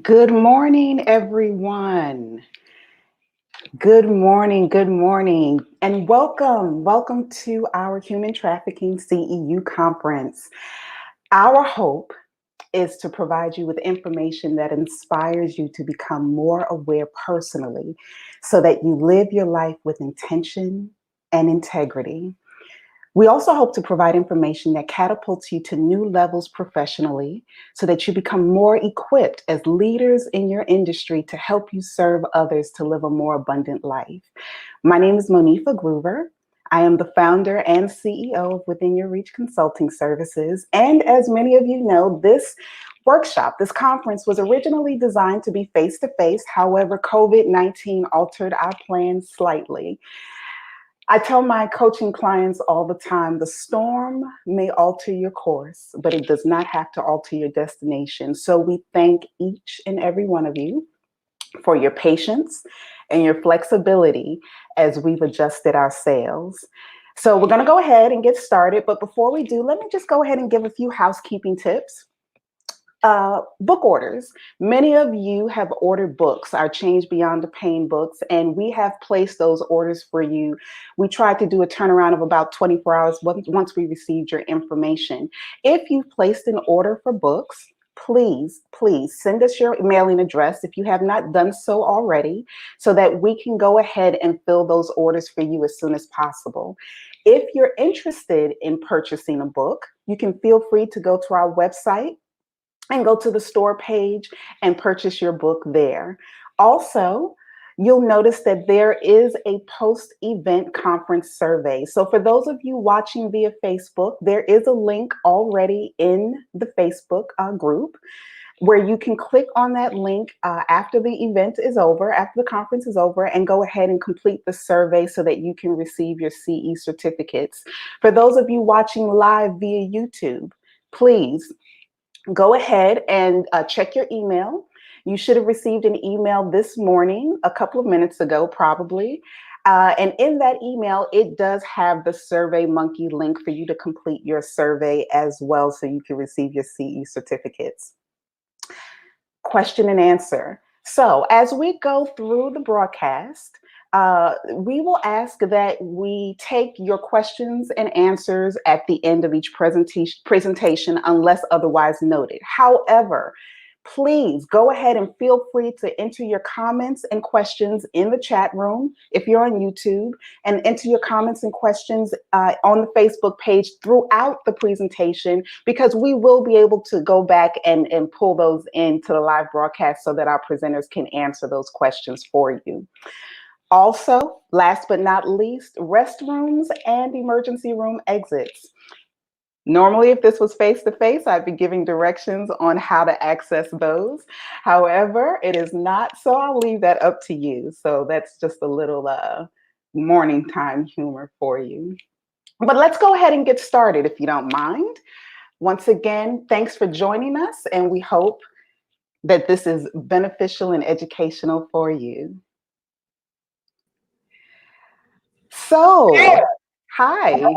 Good morning, everyone. Good morning, and welcome. Welcome to our Human Trafficking CEU conference. Our hope is to provide you with information that inspires you to become more aware personally so that you live your life with intention and integrity. We also hope to provide information that catapults you to new levels professionally so that you become more equipped as leaders in your industry to help you serve others to live a more abundant life. My name is Monifa Groover. I am the founder and CEO of Within Your Reach Consulting Services. And as many of you know, this conference was originally designed to be face to face. However, COVID-19 altered our plans slightly. I tell my coaching clients all the time, the storm may alter your course, but it does not have to alter your destination. So we thank each and every one of you for your patience and your flexibility as we've adjusted our sails. So we're going to go ahead and get started. But before we do, let me just go ahead and give a few housekeeping tips. Book orders. Many of you have ordered books, our Change Beyond the Pain books, and we have placed those orders for you. We tried to do a turnaround of about 24 hours once we received your information. If you've placed an order for books, please send us your mailing address if you have not done so already, so that we can go ahead and fill those orders for you as soon as possible. If you're interested in purchasing a book, you can feel free to go to our website and go to the store page and purchase your book there. Also, you'll notice that there is a post-event conference survey. So for those of you watching via Facebook, there is a link already in the Facebook group where you can click on that link after the event is over, after the conference is over, and go ahead and complete the survey so that you can receive your CE certificates. For those of you watching live via YouTube, please go ahead and check your email. You should have received an email this morning, a couple of minutes ago, probably. And in that email, it does have the Survey Monkey link for you to complete your survey as well, so you can receive your CE certificates. Question and answer. So as we go through the broadcast, we will ask that we take your questions and answers at the end of each presentation unless otherwise noted. However, please go ahead and feel free to enter your comments and questions in the chat room if you're on YouTube, and enter your comments and questions on the Facebook page throughout the presentation, because we will be able to go back and pull those into the live broadcast so that our presenters can answer those questions for you. Also, last but not least, restrooms and emergency room exits. Normally, if this was face-to-face, I'd be giving directions on how to access those. However, it is not, so I'll leave that up to you. So that's just a little morning time humor for you. But let's go ahead and get started, if you don't mind. Once again, thanks for joining us, and we hope that this is beneficial and educational for you. So, hi.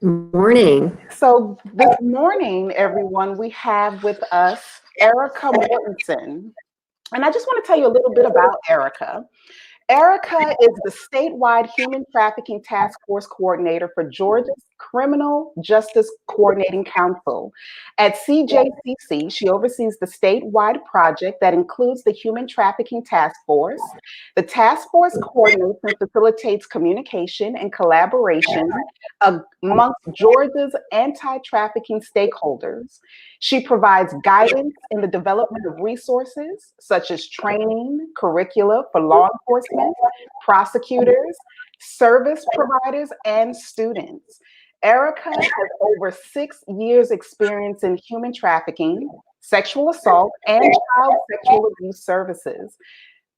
Morning. So this morning, everyone, we have with us Erica Mortensen. And I just want to tell you a little bit about Erica. Erica is the statewide Human Trafficking Task Force Coordinator for Georgia's Criminal Justice Coordinating Council. At CJCC, she oversees the statewide project that includes the Human Trafficking Task Force. The task force coordinates and facilitates communication and collaboration amongst Georgia's anti-trafficking stakeholders. She provides guidance in the development of resources such as training, curricula for law enforcement, prosecutors, service providers, and students. Erica has over 6 years experience in human trafficking, sexual assault, and child sexual abuse services.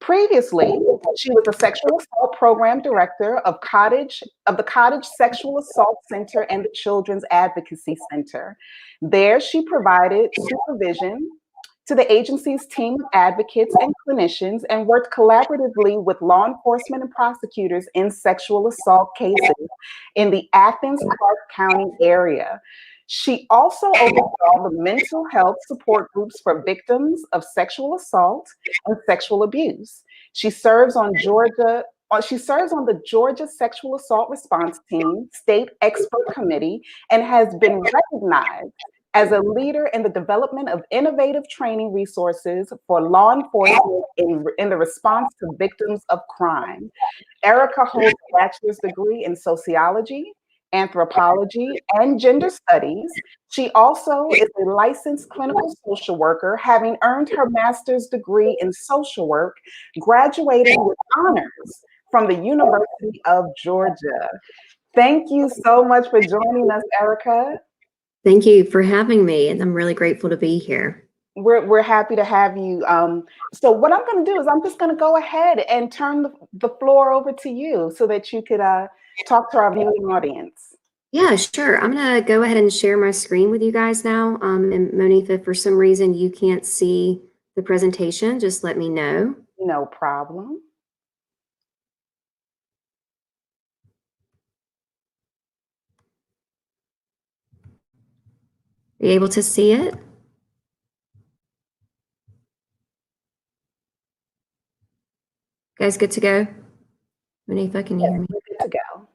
Previously, she was the sexual assault program director of the Cottage Sexual Assault Center and the Children's Advocacy Center. There, she provided supervision to the agency's team of advocates and clinicians, and worked collaboratively with law enforcement and prosecutors in sexual assault cases in the Athens-Clarke County area. She also oversaw the mental health support groups for victims of sexual assault and sexual abuse. She serves on the Georgia Sexual Assault Response Team State Expert Committee and has been recognized as a leader in the development of innovative training resources for law enforcement in the response to victims of crime. Erica holds a bachelor's degree in sociology, anthropology, and gender studies. She also is a licensed clinical social worker, having earned her master's degree in social work, graduating with honors from the University of Georgia. Thank you so much for joining us, Erica. Thank you for having me, and I'm really grateful to be here. We're happy to have you. So what I'm going to do is I'm just going to go ahead and turn the floor over to you so that you could talk to our viewing audience. Yeah, sure. I'm going to go ahead and share my screen with you guys now. And Monifa, if for some reason you can't see the presentation, just let me know. No problem. Are you able to see it? Guys, good to go? Monifa, can you hear me? We're good to go.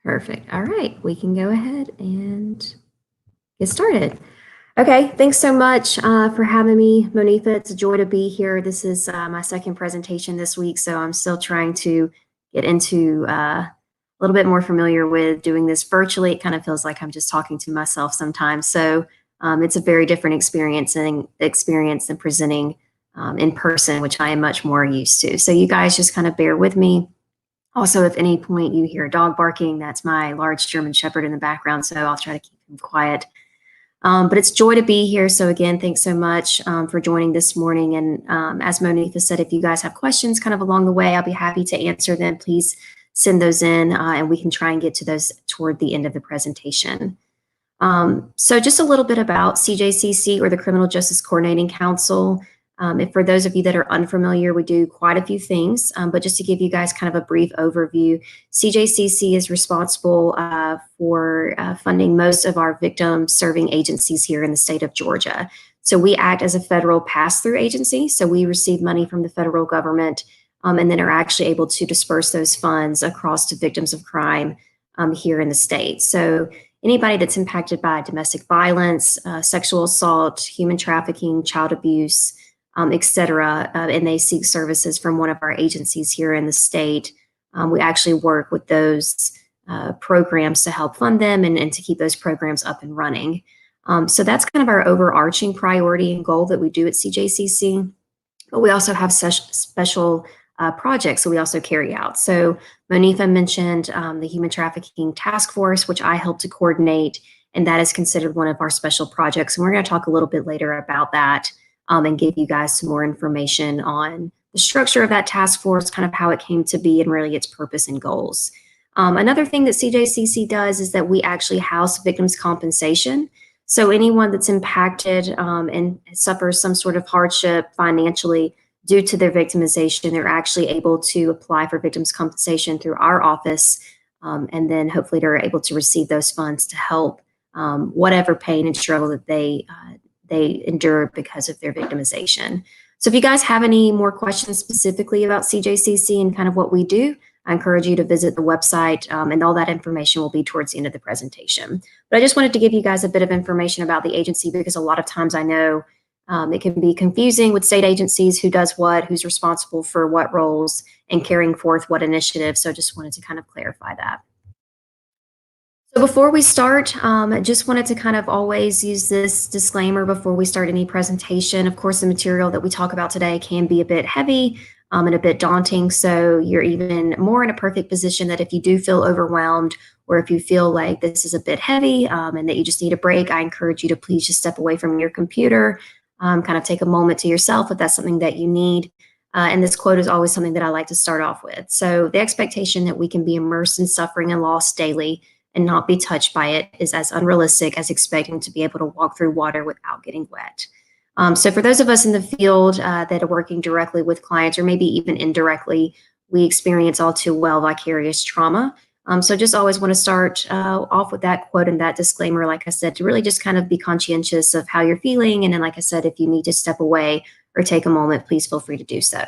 Perfect. All right, we can go ahead and get started. Okay, thanks so much for having me, Monifa. It's a joy to be here. This is my second presentation this week, so I'm still trying to get into a little bit more familiar with doing this virtually. It kind of feels like I'm just talking to myself sometimes. So it's a very different experience than presenting in person, which I am much more used to. So you guys just kind of bear with me. Also, if at any point you hear a dog barking, that's my large German Shepherd in the background, so I'll try to keep him quiet. But it's joy to be here. So again, thanks so much for joining this morning. And as Monifa said, if you guys have questions kind of along the way, I'll be happy to answer them. Please send those in and we can try and get to those toward the end of the presentation. So just a little bit about CJCC, or the Criminal Justice Coordinating Council. If for those of you that are unfamiliar, we do quite a few things, but just to give you guys kind of a brief overview, CJCC is responsible for funding most of our victim serving agencies here in the state of Georgia. So we act as a federal pass-through agency. So we receive money from the federal government and then are actually able to disperse those funds across to victims of crime here in the state. So anybody that's impacted by domestic violence, sexual assault, human trafficking, child abuse, et cetera, and they seek services from one of our agencies here in the state, we actually work with those programs to help fund them and to keep those programs up and running. So that's kind of our overarching priority and goal that we do at CJCC. But we also have special projects that we also carry out. So Monifa mentioned the Human Trafficking Task Force, which I help to coordinate, and that is considered one of our special projects. And we're going to talk a little bit later about that and give you guys some more information on the structure of that task force, kind of how it came to be and really its purpose and goals. Another thing that CJCC does is that we actually house victims' compensation. So anyone that's impacted and suffers some sort of hardship financially due to their victimization, they're actually able to apply for victims' compensation through our office, and then hopefully they're able to receive those funds to help whatever pain and struggle that they endured because of their victimization. So if you guys have any more questions specifically about CJCC and kind of what we do, I encourage you to visit the website, and all that information will be towards the end of the presentation. But I just wanted to give you guys a bit of information about the agency, because a lot of times I know it can be confusing with state agencies, who does what, who's responsible for what roles, and carrying forth what initiatives. So I just wanted to kind of clarify that. So before we start, I just wanted to kind of always use this disclaimer before we start any presentation. Of course, the material that we talk about today can be a bit heavy and a bit daunting. So you're even more in a perfect position that if you do feel overwhelmed, or if you feel like this is a bit heavy and that you just need a break, I encourage you to please just step away from your computer, kind of take a moment to yourself if that's something that you need. And this quote is always something that I like to start off with. So the expectation that we can be immersed in suffering and loss daily and not be touched by it is as unrealistic as expecting to be able to walk through water without getting wet. So for those of us in the field that are working directly with clients, or maybe even indirectly, we experience all too well vicarious trauma. So just always want to start off with that quote and that disclaimer, like I said, to really just kind of be conscientious of how you're feeling. And then, like I said, if you need to step away or take a moment, please feel free to do so.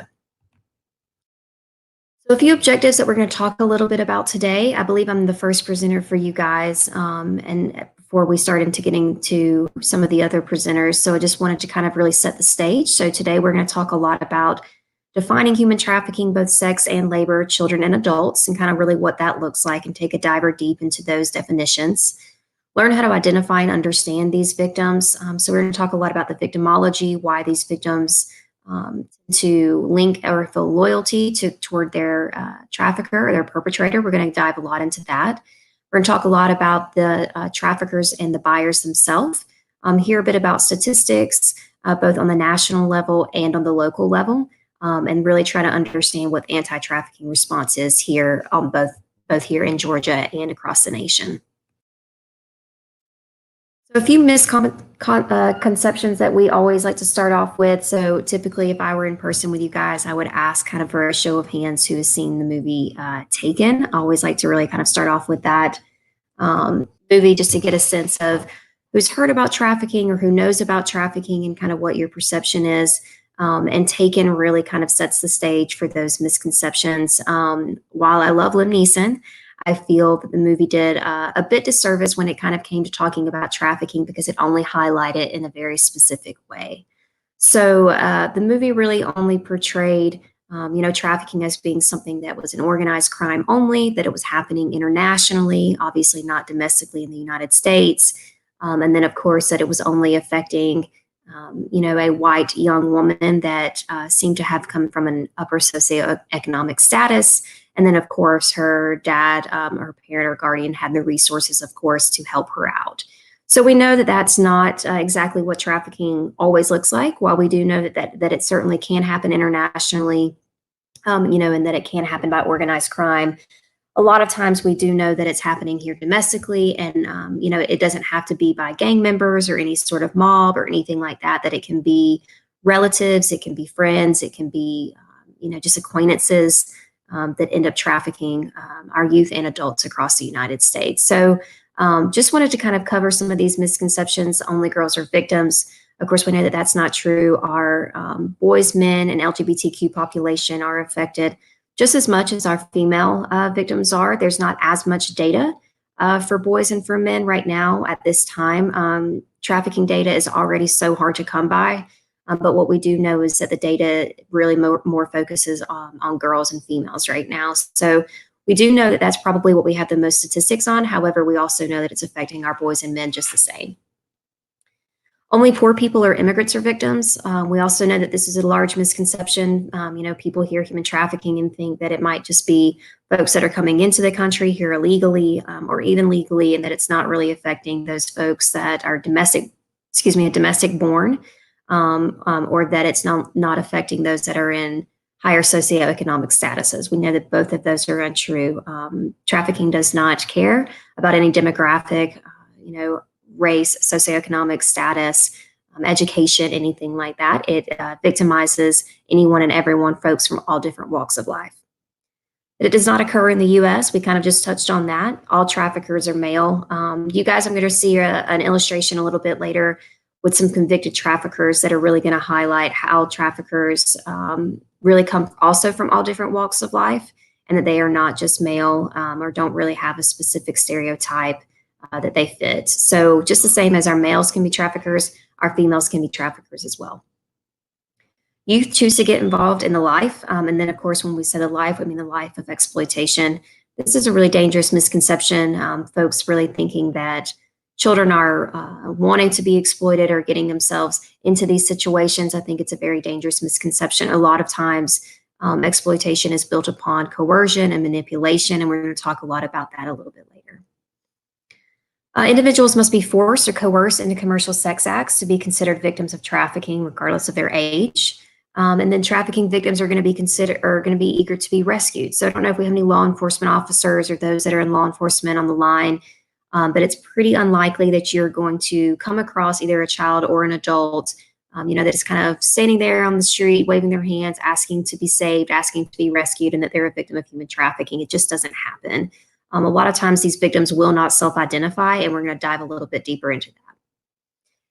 So a few objectives that we're going to talk a little bit about today. I believe I'm the first presenter for you guys. And before we start into getting to some of the other presenters, so I just wanted to kind of really set the stage. So today we're going to talk a lot about defining human trafficking, both sex and labor, children and adults, and kind of really what that looks like, and take a diver deep into those definitions. Learn how to identify and understand these victims. So we're going to talk a lot about the victimology, why these victims to link or feel loyalty toward their trafficker or their perpetrator. We're going to dive a lot into that. We're going to talk a lot about the traffickers and the buyers themselves. Hear a bit about statistics, both on the national level and on the local level, and really try to understand what anti-trafficking response is here on both here in Georgia and across the nation. So a few misconceptions that we always like to start off with. So typically, if I were in person with you guys, I would ask kind of for a show of hands who has seen the movie Taken. I always like to really kind of start off with that movie just to get a sense of who's heard about trafficking or who knows about trafficking and kind of what your perception is. And Taken really kind of sets the stage for those misconceptions. While I love Liam Neeson, I feel that the movie did a bit disservice when it kind of came to talking about trafficking because it only highlighted it in a very specific way. So the movie really only portrayed, trafficking as being something that was an organized crime only, that it was happening internationally, obviously not domestically in the United States. And then, of course, that it was only affecting, a white young woman that seemed to have come from an upper socioeconomic status. And then, of course, her dad, her parent or guardian had the resources, of course, to help her out. So we know that that's not exactly what trafficking always looks like. While we do know that it certainly can happen internationally, and that it can happen by organized crime, a lot of times we do know that it's happening here domestically, and it doesn't have to be by gang members or any sort of mob or anything like that. That it can be relatives, it can be friends, it can be just acquaintances that end up trafficking our youth and adults across the United States. So just wanted to kind of cover some of these misconceptions. Only girls are victims. Of course, we know that that's not true. Our boys, men, and LGBTQ population are affected just as much as our female victims are. There's not as much data for boys and for men right now at this time. Trafficking data is already so hard to come by. But what we do know is that the data really more focuses on girls and females right now. So we do know that that's probably what we have the most statistics on. However, we also know that it's affecting our boys and men just the same. Only poor people or immigrants are victims. We also know that this is a large misconception. People hear human trafficking and think that it might just be folks that are coming into the country here illegally or even legally, and that it's not really affecting those folks that are domestic born. Or that it's not affecting those that are in higher socioeconomic statuses. We know that both of those are untrue. Trafficking does not care about any demographic, race, socioeconomic status, education, anything like that. It victimizes anyone and everyone, folks from all different walks of life. It does not occur in the U.S. We kind of just touched on that. All traffickers are male. You guys, I'm going to see an illustration a little bit later with some convicted traffickers that are really going to highlight how traffickers really come also from all different walks of life, and that they are not just male or don't really have a specific stereotype that they fit. So just the same as our males can be traffickers, our females can be traffickers as well. Youth choose to get involved in the life. And then, of course, when we say the life, we mean the life of exploitation. This is a really dangerous misconception. Folks really thinking that children are wanting to be exploited or getting themselves into these situations. I think it's a very dangerous misconception. A lot of times, exploitation is built upon coercion and manipulation, and we're going to talk a lot about that a little bit later. Individuals must be forced or coerced into commercial sex acts to be considered victims of trafficking, regardless of their age. And then trafficking victims are going to be eager to be rescued. So I don't know if we have any law enforcement officers or those that are in law enforcement on the line. But it's pretty unlikely that you're going to come across either a child or an adult, that is kind of standing there on the street, waving their hands, asking to be saved, asking to be rescued, and that they're a victim of human trafficking. It just doesn't happen. A lot of times these victims will not self-identify, and we're going to dive a little bit deeper into that.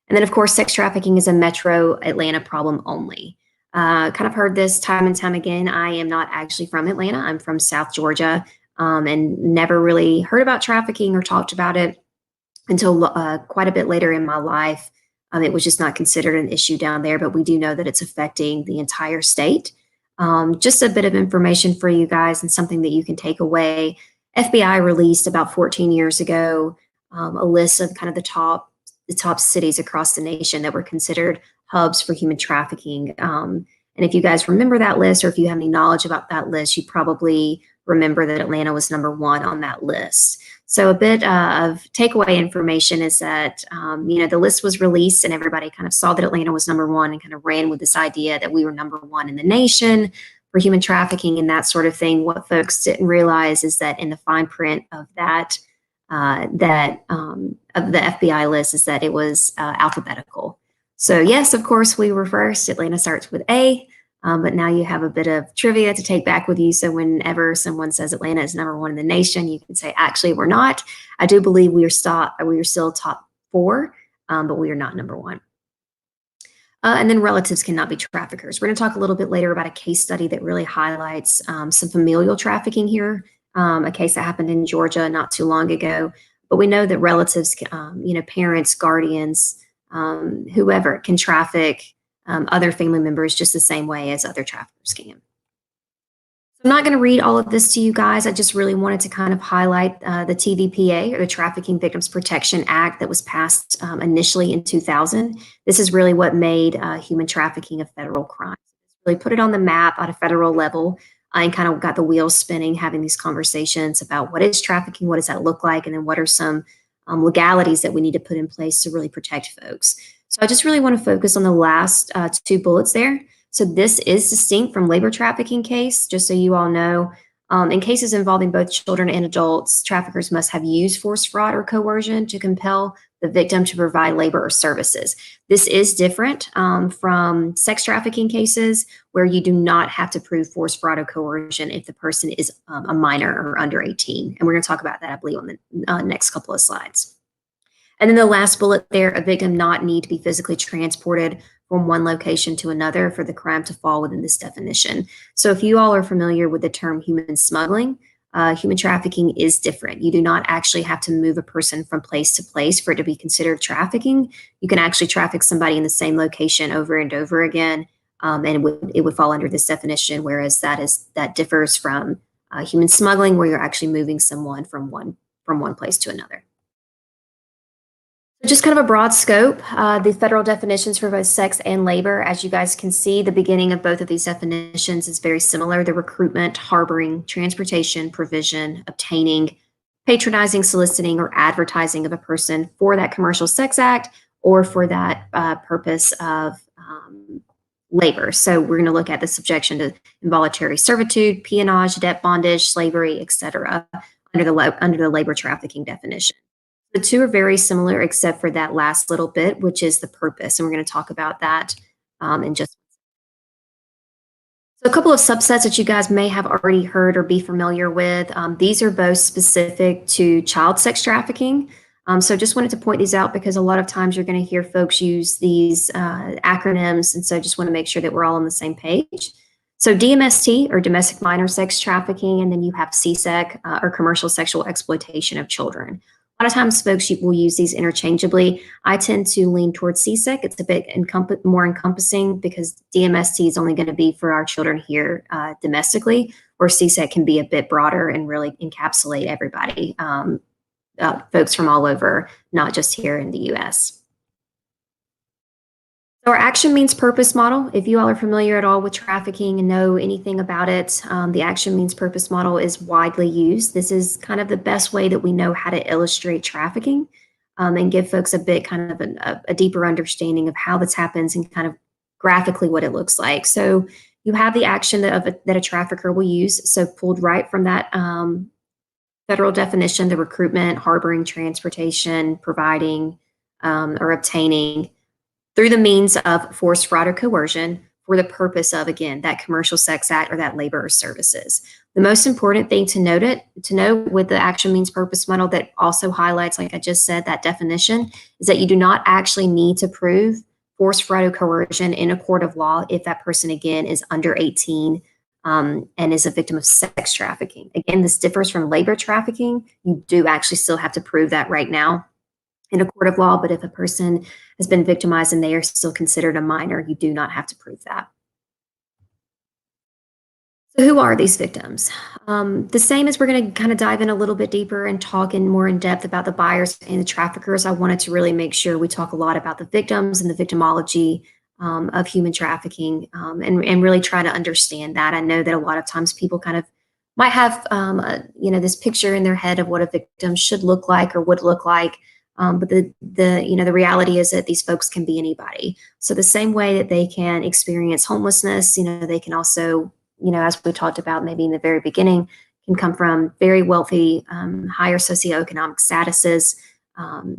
And then, of course, sex trafficking is a metro Atlanta problem only. Kind of heard this time and time again. I am not actually from Atlanta. I'm from South Georgia, and never really heard about trafficking or talked about it until quite a bit later in my life. It was just not considered an issue down there, but we do know that it's affecting the entire state. Just a bit of information for you guys and something that you can take away. FBI released about 14 years ago a list of kind of the top cities across the nation that were considered hubs for human trafficking. And if you guys remember that list, or if you have any knowledge about that list, you probably remember that Atlanta was #1 on that list. So a bit of takeaway information is that, the list was released and everybody kind of saw that Atlanta was #1 and kind of ran with this idea that we were #1 in the nation for human trafficking and that sort of thing. What folks didn't realize is that in the fine print of of the FBI list is that it was alphabetical. So yes, of course, we were first. Atlanta starts with A. But now you have a bit of trivia to take back with you. So whenever someone says Atlanta is #1 in the nation, you can say, actually, we're not. I do believe we are still top 4, but we are not #1. And then relatives cannot be traffickers. We're going to talk a little bit later about a case study that really highlights some familial trafficking here, a case that happened in Georgia not too long ago. But we know that relatives, parents, guardians, whoever can traffic other family members just the same way as other traffickers can. I'm not going to read all of this to you guys. I just really wanted to kind of highlight the TVPA, or the Trafficking Victims Protection Act, that was passed initially in 2000. This is really what made human trafficking a federal crime. It's really put it on the map at a federal level and kind of got the wheels spinning, having these conversations about what is trafficking, what does that look like, and then what are some legalities that we need to put in place to really protect folks. So I just really want to focus on the last 2 bullets there. So this is distinct from labor trafficking case, just so you all know. In cases involving both children and adults, traffickers must have used force, fraud, or coercion to compel the victim to provide labor or services. This is different from sex trafficking cases, where you do not have to prove force, fraud, or coercion if the person is a minor or under 18. And we're going to talk about that, I believe, on the next couple of slides. And then the last bullet there, a victim not need to be physically transported from one location to another for the crime to fall within this definition. So if you all are familiar with the term human smuggling, human trafficking is different. You do not actually have to move a person from place to place for it to be considered trafficking. You can actually traffic somebody in the same location over and over again, and it would fall under this definition, whereas that differs from human smuggling, where you're actually moving someone from one place to another. Just kind of a broad scope, the federal definitions for both sex and labor. As you guys can see, the beginning of both of these definitions is very similar. The recruitment, harboring, transportation, provision, obtaining, patronizing, soliciting, or advertising of a person for that commercial sex act or for that purpose of labor. So we're going to look at the subjection to involuntary servitude, peonage, debt bondage, slavery, etc., under the labor trafficking definition. The 2 are very similar, except for that last little bit, which is the purpose. And we're going to talk about that in just so a couple of subsets that you guys may have already heard or be familiar with. These are both specific to child sex trafficking. So just wanted to point these out because a lot of times you're going to hear folks use these acronyms. And so just want to make sure that we're all on the same page. So DMST, or domestic minor sex trafficking, and then you have CSEC, or commercial sexual exploitation of children. A lot of times folks will use these interchangeably. I tend to lean towards CSEC. It's a bit more encompassing because DMST is only going to be for our children here domestically, where CSEC can be a bit broader and really encapsulate everybody, folks from all over, not just here in the US. So our action means purpose model, if you all are familiar at all with trafficking and know anything about it, the action means purpose model is widely used. This is kind of the best way that we know how to illustrate trafficking and give folks a bit kind of a deeper understanding of how this happens and kind of graphically what it looks like. So you have the action that a trafficker will use. So pulled right from that federal definition, the recruitment, harboring, transportation, providing, or obtaining, through the means of force, fraud, or coercion for the purpose of, again, that commercial sex act or that labor or services. The most important thing to note with the action means purpose model that also highlights, like I just said, that definition, is that you do not actually need to prove force, fraud, or coercion in a court of law if that person, again, is under 18 and is a victim of sex trafficking. Again, this differs from labor trafficking. You do actually still have to prove that right now in a court of law, but if a person has been victimized and they are still considered a minor, you do not have to prove that. So who are these victims? The same as we're going to kind of dive in a little bit deeper and talk in more in depth about the buyers and the traffickers. I wanted to really make sure we talk a lot about the victims and the victimology of human trafficking, and really try to understand that. I know that a lot of times people kind of might have this picture in their head of what a victim should look like or would look like. But the reality is that these folks can be anybody. So the same way that they can experience homelessness, they can also, as we talked about maybe in the very beginning, can come from very wealthy, higher socioeconomic statuses.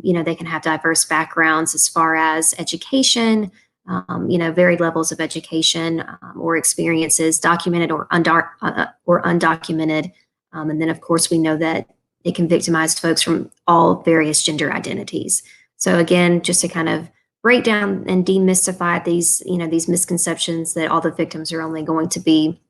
They can have diverse backgrounds as far as education, varied levels of education or experiences, documented or undocumented. And then, of course, we know that it can victimize folks from all various gender identities. So again, just to kind of break down and demystify these misconceptions that all the victims are only going to be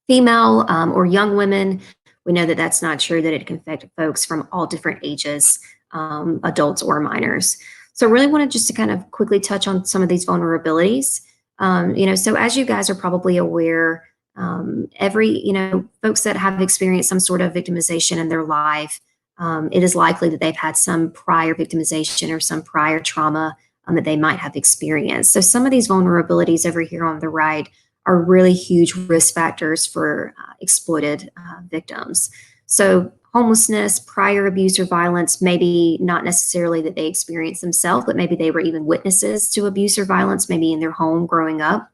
female or young women, we know that that's not true, that it can affect folks from all different ages, adults or minors. So I really wanted just to kind of quickly touch on some of these vulnerabilities. So as you guys are probably aware, folks that have experienced some sort of victimization in their life, it is likely that they've had some prior victimization or some prior trauma that they might have experienced. So some of these vulnerabilities over here on the right are really huge risk factors for exploited victims. So homelessness, prior abuse or violence, maybe not necessarily that they experienced themselves, but maybe they were even witnesses to abuse or violence, maybe in their home growing up.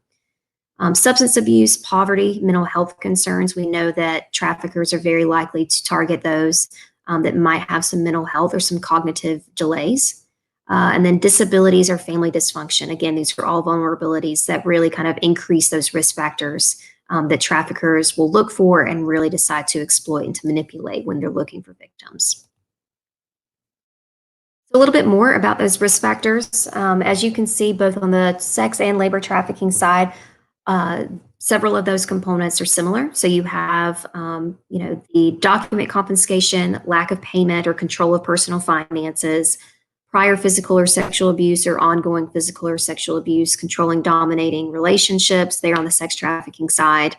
Substance abuse, poverty, mental health concerns. We know that traffickers are very likely to target those that might have some mental health or some cognitive delays. And then disabilities or family dysfunction. Again, these are all vulnerabilities that really kind of increase those risk factors that traffickers will look for and really decide to exploit and to manipulate when they're looking for victims. A little bit more about those risk factors. As you can see, both on the sex and labor trafficking side, several of those components are similar. So you have, the document confiscation, lack of payment or control of personal finances, prior physical or sexual abuse or ongoing physical or sexual abuse, controlling, dominating relationships there on the sex trafficking side,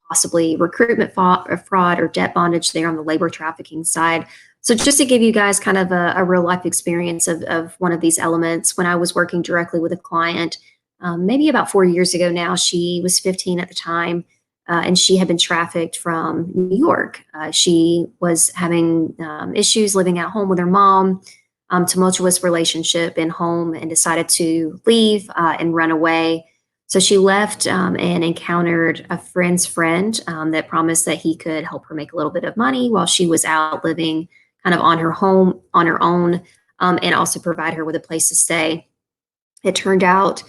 possibly recruitment fraud or debt bondage there on the labor trafficking side. So just to give you guys kind of a real life experience of one of these elements, when I was working directly with a client, maybe about 4 years ago now, she was 15 at the time, and she had been trafficked from New York. She was having issues living at home with her mom, tumultuous relationship in home, and decided to leave and run away. So she left and encountered a friend's friend that promised that he could help her make a little bit of money while she was out living kind of on her own, and also provide her with a place to stay. It turned out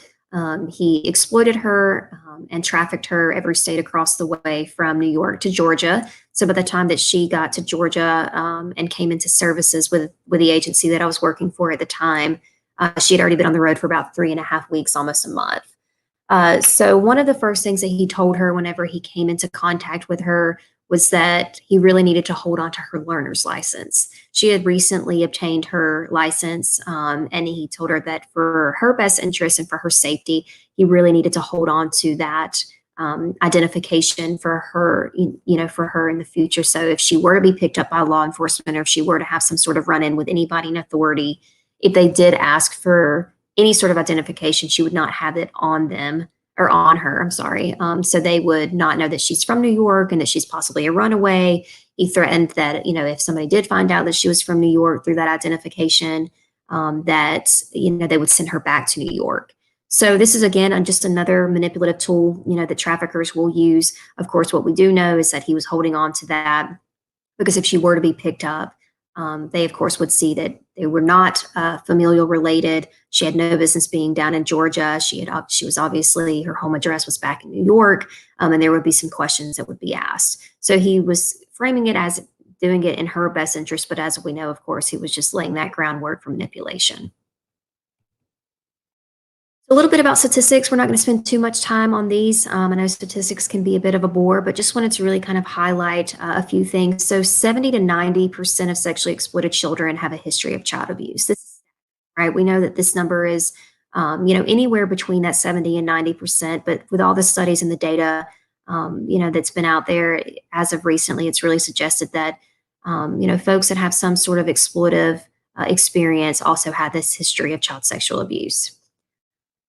he exploited her and trafficked her every state across the way from New York to Georgia. So by the time that she got to Georgia and came into services with the agency that I was working for at the time, she had already been on the road for about 3.5 weeks, almost a month. So one of the first things that he told her whenever he came into contact with her was that he really needed to hold on to her learner's license. She had recently obtained her license, and he told her that for her best interest and for her safety, he really needed to hold on to that identification for her, for her in the future. So if she were to be picked up by law enforcement, or if she were to have some sort of run-in with anybody in authority, if they did ask for any sort of identification, she would not have it on them, or on her, I'm sorry. So they would not know that she's from New York and that she's possibly a runaway. He threatened that, if somebody did find out that she was from New York through that identification, that, they would send her back to New York. So this is, again, just another manipulative tool, that traffickers will use. Of course, what we do know is that he was holding on to that because if she were to be picked up, they, of course, would see that They were not familial related. She had no business being down in Georgia. She was obviously, her home address was back in New York, and there would be some questions that would be asked. So he was framing it as doing it in her best interest, but as we know, of course, he was just laying that groundwork for manipulation. A little bit about statistics. We're not going to spend too much time on these. I know statistics can be a bit of a bore, but just wanted to really kind of highlight a few things. So 70 to 90% of sexually exploited children have a history of child abuse. This, right? We know that this number is, anywhere between that 70 and 90%, but with all the studies and the data, that's been out there as of recently, it's really suggested that, folks that have some sort of exploitive experience also have this history of child sexual abuse.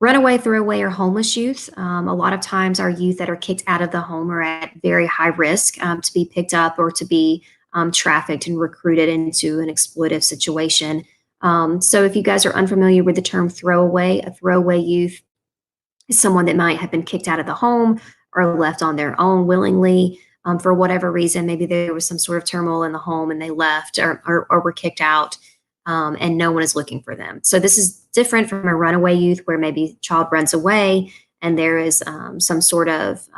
Runaway, throwaway, or homeless youth. A lot of times, our youth that are kicked out of the home are at very high risk to be picked up or to be trafficked and recruited into an exploitive situation. So, if you guys are unfamiliar with the term throwaway, a throwaway youth is someone that might have been kicked out of the home or left on their own willingly for whatever reason. Maybe there was some sort of turmoil in the home and they left or were kicked out. And no one is looking for them. So this is different from a runaway youth where maybe a child runs away and there is some sort of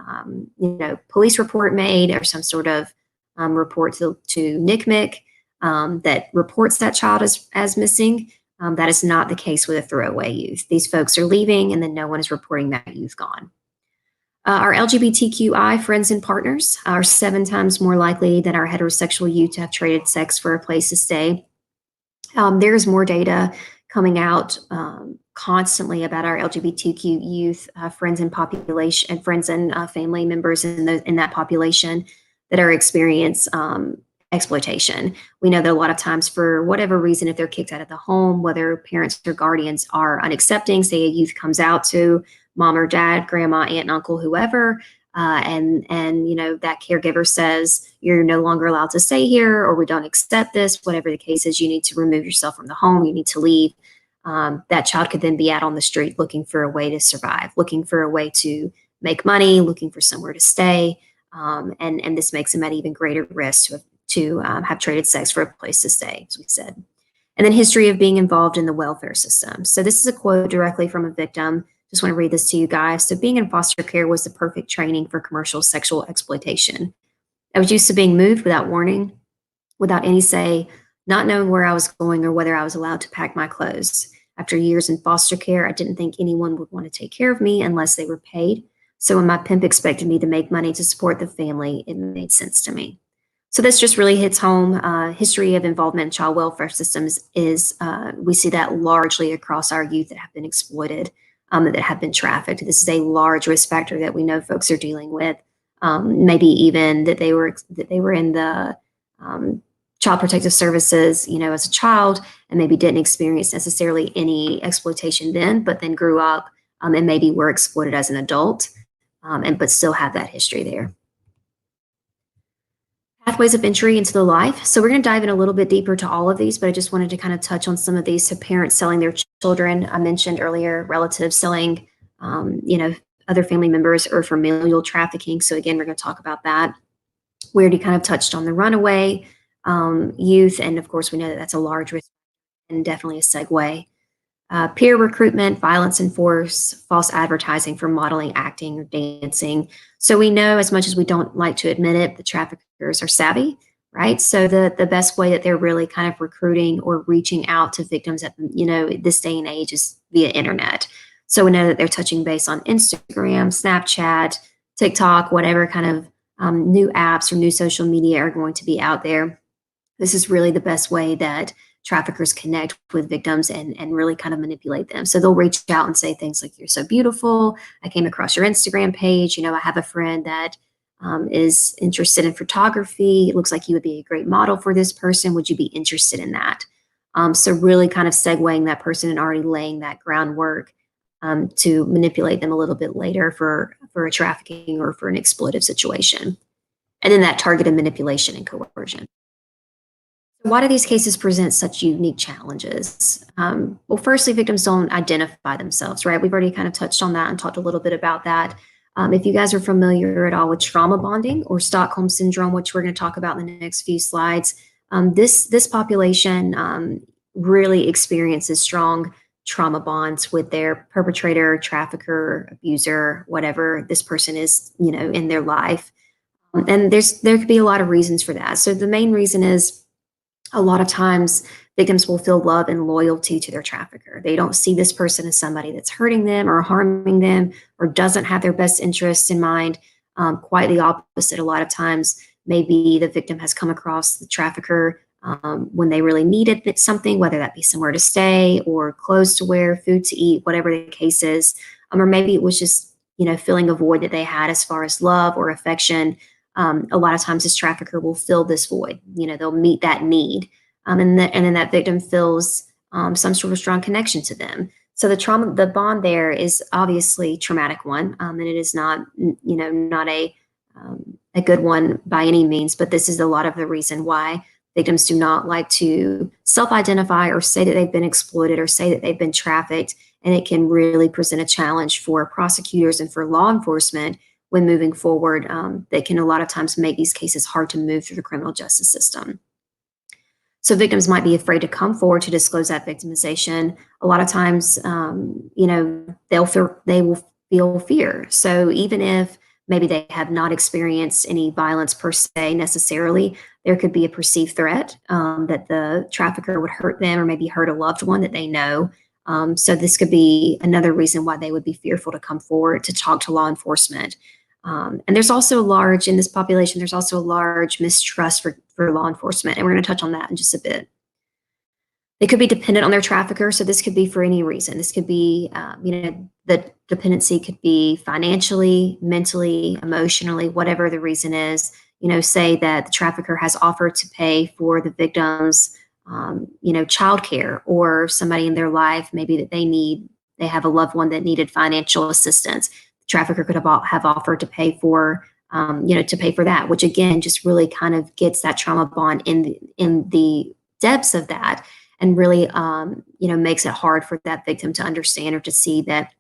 police report made or some sort of report to NCMEC that reports that child as missing. That is not the case with a throwaway youth. These folks are leaving and then no one is reporting that youth gone. Our LGBTQI friends and partners are 7 times more likely than our heterosexual youth to have traded sex for a place to stay. There's more data coming out constantly about our LGBTQ youth friends and population and friends and family members in that population that are experience exploitation. We know that a lot of times, for whatever reason, if they're kicked out of the home, whether parents or guardians are unaccepting, say a youth comes out to mom or dad, grandma, aunt, and uncle, whoever, and that caregiver says you're no longer allowed to stay here, or we don't accept this, whatever the case is, you need to remove yourself from the home, you need to leave. That child could then be out on the street looking for a way to survive, looking for a way to make money, looking for somewhere to stay, and this makes them at even greater risk to have traded sex for a place to stay, as we said. And then history of being involved in the welfare system. So this is a quote directly from a victim. Just want to read this to you guys. So being in foster care was the perfect training for commercial sexual exploitation. I was used to being moved without warning, without any say, not knowing where I was going or whether I was allowed to pack my clothes. After years in foster care, I didn't think anyone would want to take care of me unless they were paid. So when my pimp expected me to make money to support the family, it made sense to me. So this just really hits home. History of involvement in child welfare systems is, we see that largely across our youth that have been exploited, that have been trafficked. This is a large risk factor that we know folks are dealing with. Maybe even that they were in the Child Protective Services, as a child, and maybe didn't experience necessarily any exploitation then, but then grew up and maybe were exploited as an adult, but still have that history there. Pathways of entry into the life. So we're going to dive in a little bit deeper to all of these, but I just wanted to kind of touch on some of these. So parents selling their children, I mentioned earlier, relatives selling, other family members, or familial trafficking. So again, we're going to talk about that. We already kind of touched on the runaway youth, and of course we know that that's a large risk and definitely a segue. Peer recruitment, violence and force, false advertising for modeling, acting, or dancing. So we know, as much as we don't like to admit it, the traffickers are savvy, right? So the best way that they're really kind of recruiting or reaching out to victims at this day and age is via internet. So we know that they're touching base on Instagram, Snapchat, TikTok, whatever kind of new apps or new social media are going to be out there. This is really the best way that traffickers connect with victims and really kind of manipulate them. So they'll reach out and say things like, "You're so beautiful. I came across your Instagram page. I have a friend that is interested in photography. It looks like you would be a great model for this person. Would you be interested in that?" So really kind of segueing that person and already laying that groundwork to manipulate them a little bit later for a trafficking or for an exploitive situation. And then that targeted manipulation and coercion. Why do these cases present such unique challenges? Well, firstly, victims don't identify themselves, right? We've already kind of touched on that and talked a little bit about that. If you guys are familiar at all with trauma bonding or Stockholm syndrome, which we're going to talk about in the next few slides, this population really experiences strong trauma bonds with their perpetrator, trafficker, abuser, whatever this person is, in their life. And there could be a lot of reasons for that. So the main reason is a lot of times victims will feel love and loyalty to their trafficker. They don't see this person as somebody that's hurting them or harming them or doesn't have their best interests in mind. Quite the opposite. A lot of times, maybe the victim has come across the trafficker when they really needed something, whether that be somewhere to stay or clothes to wear, food to eat, whatever the case is. Or maybe it was just, filling a void that they had as far as love or affection. A lot of times this trafficker will fill this void. They'll meet that need. And then that victim feels some sort of strong connection to them. So the bond there is obviously traumatic one, and it is not, not a good one by any means. But this is a lot of the reason why victims do not like to self-identify or say that they've been exploited or say that they've been trafficked, and it can really present a challenge for prosecutors and for law enforcement when moving forward. That can a lot of times make these cases hard to move through the criminal justice system. So victims might be afraid to come forward to disclose that victimization. A lot of times, they will feel fear. So even if maybe they have not experienced any violence per se necessarily, there could be a perceived threat that the trafficker would hurt them or maybe hurt a loved one that they know. So this could be another reason why they would be fearful to come forward to talk to law enforcement. And there's also in this population, there's also a large mistrust for law enforcement. And we're going to touch on that in just a bit. They could be dependent on their trafficker. So this could be for any reason. This could be, the dependency could be financially, mentally, emotionally, whatever the reason is. Say that the trafficker has offered to pay for the victim's, childcare, or somebody in their life, maybe that they have a loved one that needed financial assistance. Trafficker could have offered to pay for, that, which again just really kind of gets that trauma bond in the depths of that, and really, makes it hard for that victim to understand or to see that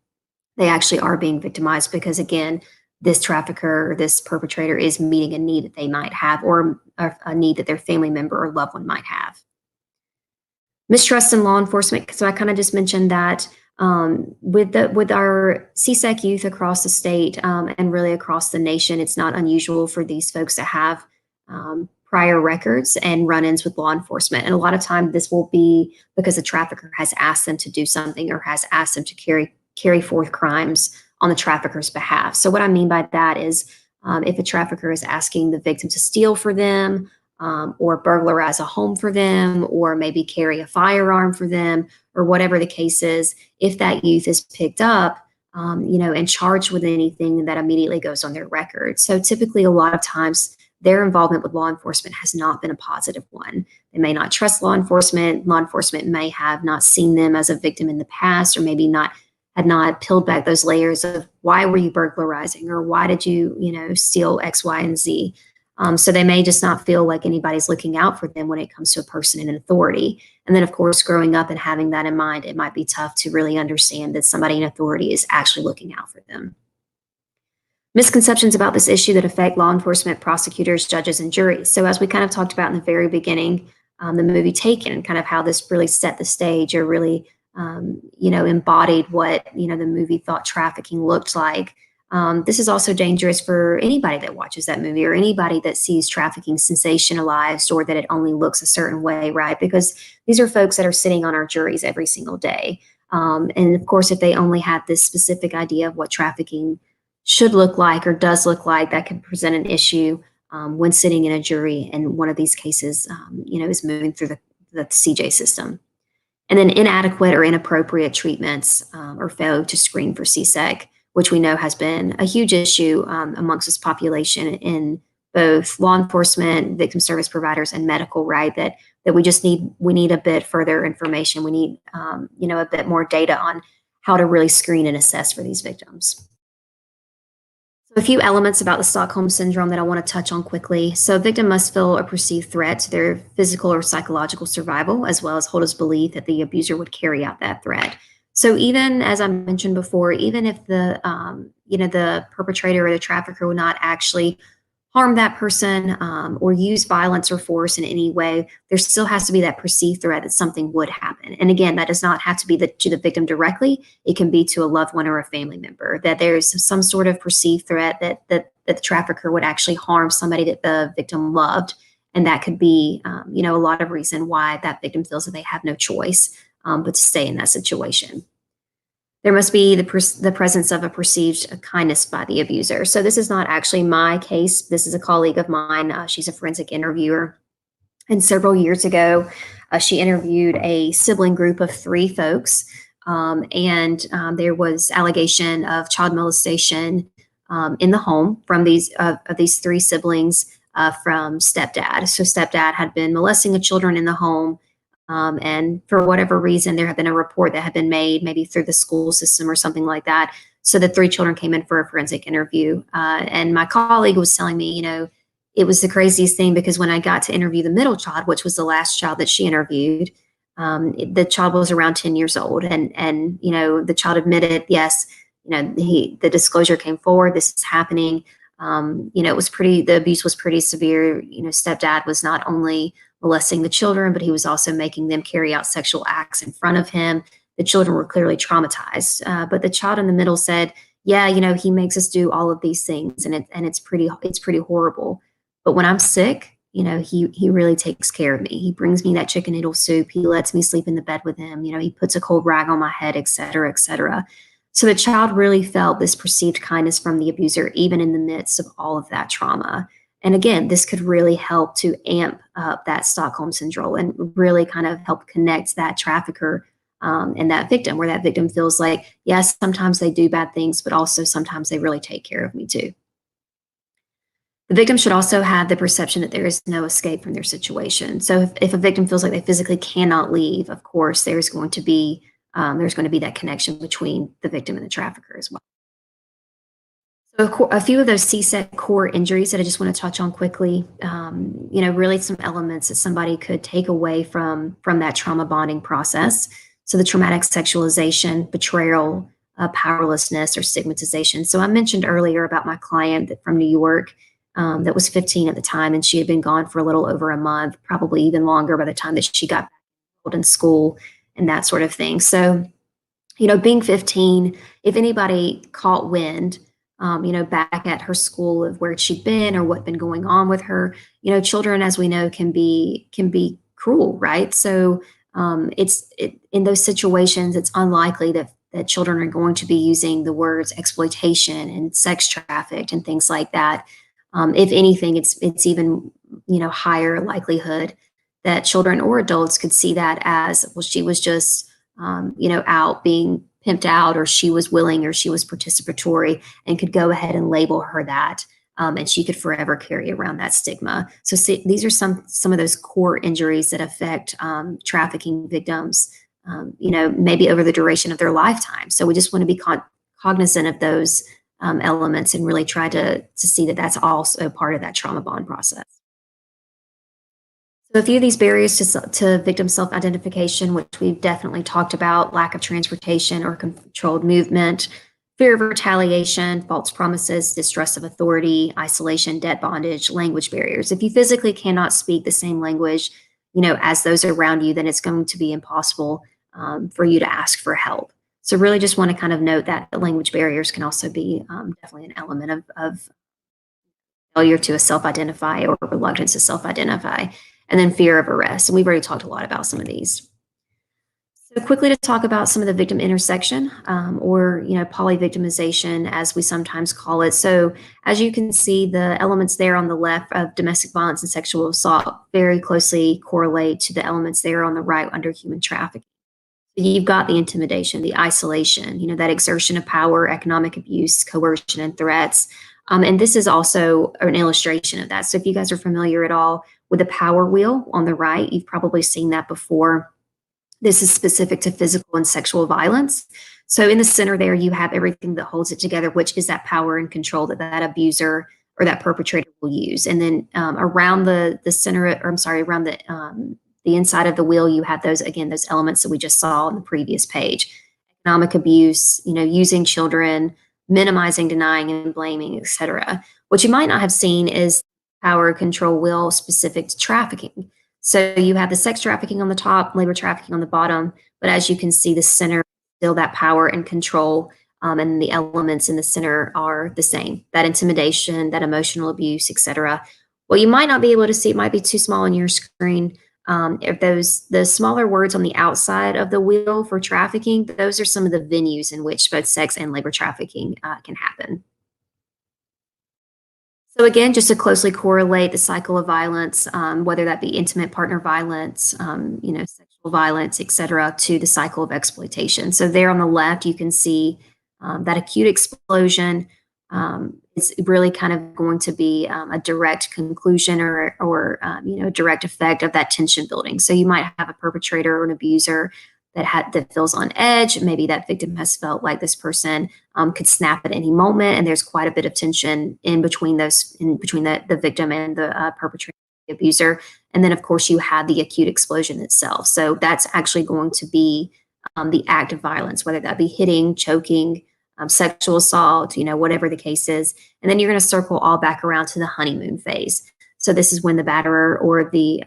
they actually are being victimized, because again, this trafficker or this perpetrator is meeting a need that they might have, or a need that their family member or loved one might have. Mistrust in law enforcement. So I kind of just mentioned that. With our CSEC youth across the state and really across the nation, it's not unusual for these folks to have prior records and run-ins with law enforcement. And a lot of time this will be because the trafficker has asked them to do something or has asked them to carry forth crimes on the trafficker's behalf. So what I mean by that is if a trafficker is asking the victim to steal for them, or burglarize a home for them, or maybe carry a firearm for them, or whatever the case is, if that youth is picked up, and charged with anything, that immediately goes on their record. So typically, a lot of times, their involvement with law enforcement has not been a positive one. They may not trust law enforcement. Law enforcement may have not seen them as a victim in the past, or maybe had not peeled back those layers of why were you burglarizing, or why did you, steal X, Y, and Z. So they may just not feel like anybody's looking out for them when it comes to a person in authority. And then, of course, growing up and having that in mind, it might be tough to really understand that somebody in authority is actually looking out for them. Misconceptions about this issue that affect law enforcement, prosecutors, judges, and juries. So as we kind of talked about in the very beginning, the movie Taken, kind of how this really set the stage, or really, embodied what, the movie thought trafficking looked like. This is also dangerous for anybody that watches that movie, or anybody that sees trafficking sensationalized, or that it only looks a certain way, right? Because these are folks that are sitting on our juries every single day. And of course, if they only have this specific idea of what trafficking should look like or does look like, that could present an issue when sitting in a jury and one of these cases, is moving through the CJ system. And then inadequate or inappropriate treatments or failure to screen for CSEC, which we know has been a huge issue amongst this population in both law enforcement, victim service providers, and medical, right? That we need a bit further information. We need, a bit more data on how to really screen and assess for these victims. So a few elements about the Stockholm Syndrome that I want to touch on quickly. So a victim must feel a perceived threat to their physical or psychological survival, as well as hold as belief that the abuser would carry out that threat. So even, as I mentioned before, even if the perpetrator or the trafficker would not actually harm that person or use violence or force in any way, there still has to be that perceived threat that something would happen. And again, that does not have to be to the victim directly. It can be to a loved one or a family member, that there's some sort of perceived threat that the trafficker would actually harm somebody that the victim loved. And that could be, a lot of reason why that victim feels that they have no choice but to stay in that situation. There must be the presence of a perceived kindness by the abuser. So this is not actually my case. This is a colleague of mine. She's a forensic interviewer. And several years ago, she interviewed a sibling group of 3 folks. And there was allegation of child molestation in the home from these 3 siblings from stepdad. So stepdad had been molesting the children in the home. And for whatever reason, there had been a report that had been made, maybe through the school system or something like that. So the 3 children came in for a forensic interview. And my colleague was telling me, it was the craziest thing because when I got to interview the middle child, which was the last child that she interviewed, the child was around 10 years old. And the child admitted, yes, the disclosure came forward, this is happening. The abuse was pretty severe. Stepdad was not only molesting the children, but he was also making them carry out sexual acts in front of him. The children were clearly traumatized. But the child in the middle said, yeah, he makes us do all of these things and it's pretty horrible. But when I'm sick, he really takes care of me. He brings me that chicken noodle soup. He lets me sleep in the bed with him. He puts a cold rag on my head, et cetera, et cetera. So the child really felt this perceived kindness from the abuser, even in the midst of all of that trauma. And again, this could really help to amp up that Stockholm syndrome and really kind of help connect that trafficker and that victim, where that victim feels like, yes, sometimes they do bad things, but also sometimes they really take care of me too. The victim should also have the perception that there is no escape from their situation. So if a victim feels like they physically cannot leave, of course, there's going to be that connection between the victim and the trafficker as well. So a few of those CSEC core injuries that I just want to touch on quickly, really some elements that somebody could take away from that trauma bonding process. So the traumatic sexualization, betrayal, powerlessness, or stigmatization. So I mentioned earlier about my client from New York that was 15 at the time, and she had been gone for a little over a month, probably even longer by the time that she got back in school and that sort of thing. So, being 15, if anybody caught wind, back at her school of where she'd been or what'd been going on with her, children, as we know, can be cruel, right? So in those situations, it's unlikely that children are going to be using the words exploitation and sex trafficked and things like that. If anything, it's even higher likelihood that children or adults could see that as, well, she was just out being pimped out, or she was willing, or she was participatory, and could go ahead and label her that, and she could forever carry around that stigma. So these are some of those core injuries that affect trafficking victims, maybe over the duration of their lifetime. So we just want to be cognizant of those elements and really try to see that that's also part of that trauma bond process. So a few of these barriers to victim self-identification, which we've definitely talked about: lack of transportation or controlled movement, fear of retaliation, false promises, distrust of authority, isolation, debt bondage, language barriers. If you physically cannot speak the same language, as those around you, then it's going to be impossible for you to ask for help. So really just want to kind of note that the language barriers can also be definitely an element of failure to self-identify or reluctance to self-identify. And then fear of arrest. And we've already talked a lot about some of these. So quickly to talk about some of the victim intersection or polyvictimization, as we sometimes call it. So as you can see, the elements there on the left of domestic violence and sexual assault very closely correlate to the elements there on the right under human trafficking. So you've got the intimidation, the isolation, that exertion of power, economic abuse, coercion, and threats. And this is also an illustration of that. So if you guys are familiar at all with the power wheel on the right, you've probably seen that before. This is specific to physical and sexual violence. So in the center there, you have everything that holds it together, which is that power and control that abuser or that perpetrator will use. And then around the center, or I'm sorry, around the inside of the wheel, you have those elements that we just saw on the previous page: economic abuse, using children, minimizing, denying, and blaming, etc. What you might not have seen is power control wheel specific to trafficking. So you have the sex trafficking on the top, labor trafficking on the bottom, but as you can see, the center still that power and control, and the elements in the center are the same. That intimidation, that emotional abuse, etc. What you might not be able to see, it might be too small on your screen. If the smaller words on the outside of the wheel for trafficking, those are some of the venues in which both sex and labor trafficking can happen. So again, just to closely correlate the cycle of violence, whether that be intimate partner violence, sexual violence, et cetera, to the cycle of exploitation. So there on the left, you can see that acute explosion is really kind of going to be a direct conclusion or a direct effect of that tension building. So you might have a perpetrator or an abuser that feels on edge. Maybe that victim has felt like this person could snap at any moment, and there's quite a bit of tension in between the victim and the perpetrator, the abuser. And then, of course, you have the acute explosion itself. So that's actually going to be the act of violence, whether that be hitting, choking, sexual assault, whatever the case is. And then you're going to circle all back around to the honeymoon phase. So this is when the batterer or the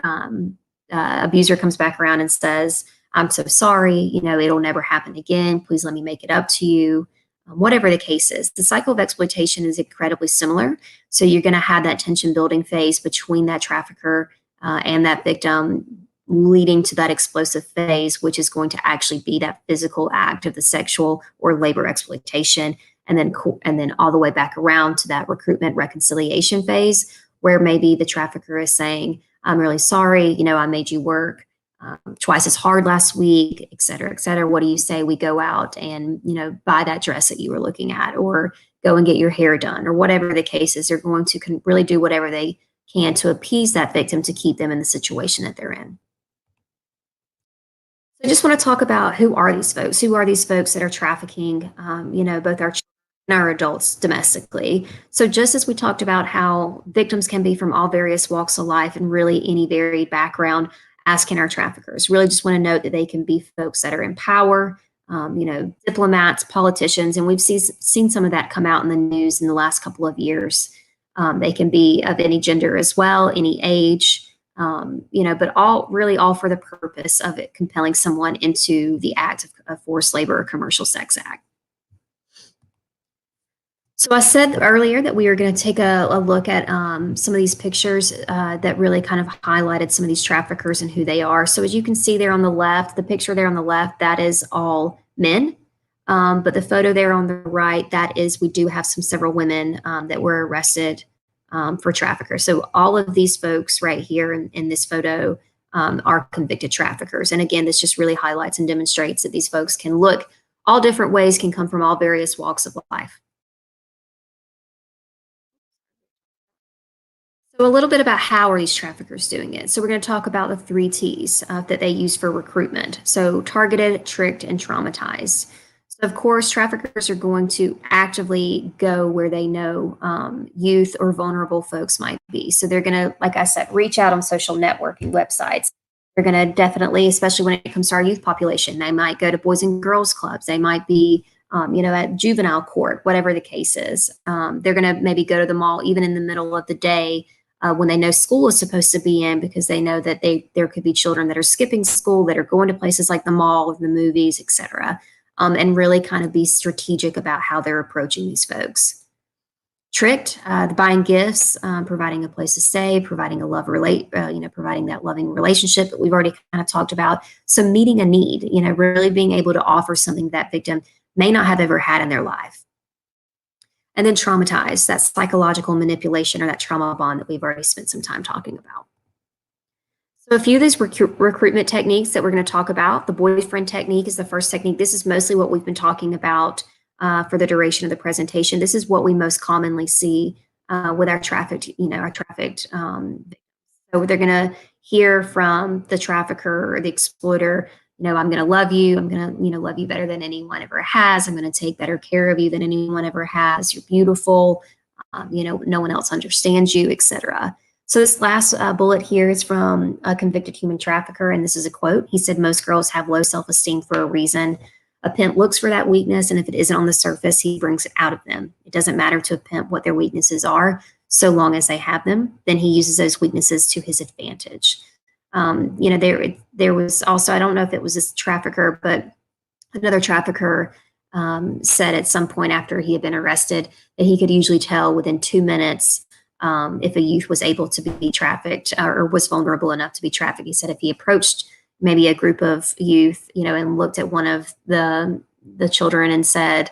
abuser comes back around and says, "I'm so sorry, it'll never happen again. Please let me make it up to you." Whatever the case is, the cycle of exploitation is incredibly similar. So you're going to have that tension building phase between that trafficker and that victim, leading to that explosive phase, which is going to actually be that physical act of the sexual or labor exploitation, and then all the way back around to that recruitment reconciliation phase, where maybe the trafficker is saying, "I'm really sorry, I made you work twice as hard last week, et cetera, et cetera. What do you say we go out and, buy that dress that you were looking at, or go and get your hair done," or whatever the case is. They're going to really do whatever they can to appease that victim to keep them in the situation that they're in. So I just want to talk about who are these folks? Who are these folks that are trafficking, both our children and our adults domestically? So just as we talked about how victims can be from all various walks of life and really any varied background, as can our traffickers. Really just want to note that they can be folks that are in power, diplomats, politicians, and we've seen some of that come out in the news in the last couple of years. They can be of any gender as well, any age, but all for the purpose of it compelling someone into the act of forced labor or commercial sex act. So I said earlier that we were going to take a look at some of these pictures that really kind of highlighted some of these traffickers and who they are. So as you can see there on the left, the picture there on the left, that is all men. But the photo there on the right, we do have several women that were arrested for traffickers. So all of these folks right here in this photo are convicted traffickers. And again, this just really highlights and demonstrates that these folks can look all different ways, can come from all various walks of life. So a little bit about how are these traffickers doing it. So we're going to talk about the 3 T's that they use for recruitment. So targeted, tricked, and traumatized. So of course, traffickers are going to actively go where they know youth or vulnerable folks might be. So they're going to, like I said, reach out on social networking websites. They're going to definitely, especially when it comes to our youth population, they might go to boys and girls clubs. They might be at juvenile court, whatever the case is. They're going to maybe go to the mall even in the middle of the day when they know school is supposed to be in, because they know that there could be children that are skipping school, that are going to places like the mall, the movies, et cetera, and really kind of be strategic about how they're approaching these folks. Tricked, the buying gifts, providing a place to stay, providing providing that loving relationship that we've already kind of talked about. So meeting a need, really being able to offer something that victim may not have ever had in their life. And then traumatized, that psychological manipulation or that trauma bond that we've already spent some time talking about. So a few of these recruitment techniques that we're going to talk about. The boyfriend technique is the first technique. This is mostly what we've been talking about for the duration of the presentation. This is what we most commonly see with our trafficked. So they're going to hear from the trafficker or the exploiter, "I'm going to love you. I'm going to, love you better than anyone ever has. I'm going to take better care of you than anyone ever has. You're beautiful. No one else understands you," etc. So this last bullet here is from a convicted human trafficker, and this is a quote. He said, "Most girls have low self-esteem for a reason. A pimp looks for that weakness, and if it isn't on the surface, he brings it out of them. It doesn't matter to a pimp what their weaknesses are. so long as they have them, then he uses those weaknesses to his advantage. There was also, I don't know if it was this trafficker, but another trafficker said at some point after he had been arrested that he could usually tell within 2 minutes if a youth was able to be trafficked or was vulnerable enough to be trafficked. He said if he approached maybe a group of youth, and looked at one of the children and said,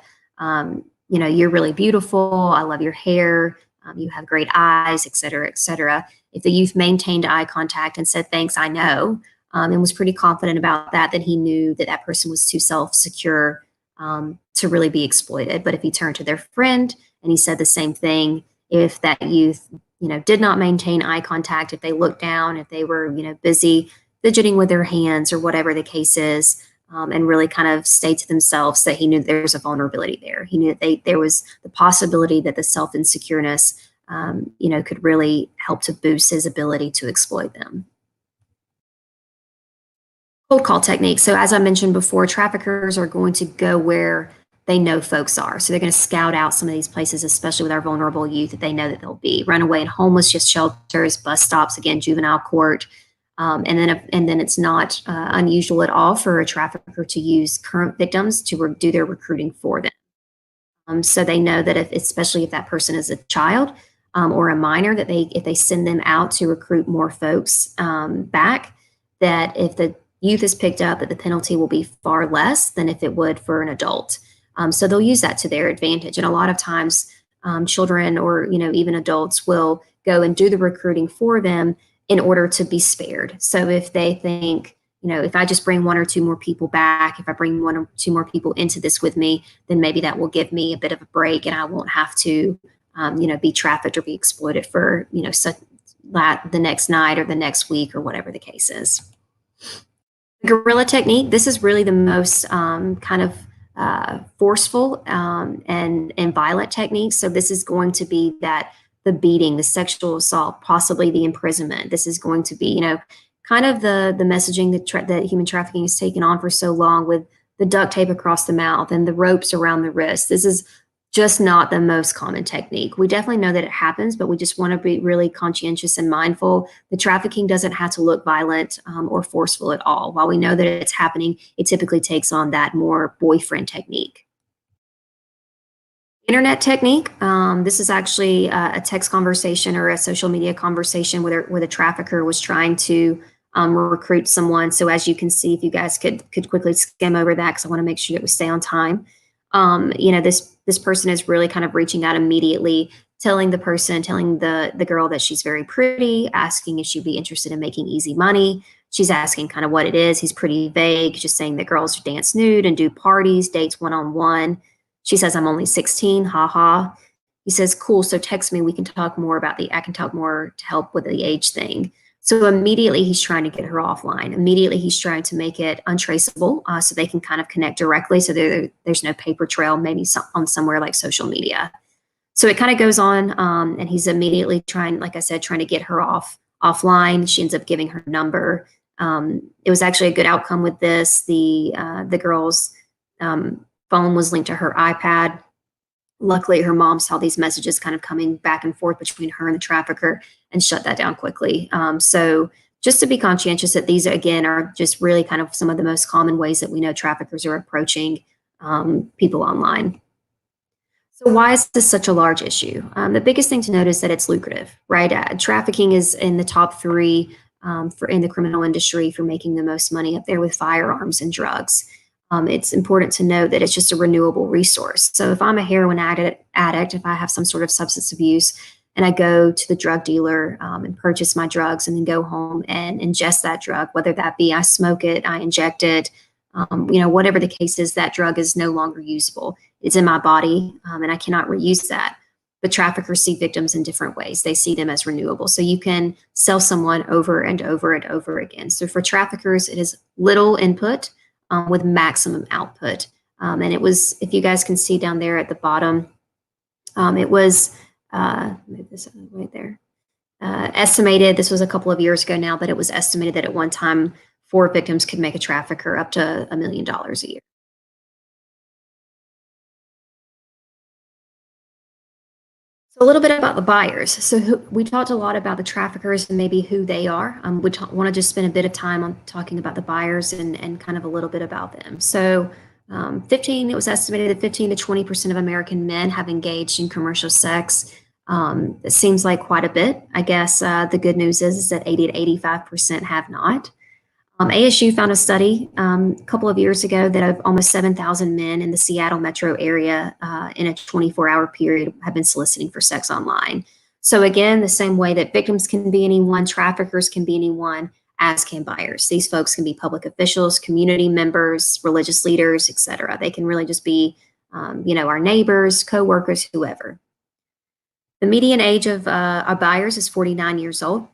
you're really beautiful. I love your hair. You have great eyes, et cetera, et cetera. If the youth maintained eye contact and said, thanks, I know, and was pretty confident about that, then he knew that that person was too self-secure to really be exploited. But if he turned to their friend and he said the same thing, if that youth, did not maintain eye contact, if they looked down, if they were, busy fidgeting with their hands or whatever the case is, and really kind of stayed to themselves, that he knew there was a vulnerability there. He knew that there was the possibility that the self-insecureness, could really help to boost his ability to exploit them. Cold call technique. So as I mentioned before, traffickers are going to go where they know folks are. So they're going to scout out some of these places, especially with our vulnerable youth that they know that they'll be. Runaway and homeless just shelters, bus stops, again, juvenile court. And then it's not unusual at all for a trafficker to use current victims to do their recruiting for them. So they know that especially if that person is a child or a minor, that if they send them out to recruit more folks back, that if the youth is picked up, that the penalty will be far less than if it would for an adult. So they'll use that to their advantage. And a lot of times children or even adults will go and do the recruiting for them in order to be spared. So if they think, if I just bring one or two more people back, if I bring one or two more people into this with me, then maybe that will give me a bit of a break and I won't have to, be trafficked or be exploited for, the next night or the next week or whatever the case is. Guerrilla technique, this is really the most kind of forceful and violent technique. So this is going to be the beating, the sexual assault, possibly the imprisonment. This is going to be, kind of the messaging that human trafficking has taken on for so long, with the duct tape across the mouth and the ropes around the wrist. This is just not the most common technique. We definitely know that it happens, but we just want to be really conscientious and mindful. The trafficking doesn't have to look violent or forceful at all. While we know that it's happening, it typically takes on that more boyfriend technique. Internet technique. This is actually a text conversation or a social media conversation where the trafficker was trying to recruit someone. So as you can see, if you guys could quickly skim over that, because I want to make sure that we stay on time. This person is really kind of reaching out immediately, telling the girl that she's very pretty, asking if she'd be interested in making easy money. She's asking kind of what it is. He's pretty vague, just saying that girls dance nude and do parties, dates one-on-one. She says, I'm only 16, haha. He says, cool, so text me, I can talk more to help with the age thing. So immediately he's trying to get her offline. Immediately he's trying to make it untraceable so they can kind of connect directly, so there's no paper trail, maybe on somewhere like social media. So it kind of goes on, and he's immediately trying to get her offline. She ends up giving her number. It was actually a good outcome with this. The girl's phone was linked to her iPad. Luckily, her mom saw these messages kind of coming back and forth between her and the trafficker and shut that down quickly. So just to be conscientious that these, again, are just really kind of some of the most common ways that we know traffickers are approaching people online. So why is this such a large issue? The biggest thing to note is that it's lucrative, right? Trafficking is in the top three in the criminal industry for making the most money, up there with firearms and drugs. It's important to know that it's just a renewable resource. So if I'm a heroin addict, if I have some sort of substance abuse, and I go to the drug dealer and purchase my drugs and then go home and ingest that drug, whether that be I smoke it, I inject it, whatever the case is, that drug is no longer usable. It's in my body and I cannot reuse that. But traffickers see victims in different ways. They see them as renewable. So you can sell someone over and over and over again. So for traffickers, it is little input with maximum output. And it was, if you guys can see down there at the bottom, it was, move this right there, estimated, this was a couple of years ago now, but it was estimated that at one time, 4 victims could make a trafficker up to $1 million a year. So A little bit about the buyers. So we talked a lot about the traffickers and maybe who they are. We want to just spend a bit of time on talking about the buyers and kind of a little bit about them. So it was estimated that 15 to 20% of American men have engaged in commercial sex. It seems like quite a bit. I guess the good news is that 80 to 85% have not. ASU found a study a couple of years ago that of almost 7,000 men in the Seattle metro area in a 24-hour period have been soliciting for sex online. So again, the same way that victims can be anyone, traffickers can be anyone, as can buyers. These folks can be public officials, community members, religious leaders, etc. They can really just be, our neighbors, coworkers, whoever. The median age of our buyers is 49 years old.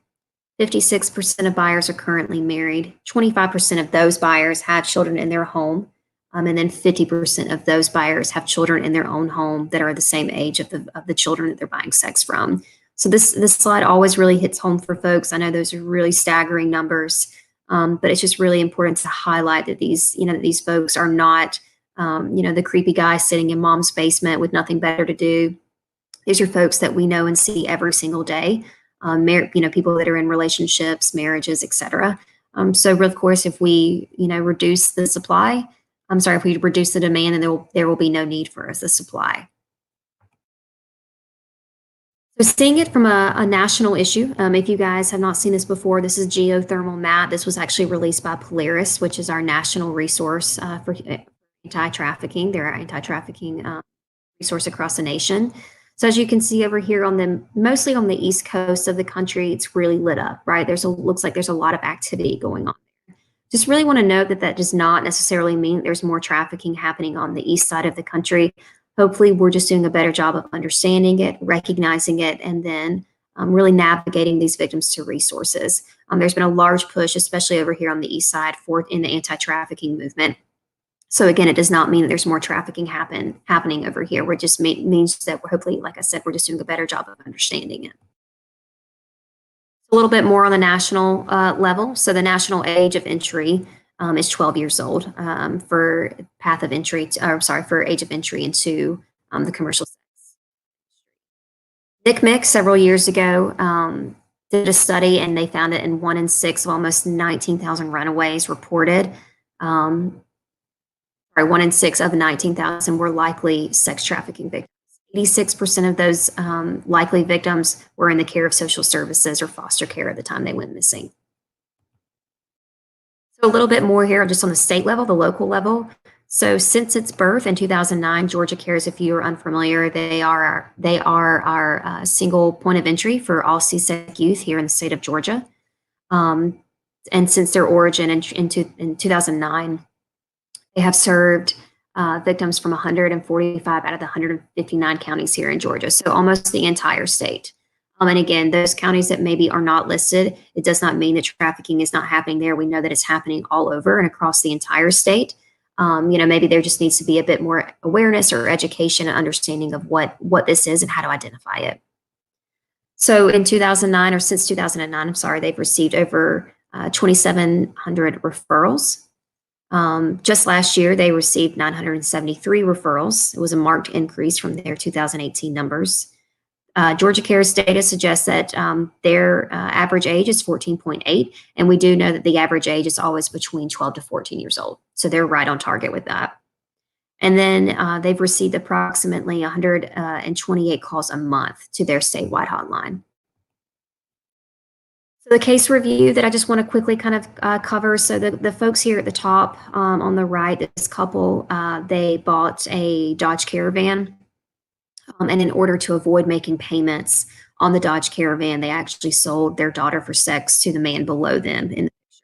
56% of buyers are currently married. 25% of those buyers have children in their home. And then 50% of those buyers have children in their own home that are the same age of the children that they're buying sex from. So this slide always really hits home for folks. I know those are really staggering numbers, but it's just really important to highlight that these folks are not, the creepy guy sitting in mom's basement with nothing better to do. These are folks that we know and see every single day. People that are in relationships, marriages, etc. So of course, if we, reduce the supply, if we reduce the demand, then there will be no need for us the supply. So seeing it from a national issue, if you guys have not seen this before, this is a geothermal map. This was actually released by Polaris, which is our national resource for anti-trafficking. They're our anti-trafficking resource across the nation. So as you can see over here mostly on the east coast of the country, it's really lit up, right? Looks like there's a lot of activity going on. Just really want to note that does not necessarily mean there's more trafficking happening on the east side of the country. Hopefully we're just doing a better job of understanding it, recognizing it, and then really navigating these victims to resources. There's been a large push, especially over here on the east side, in the anti-trafficking movement. So again, it does not mean that there's more trafficking happening over here. It just means that we're hopefully, like I said, we're just doing a better job of understanding it. A little bit more on the national level. So the national age of entry is 12 years old for for age of entry into the commercial sex. NCMEC several years ago did a study, and they found that in 1 in 6 of almost 19,000 runaways reported. 1 in 6 of 19,000 were likely sex trafficking victims. 86% of those likely victims were in the care of social services or foster care at the time they went missing. So a little bit more here just on the state level, the local level. So since its birth in 2009, Georgia Cares, if you are unfamiliar, they are our single point of entry for all CSEC youth here in the state of Georgia. And since their origin in 2009, they have served victims from 145 out of the 159 counties here in Georgia, so almost the entire state. And again, those counties that maybe are not listed, it does not mean that trafficking is not happening there. We know that it's happening all over and across the entire state. Maybe there just needs to be a bit more awareness or education and understanding of what this is and how to identify it. So in 2009, or since 2009, they've received over 2,700 referrals. Just last year, they received 973 referrals. It was a marked increase from their 2018 numbers. Georgia Cares data suggests that their average age is 14.8, and we do know that the average age is always between 12 to 14 years old. So they're right on target with that. And then they've received approximately 128 calls a month to their statewide hotline. So the case review that I just want to quickly kind of cover. So the folks here at the top on the right, this couple, they bought a Dodge Caravan. And in order to avoid making payments on the Dodge Caravan, they actually sold their daughter for sex to the man below them in the picture.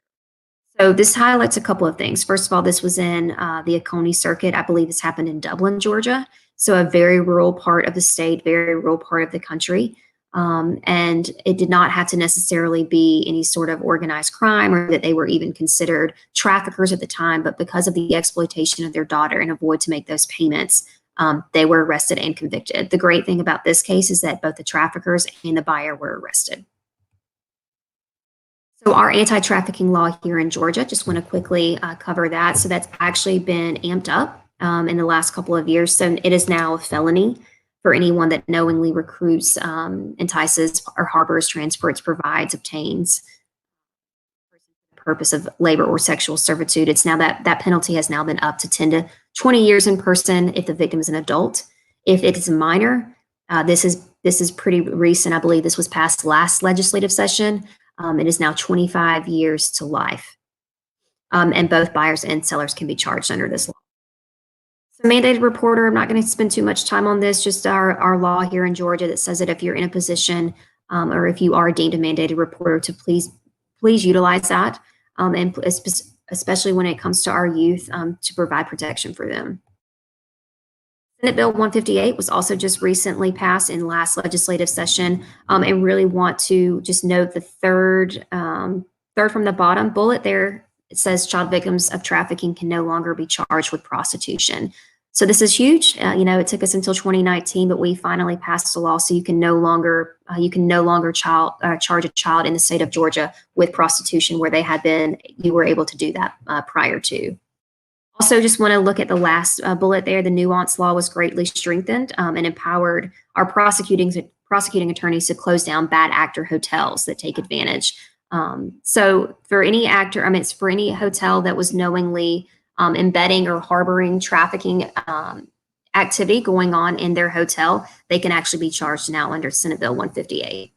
So this highlights a couple of things. First of all, this was in the Oconee Circuit. I believe this happened in Dublin, Georgia. So a very rural part of the state, very rural part of the country. And it did not have to necessarily be any sort of organized crime or that they were even considered traffickers at the time, but because of the exploitation of their daughter and avoid to make those payments, they were arrested and convicted. The great thing about this case is that both the traffickers and the buyer were arrested. So our anti-trafficking law here in Georgia, just want to quickly cover that. So that's actually been amped up in the last couple of years. So it is now a felony for anyone that knowingly recruits, entices, or harbors, transports, provides, obtains purpose of labor or sexual servitude. It's now that penalty has now been up to 10 to 20 years in person if the victim is an adult. If it is a minor, this is pretty recent. I believe this was passed last legislative session. It is now 25 years to life. And both buyers and sellers can be charged under this law. So mandated reporter, I'm not going to spend too much time on this, just our law here in Georgia that says that if you're in a position or if you are deemed a mandated reporter, to please utilize that, and especially when it comes to our youth, to provide protection for them. Senate Bill 158 was also just recently passed in last legislative session, and really want to just note the third from the bottom bullet there. It says child victims of trafficking can no longer be charged with prostitution. So this is huge. It took us until 2019, but we finally passed a law so you can no longer charge a child in the state of Georgia with prostitution where you were able to do that prior to. Also, just want to look at the last bullet there. The nuance law was greatly strengthened and empowered our prosecuting attorneys to close down bad actor hotels that take advantage. So for any it's for any hotel that was knowingly embedding or harboring trafficking activity going on in their hotel, they can actually be charged now under Senate Bill 158.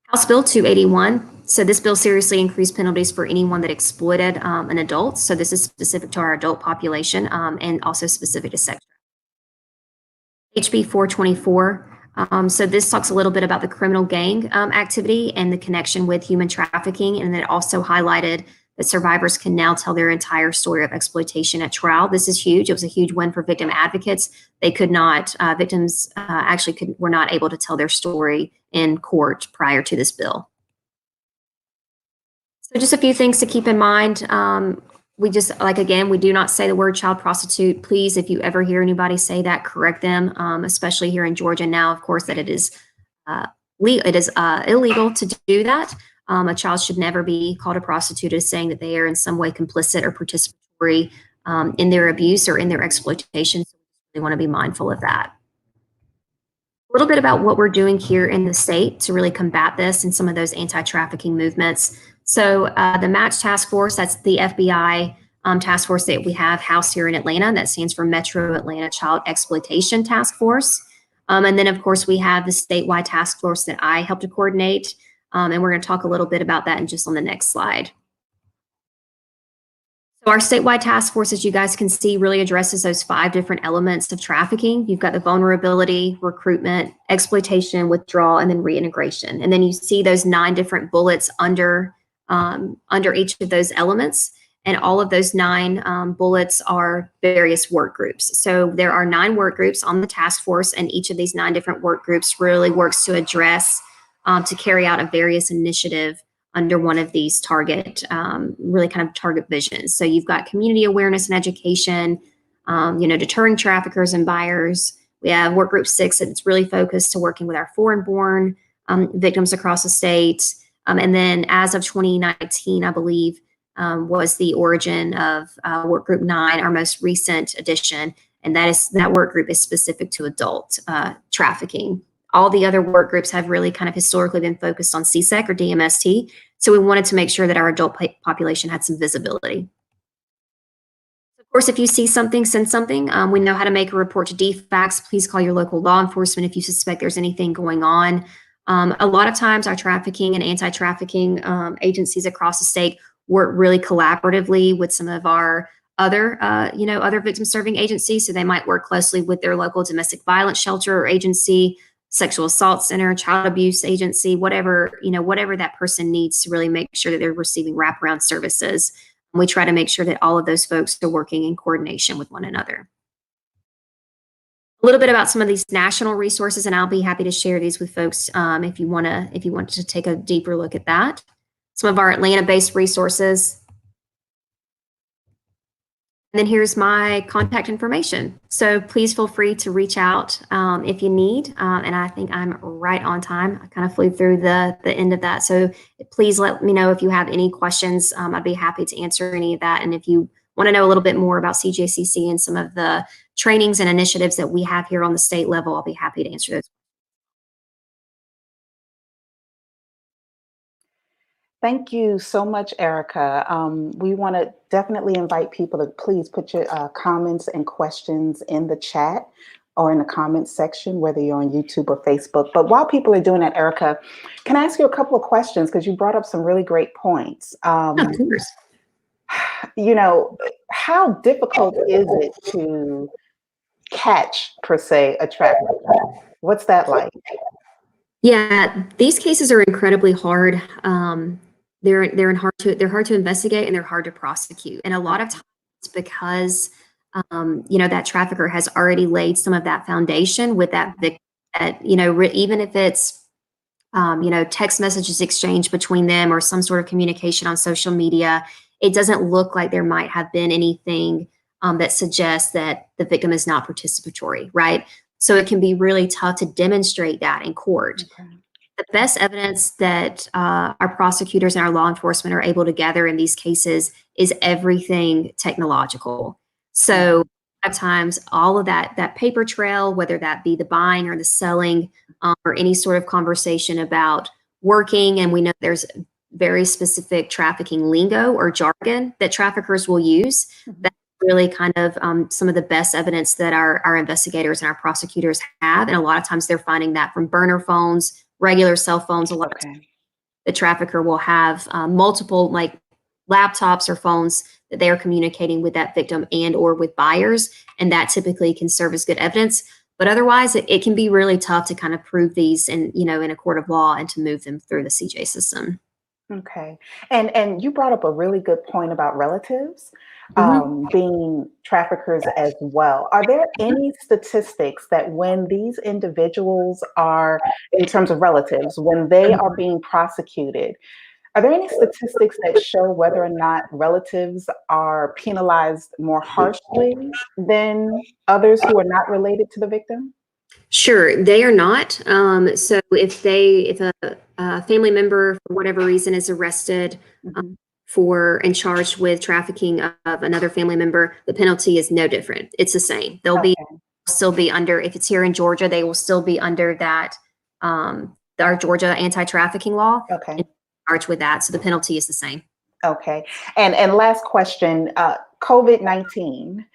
House Bill 281. So this bill seriously increased penalties for anyone that exploited an adult. So this is specific to our adult population and also specific to sex. HB 424. So this talks a little bit about the criminal gang activity and the connection with human trafficking. And it also highlighted that survivors can now tell their entire story of exploitation at trial. This is huge. It was a huge win for victim advocates. They could not, victims were not able to tell their story in court prior to this bill. So just a few things to keep in mind. We do not say the word child prostitute. Please, if you ever hear anybody say that, correct them, especially here in Georgia now, of course, that it is illegal to do that. A child should never be called a prostitute as saying that they are in some way complicit or participatory in their abuse or in their exploitation. So we want to be mindful of that. A little bit about what we're doing here in the state to really combat this and some of those anti-trafficking movements. So the MATCH task force, that's the FBI task force that we have housed here in Atlanta. That stands for Metro Atlanta Child Exploitation Task Force. And then, of course, we have the statewide task force that I helped to coordinate. And we're going to talk a little bit about that on the next slide. So our statewide task force, as you guys can see, really addresses those 5 different elements of trafficking. You've got the vulnerability, recruitment, exploitation, withdrawal, and then reintegration. And then you see those 9 different bullets under each of those elements. And all of those 9 bullets are various work groups. So there are 9 work groups on the task force, and each of these 9 different work groups really works to address, to carry out a various initiative under one of these target visions. So you've got community awareness and education, deterring traffickers and buyers. We have work group 6 that's really focused to working with our foreign-born victims across the state. And then as of 2019, I believe, was the origin of work group 9, our most recent addition. And that work group is specific to adult trafficking. All the other work groups have really kind of historically been focused on CSEC or DMST. So we wanted to make sure that our adult population had some visibility. Of course, if you see something, send something. We know how to make a report to DFACS. Please call your local law enforcement if you suspect there's anything going on. A lot of times our trafficking and anti-trafficking agencies across the state work really collaboratively with some of our other victim serving agencies. So they might work closely with their local domestic violence shelter or agency, sexual assault center, child abuse agency, whatever that person needs to really make sure that they're receiving wraparound services. And we try to make sure that all of those folks are working in coordination with one another. A little bit about some of these national resources, and I'll be happy to share these with folks if you want to take a deeper look at that. Some of our Atlanta-based resources. And then here's my contact information. So please feel free to reach out if you need. And I think I'm right on time. I kind of flew through the end of that. So please let me know if you have any questions. I'd be happy to answer any of that. And if you want to know a little bit more about CJCC and some of the trainings and initiatives that we have here on the state level, I'll be happy to answer those. Thank you so much, Erica. We want to definitely invite people to please put your comments and questions in the chat or in the comments section, whether you're on YouTube or Facebook. But while people are doing that, Erica, can I ask you a couple of questions? Because you brought up some really great points. Of course. How difficult is it to catch, per se, a trafficker? What's that like? Yeah, these cases are incredibly hard. They're hard to investigate, and they're hard to prosecute. And a lot of times it's because that trafficker has already laid some of that foundation with that victim. That even if it's text messages exchanged between them or some sort of communication on social media, it doesn't look like there might have been anything that suggests that the victim is not participatory, right? So it can be really tough to demonstrate that in court. Okay. The best evidence that our prosecutors and our law enforcement are able to gather in these cases is everything technological. So at times, all of that paper trail, whether that be the buying or the selling, or any sort of conversation about working, and we know there's very specific trafficking lingo or jargon that traffickers will use. That's really kind of some of the best evidence that our investigators and our prosecutors have. And a lot of times they're finding that from burner phones, regular cell phones. A lot of times the trafficker will have multiple laptops or phones that they are communicating with that victim and or with buyers. And that typically can serve as good evidence. But otherwise, it can be really tough to kind of prove these in a court of law and to move them through the CJ system. Okay. And you brought up a really good point about relatives Mhm. being traffickers as well. Are there any statistics that when these individuals are, in terms of relatives, when they are being prosecuted, are there any statistics that show whether or not relatives are penalized more harshly than others who are not related to the victim? Sure, they are not. So if a family member for whatever reason is arrested Mhm. for and charged with trafficking of another family member, the penalty is no different. It's the same. They'll Okay. still be under, if it's here in Georgia, they will still be under that our Georgia anti-trafficking law Okay. and charged with that. So the penalty is the same. Okay. And last question, COVID-19,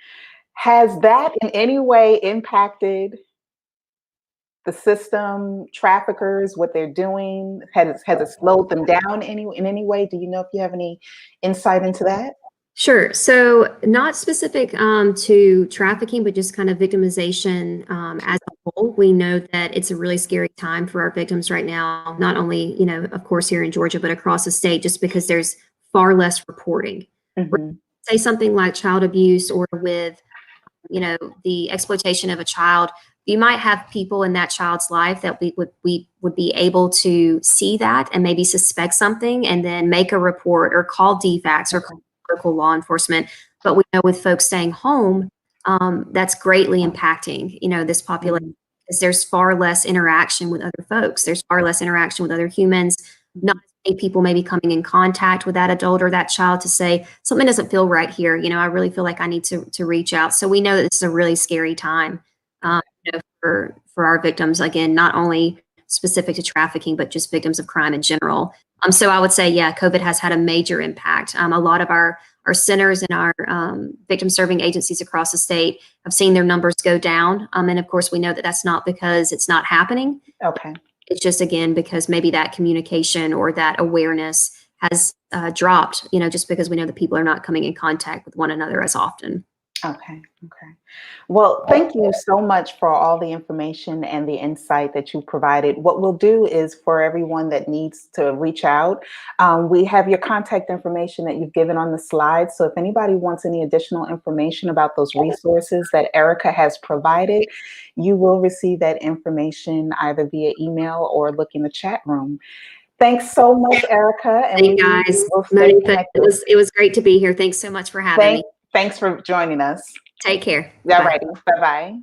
has that in any way impacted the system, traffickers, what they're doing? Has it slowed them down in any way? Do you know if you have any insight into that? Sure. So not specific to trafficking, but just kind of victimization as a whole. We know that it's a really scary time for our victims right now, not only, of course, here in Georgia, but across the state, just because there's far less reporting. Hmm. Say something like child abuse or with, the exploitation of a child, you might have people in that child's life that we would be able to see that and maybe suspect something and then make a report or call DFACS or Okay. call local law enforcement. But we know with folks staying home, that's greatly impacting, this population Mhm. because there's far less interaction with other folks. There's far less interaction with other humans. Not Mhm. as many people maybe coming in contact with that adult or that child to say something doesn't feel right here. I really feel like I need to reach out. So we know that this is a really scary time for our victims. Again, not only specific to trafficking, but just victims of crime in general. So I would say, yeah, COVID has had a major impact. A lot of our centers and our victim serving agencies across the state have seen their numbers go down. And of course, we know that that's not because it's not happening. Okay. It's just, again, because maybe that communication or that awareness has dropped, just because we know that people are not coming in contact with one another as often. Okay. Okay. Well, thank you so much for all the information and the insight that you provided. What we'll do is for everyone that needs to reach out, we have your contact information that you've given on the slide. So if anybody wants any additional information about those resources that Erica has provided, you will receive that information either via email or look in the chat room. Thanks so much, Erica, and Hey we guys, will stay Monica, it connected. was it was great to be here. Thanks so much for having me. Thanks for joining us. Take care. All Bye-bye. righty. Bye-bye.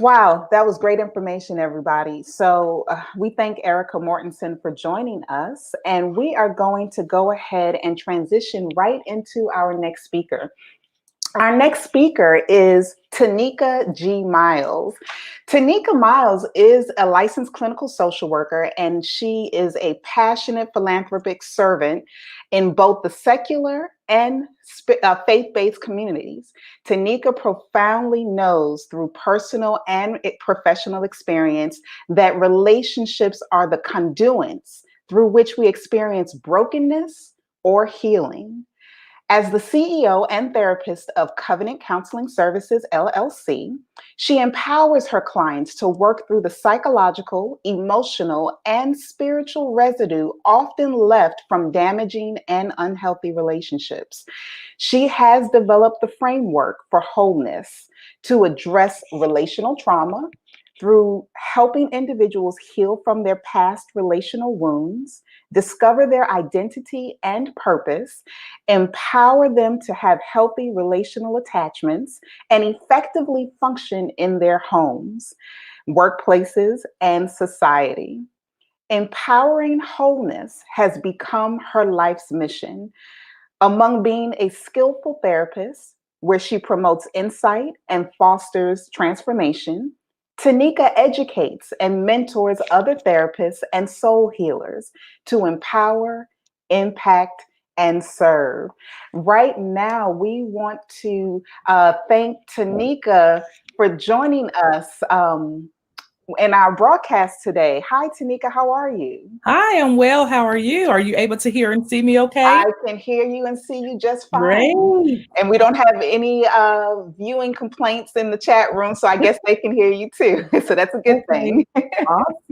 Wow, that was great information, everybody. So, we thank Erica Mortensen for joining us, and we are going to go ahead and transition right into our next speaker. Our next speaker is Tanika G. Miles. Tanika Miles is a licensed clinical social worker, and she is a passionate philanthropic servant in both the secular and faith-based communities. Tanika profoundly knows through personal and professional experience that relationships are the conduits through which we experience brokenness or healing. As the CEO and therapist of Covenant Counseling Services, LLC, she empowers her clients to work through the psychological, emotional, and spiritual residue often left from damaging and unhealthy relationships. She has developed the framework for wholeness to address relational trauma through helping individuals heal from their past relational wounds, discover their identity and purpose, empower them to have healthy relational attachments, and effectively function in their homes, workplaces, and society. Empowering wholeness has become her life's mission. Among being a skillful therapist, where she promotes insight and fosters transformation, Tanika educates and mentors other therapists and soul healers to empower, impact, and serve. Right now, we want to thank Tanika for joining us in our broadcast today. Hi, Tanika, how are you? Hi, I'm well. How are you? Are you able to hear and see me okay? I can hear you and see you just Great. fine. And we don't have any viewing complaints in the chat room, so I guess they can hear you too. So that's a good Okay. thing.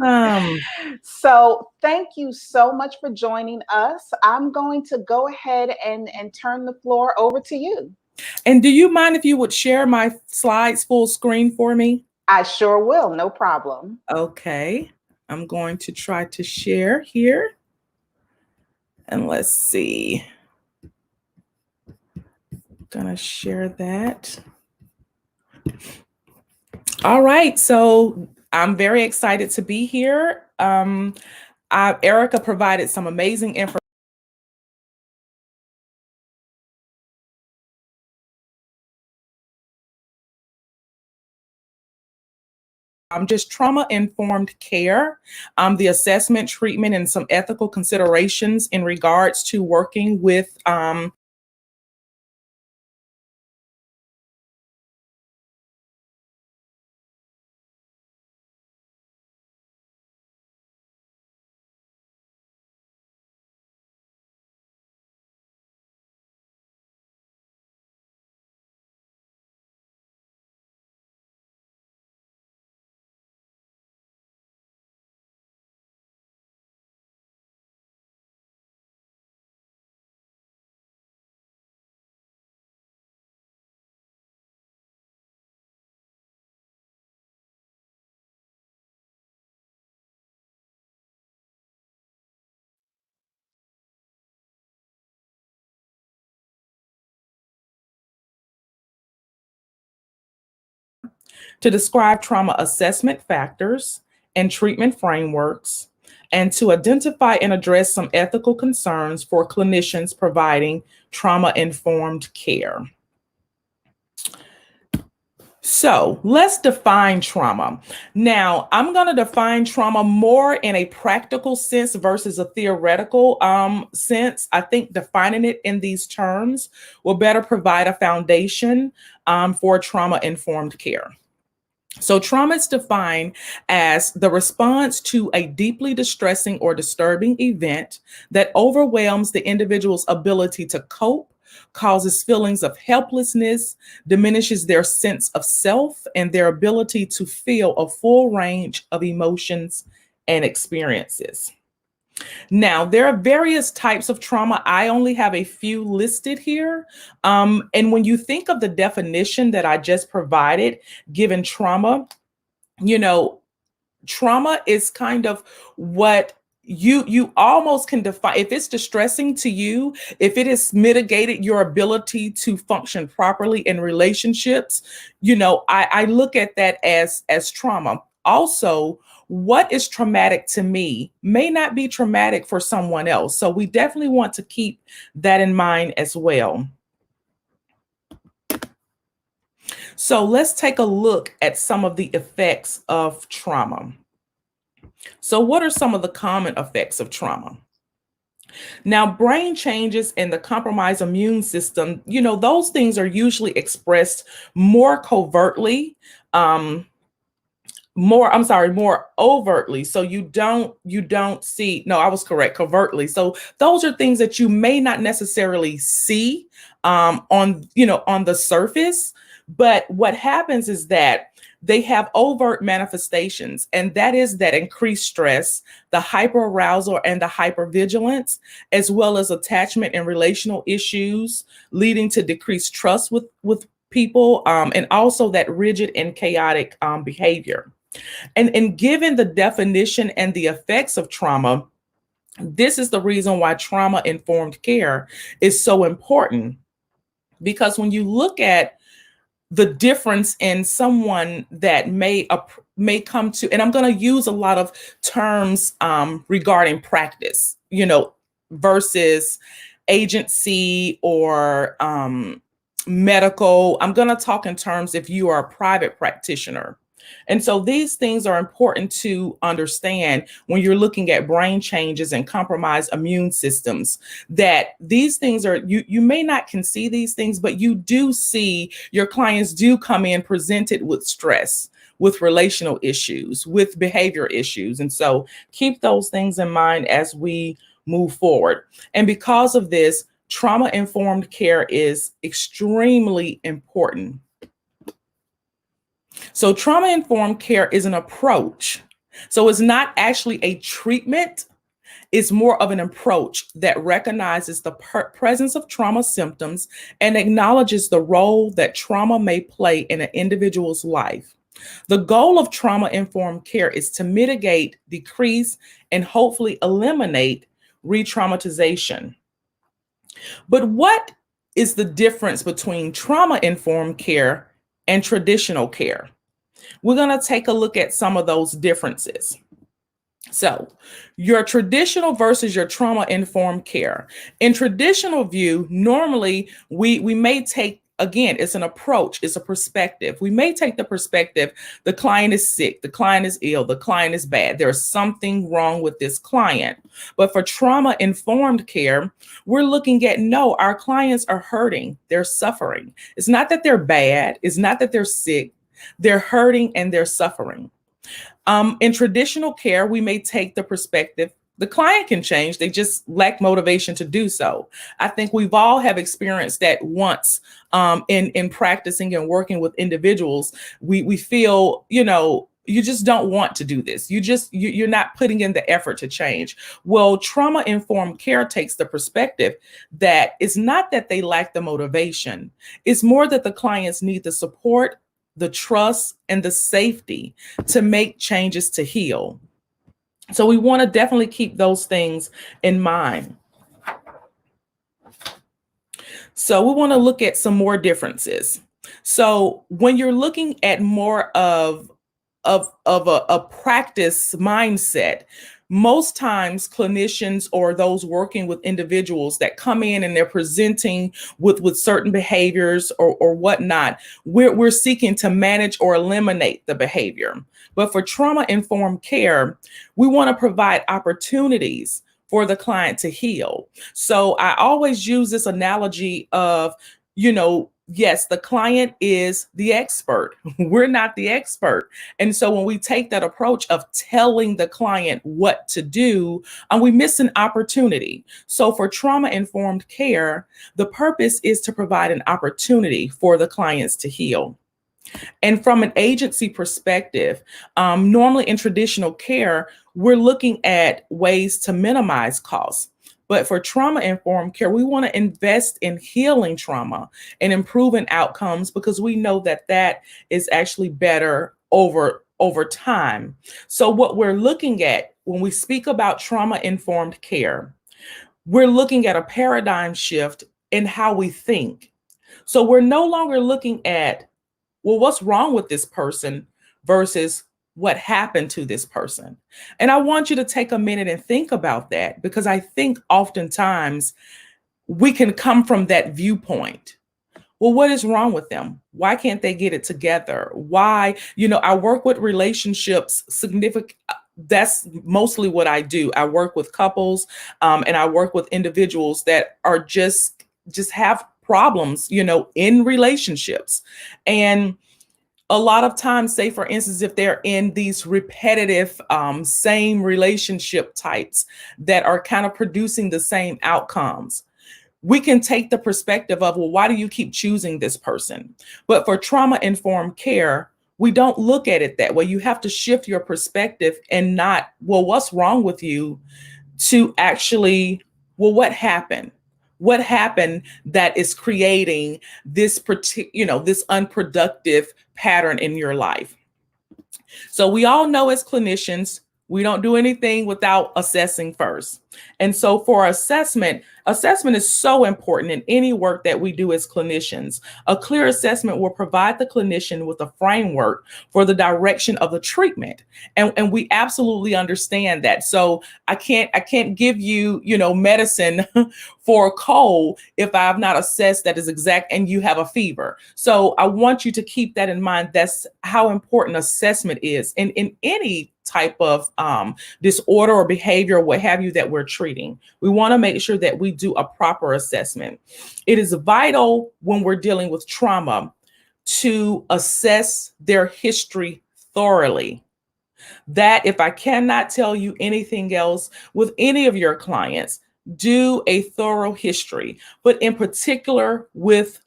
Awesome. So thank you so much for joining us. I'm going to go ahead and turn the floor over to you. And do you mind if you would share my slides full screen for me? I sure will, no problem. Okay. I'm going to try to share here. And let's see. Gonna share that. All right. So I'm very excited to be here. Erica provided some amazing information. Just trauma-informed care, the assessment, treatment, and some ethical considerations in regards to working with to describe trauma assessment factors and treatment frameworks, and to identify and address some ethical concerns for clinicians providing trauma-informed care. So let's define trauma. Now, I'm going to define trauma more in a practical sense versus a theoretical sense. I think defining it in these terms will better provide a foundation for trauma-informed care. So trauma is defined as the response to a deeply distressing or disturbing event that overwhelms the individual's ability to cope, causes feelings of helplessness, diminishes their sense of self, and their ability to feel a full range of emotions and experiences. Now, there are various types of trauma. I only have a few listed here. And when you think of the definition that I just provided, given trauma, you know, trauma is kind of what you almost can define if it's distressing to you, if it has mitigated your ability to function properly in relationships. I look at that as trauma. Also, what is traumatic to me may not be traumatic for someone else, so we definitely want to keep that in mind as well. So let's take a look at some of the effects of trauma. So what are some of the common effects of trauma? Now, brain changes and the compromised immune system, those things are usually expressed more covertly, more overtly. So you don't see, no, I was correct, covertly. So those are things that you may not necessarily see on the surface, but what happens is that they have overt manifestations, and that is that increased stress, the hyperarousal and the hypervigilance, as well as attachment and relational issues, leading to decreased trust with people, and also that rigid and chaotic behavior. And given the definition and the effects of trauma, this is the reason why trauma-informed care is so important. Because when you look at the difference in someone that may come to, and I'm going to use a lot of terms regarding practice, versus agency or medical. I'm going to talk in terms if you are a private practitioner. And so these things are important to understand when you're looking at brain changes and compromised immune systems, that these things are, you may not can see these things, but you do see your clients do come in presented with stress, with relational issues, with behavior issues. And so keep those things in mind as we move forward. And because of this, trauma-informed care is extremely important. So trauma-informed care is an approach. So it's not actually a treatment. It's more of an approach that recognizes the presence of trauma symptoms and acknowledges the role that trauma may play in an individual's life. The goal of trauma-informed care is to mitigate, decrease, and hopefully eliminate re-traumatization. But what is the difference between trauma-informed care and traditional care? We're going to take a look at some of those differences. So your traditional versus your trauma-informed care. In traditional view, normally we may take, again, it's an approach, it's a perspective. We may take the perspective, the client is sick, the client is ill, the client is bad. There's something wrong with this client. But for trauma-informed care, we're looking at, no, our clients are hurting, they're suffering. It's not that they're bad, it's not that they're sick, they're hurting and they're suffering. In traditional care, we may take the perspective, the client can change, they just lack motivation to do so. I think we've all have experienced that once in practicing and working with individuals. We feel, you just don't want to do this. You're not putting in the effort to change. Well, trauma-informed care takes the perspective that it's not that they lack the motivation. It's more that the clients need the support, the trust, and the safety to make changes to heal. So we want to definitely keep those things in mind. So we want to look at some more differences. So when you're looking at more of a practice mindset, most times clinicians or those working with individuals that come in and they're presenting with certain behaviors or whatnot, we're seeking to manage or eliminate the behavior. But for trauma-informed care, we want to provide opportunities for the client to heal. So I always use this analogy of, yes, the client is the expert. We're not the expert. And so when we take that approach of telling the client what to do, we miss an opportunity. So for trauma-informed care, the purpose is to provide an opportunity for the clients to heal. And from an agency perspective, normally in traditional care, we're looking at ways to minimize costs. But for trauma-informed care, we want to invest in healing trauma and improving outcomes because we know that that is actually better over time. So what we're looking at when we speak about trauma-informed care, we're looking at a paradigm shift in how we think. So we're no longer looking at, well, what's wrong with this person versus what happened to this person. And I want you to take a minute and think about that, because I think oftentimes we can come from that viewpoint. Well, what is wrong with them? Why can't they get it together? Why, I work with relationships significant. That's mostly what I do. I work with couples, and I work with individuals that are just have problems, in relationships. And a lot of times, say for instance, if they're in these repetitive, same relationship types that are kind of producing the same outcomes, we can take the perspective of, well, why do you keep choosing this person? But for trauma-informed care, we don't look at it that way. You have to shift your perspective and not, well, what's wrong with you, to actually, well, what happened? What happened that is creating this this unproductive pattern in your life? So we all know as clinicians, we don't do anything without assessing first. And so for assessment is so important in any work that we do as clinicians. A clear assessment will provide the clinician with a framework for the direction of the treatment. And we absolutely understand that. So I can't give you, medicine for a cold if I have not assessed that is exact and you have a fever. So I want you to keep that in mind. That's how important assessment is in any type of disorder or behavior or what have you that we're treating. We want to make sure that we do a proper assessment. It is vital when we're dealing with trauma to assess their history thoroughly. That, if I cannot tell you anything else with any of your clients, do a thorough history, but in particular with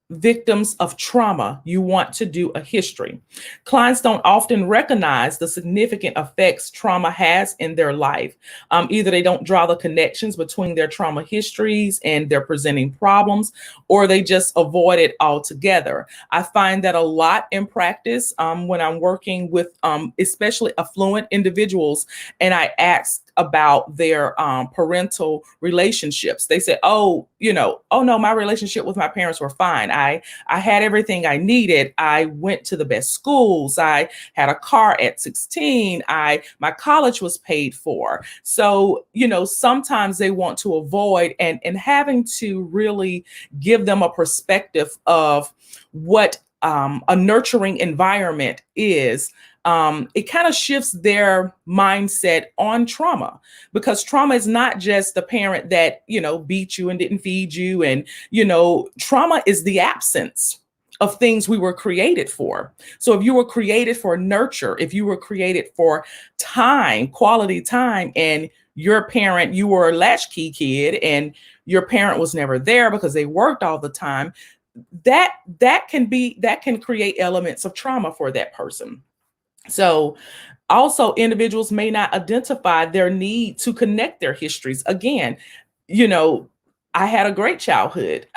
victims of trauma, you want to do a history. Clients don't often recognize the significant effects trauma has in their life. Either they don't draw the connections between their trauma histories and their presenting problems, or they just avoid it altogether. I find that a lot in practice when I'm working with especially affluent individuals, and I ask about their parental relationships. They say, oh no, my relationship with my parents were fine. I had everything I needed. I went to the best schools. I had a car at 16. My college was paid for. So, sometimes they want to avoid and having to really give them a perspective of what a nurturing environment is. It kind of shifts their mindset on trauma, because trauma is not just the parent that, beat you and didn't feed you. And, trauma is the absence of things we were created for. So if you were created for nurture, if you were created for time, quality time, and your parent, you were a latchkey kid and your parent was never there because they worked all the time, that can create elements of trauma for that person. So also, individuals may not identify their need to connect their histories. Again, I had a great childhood.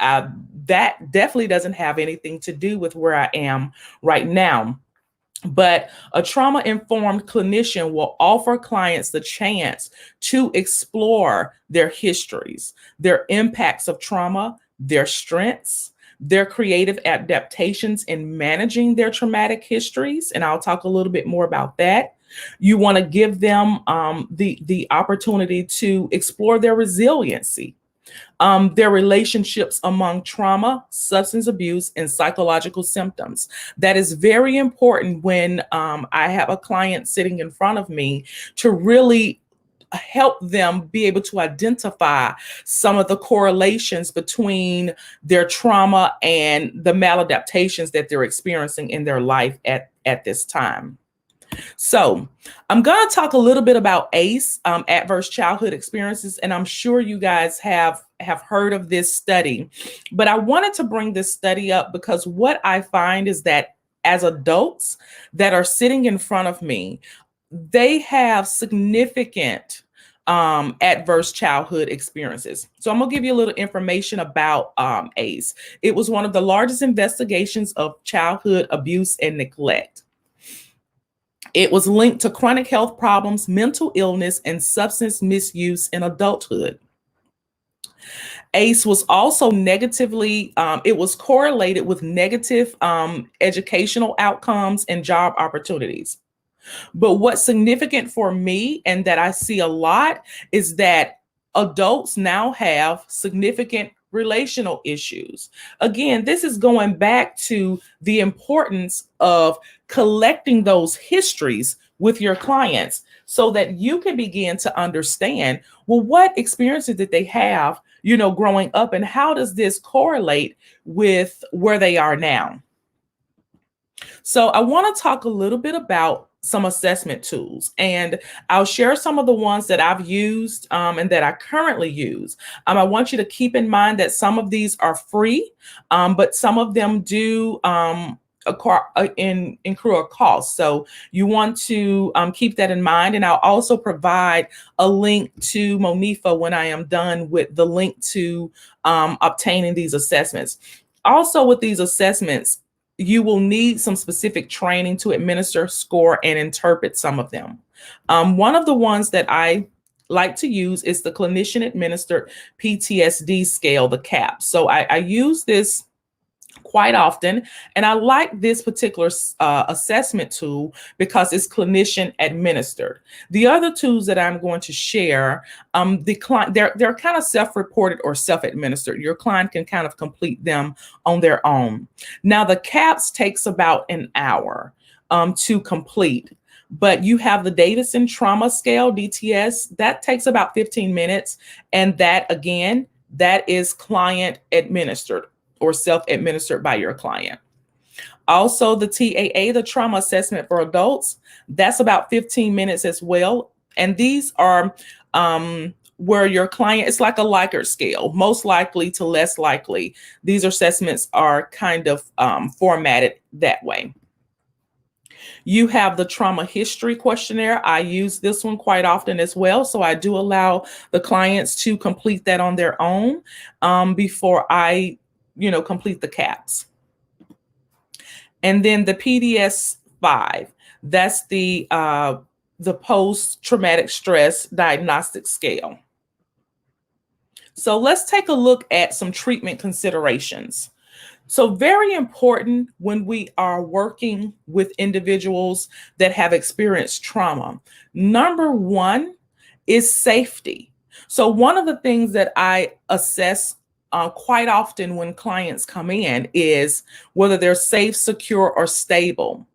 That definitely doesn't have anything to do with where I am right now. But a trauma-informed clinician will offer clients the chance to explore their histories, their impacts of trauma, their strengths, their creative adaptations in managing their traumatic histories. And I'll talk a little bit more about that. You want to give them the opportunity to explore their resiliency, their relationships among trauma, substance abuse, and psychological symptoms. That is very important when I have a client sitting in front of me, to really help them be able to identify some of the correlations between their trauma and the maladaptations that they're experiencing in their life at this time. So I'm going to talk a little bit about ACE, adverse childhood experiences, and I'm sure you guys have heard of this study, but I wanted to bring this study up because what I find is that as adults that are sitting in front of me, they have significant adverse childhood experiences. So I'm gonna give you a little information about ACE. It was one of the largest investigations of childhood abuse and neglect. It was linked to chronic health problems, mental illness, and substance misuse in adulthood. ACE was also negatively, it was correlated with negative educational outcomes and job opportunities. But what's significant for me and that I see a lot is that adults now have significant relational issues. Again, this is going back to the importance of collecting those histories with your clients so that you can begin to understand, well, what experiences did they have, growing up, and how does this correlate with where they are now? So I want to talk a little bit about some assessment tools, and I'll share some of the ones that I've used and that I currently use. I want you to keep in mind that some of these are free, but some of them do incur a cost. So you want to keep that in mind. And I'll also provide a link to Monifa when I am done with the link to obtaining these assessments. Also with these assessments, you will need some specific training to administer, score, and interpret some of them. One of the ones that I like to use is the clinician administered PTSD scale, the CAP. So I use this quite often, and I like this particular assessment tool because it's clinician administered. The other tools that I'm going to share, the client, they're kind of self-reported or self-administered. Your client can kind of complete them on their own. Now the CAPS takes about an hour to complete. But you have the Davidson Trauma Scale, DTS, that takes about 15 minutes. And that, again, that is client administered or self-administered by your client. Also, the TAA, the Trauma Assessment for Adults, that's about 15 minutes as well. And these are where your client, it's like a Likert scale, most likely to less likely. These assessments are kind of formatted that way. You have the trauma history questionnaire. I use this one quite often as well. So I do allow the clients to complete that on their own before I complete the CAPS. And then the PDS-5, that's the post-traumatic stress diagnostic scale. So let's take a look at some treatment considerations. So very important when we are working with individuals that have experienced trauma. Number one is safety. So one of the things that I assess quite often when clients come in is whether they're safe, secure, or stable.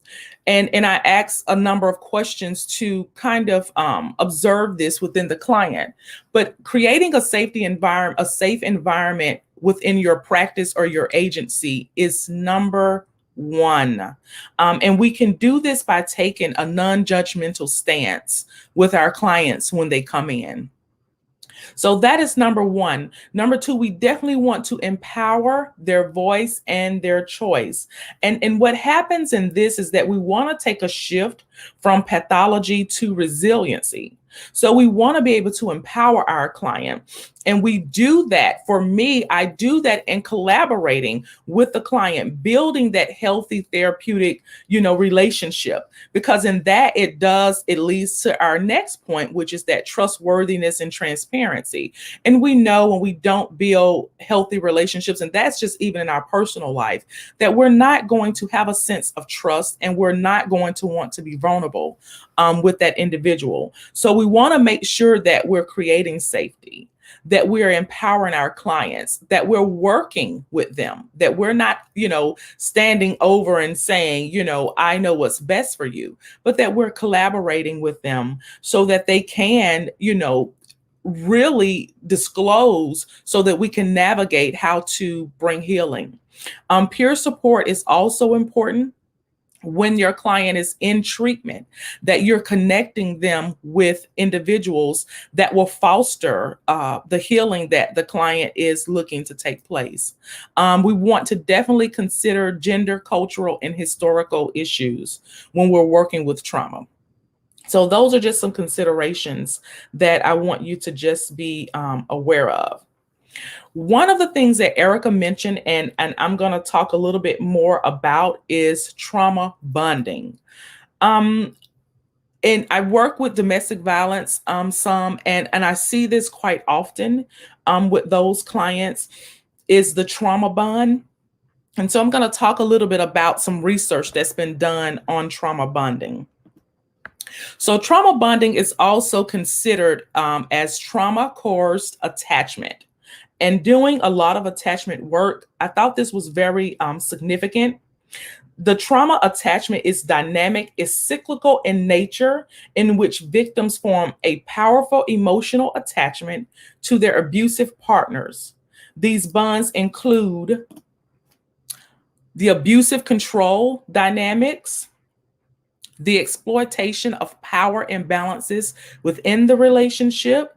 And I ask a number of questions to kind of observe this within the client. But creating a safe environment within your practice or your agency is number one. And we can do this by taking a non-judgmental stance with our clients when they come in. So that is number one. Number two, we definitely want to empower their voice and their choice. And what happens in this is that we want to take a shift from pathology to resiliency. So we want to be able to empower our client. And we do that. For me, I do that in collaborating with the client, building that healthy therapeutic, relationship, because in that it leads to our next point, which is that trustworthiness and transparency. And we know when we don't build healthy relationships, and that's just even in our personal life, that we're not going to have a sense of trust and we're not going to want to be vulnerable with that individual. So we want to make sure that we're creating safety, that we're empowering our clients, that we're working with them, that we're not, standing over and saying, I know what's best for you, but that we're collaborating with them so that they can, really disclose so that we can navigate how to bring healing. Peer support is also important. When your client is in treatment, that you're connecting them with individuals that will foster the healing that the client is looking to take place. We want to definitely consider gender, cultural, and historical issues when we're working with trauma. So those are just some considerations that I want you to just be aware of. One of the things that Erica mentioned, and I'm going to talk a little bit more about, is trauma bonding. And I work with domestic violence some, and I see this quite often with those clients, is the trauma bond. And so I'm going to talk a little bit about some research that's been done on trauma bonding. So trauma bonding is also considered as trauma caused attachment. And doing a lot of attachment work, I thought this was very significant. The trauma attachment is dynamic, is cyclical in nature, in which victims form a powerful emotional attachment to their abusive partners. These bonds include the abusive control dynamics, the exploitation of power imbalances within the relationship,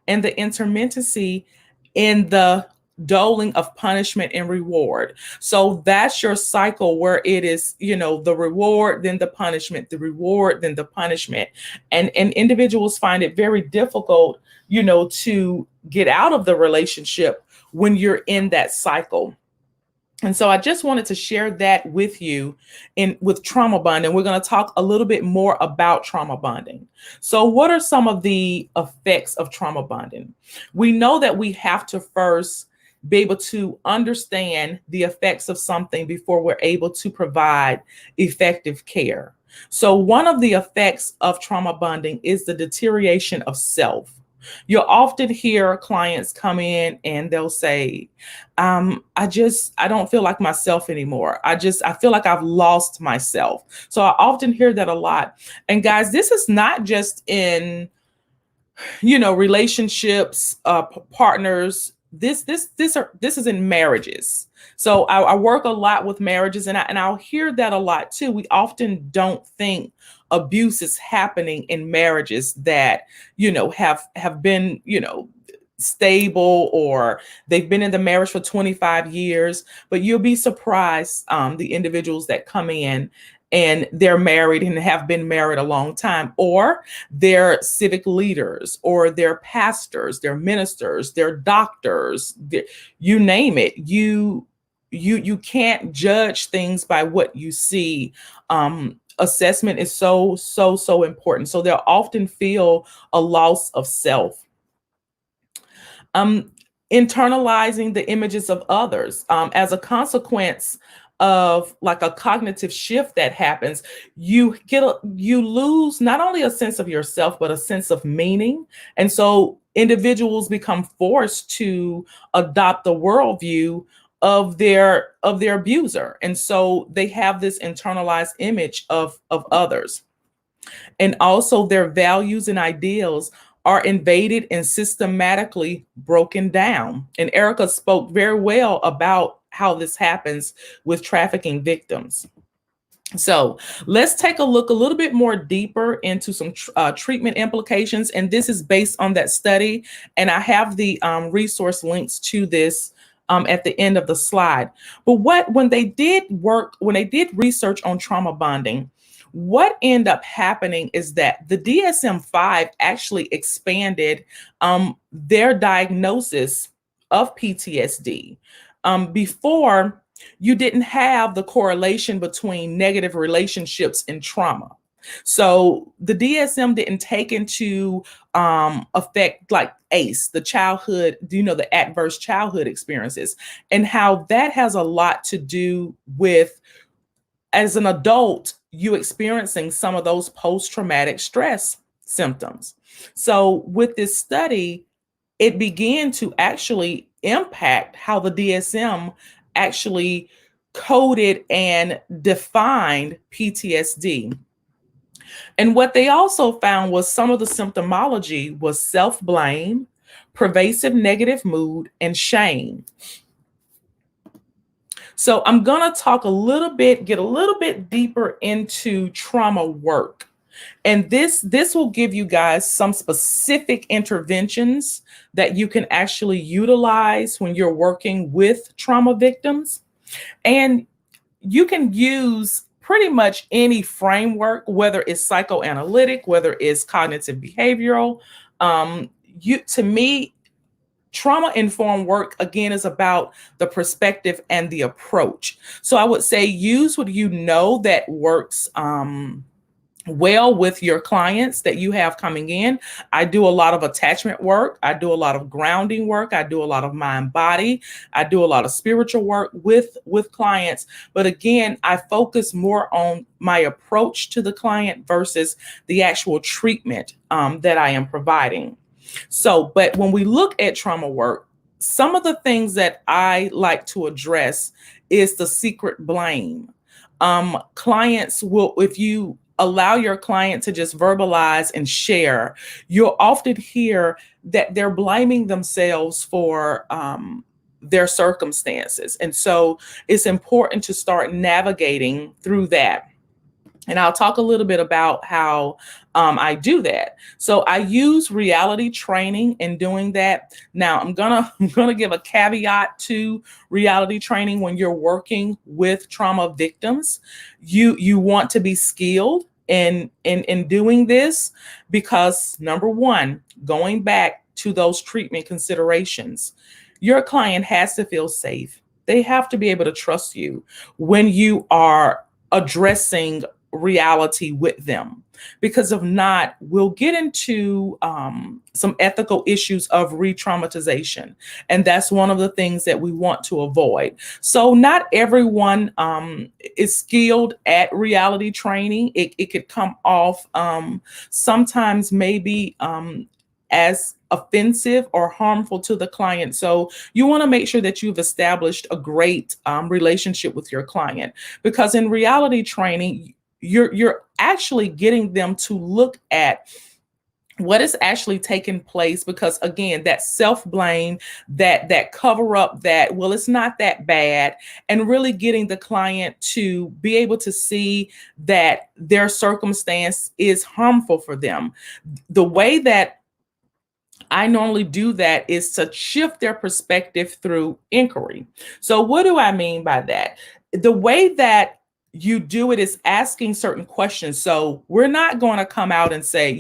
and the intermittency in the doling of punishment and reward. So that's your cycle where it is, the reward, then the punishment, the reward, then the punishment. And individuals find it very difficult, to get out of the relationship when you're in that cycle. And so I just wanted to share that with you with trauma bonding. We're going to talk a little bit more about trauma bonding. So what are some of the effects of trauma bonding? We know that we have to first be able to understand the effects of something before we're able to provide effective care. So one of the effects of trauma bonding is the deterioration of self. You'll often hear clients come in and they'll say, I don't feel like myself anymore. I feel like I've lost myself. So I often hear that a lot. And guys, this is not just in, relationships, partners. This is in marriages. So I work a lot with marriages, and I'll hear that a lot too. We often don't think abuse is happening in marriages that, have been, stable, or they've been in the marriage for 25 years, but you'll be surprised the individuals that come in and they're married and have been married a long time, or they're civic leaders, or they're pastors, they're ministers, they're doctors, you name it. You can't judge things by what you see. Assessment is so important. So they'll often feel a loss of self. Internalizing the images of others as a consequence of like a cognitive shift that happens, you lose not only a sense of yourself, but a sense of meaning. And so individuals become forced to adopt the worldview of their abuser. And so they have this internalized image of others. And also their values and ideals are invaded and systematically broken down. And Erica spoke very well about how this happens with trafficking victims. So let's take a look a little bit more deeper into some treatment implications. And this is based on that study. And I have the resource links to this at the end of the slide. But when they did research on trauma bonding, what ended up happening is that the DSM-5 actually expanded their diagnosis of PTSD. Before, you didn't have the correlation between negative relationships and trauma. So the DSM didn't take into effect like ACE, the childhood, the adverse childhood experiences, and how that has a lot to do with, as an adult, you experiencing some of those post-traumatic stress symptoms. So with this study, it began to actually impact how the DSM actually coded and defined PTSD. And what they also found was some of the symptomology was self-blame, pervasive negative mood, and shame. So I'm going to get a little bit deeper into trauma work. And this will give you guys some specific interventions that you can actually utilize when you're working with trauma victims. And you can use pretty much any framework, whether it's psychoanalytic, whether it's cognitive behavioral. To me, trauma-informed work, again, is about the perspective and the approach. So I would say use what you know that works well with your clients that you have coming in. I do a lot of attachment work. I do a lot of grounding work. I do a lot of mind body. I do a lot of spiritual work with clients. But again, I focus more on my approach to the client versus the actual treatment that I am providing. So, but when we look at trauma work, some of the things that I like to address is the secret blame. Clients will, if you allow your client to just verbalize and share, you'll often hear that they're blaming themselves for their circumstances. And so it's important to start navigating through that. And I'll talk a little bit about how I do that. So I use reality training in doing that. Now I'm gonna give a caveat to reality training. When you're working with trauma victims, you want to be skilled in doing this, because number one, going back to those treatment considerations, your client has to feel safe. They have to be able to trust you when you are addressing reality with them, because if not, we'll get into some ethical issues of re-traumatization, and that's one of the things that we want to avoid. So not everyone is skilled at reality training. It could come off sometimes maybe as offensive or harmful to the client. So you want to make sure that you've established a great relationship with your client, because in reality training, you're actually getting them to look at what is actually taking place, because again, that self-blame, that cover up, that, well, it's not that bad, and really getting the client to be able to see that their circumstance is harmful for them. The way that I normally do that is to shift their perspective through inquiry. So what do I mean by that? The way that you do it is asking certain questions. So we're not going to come out and say,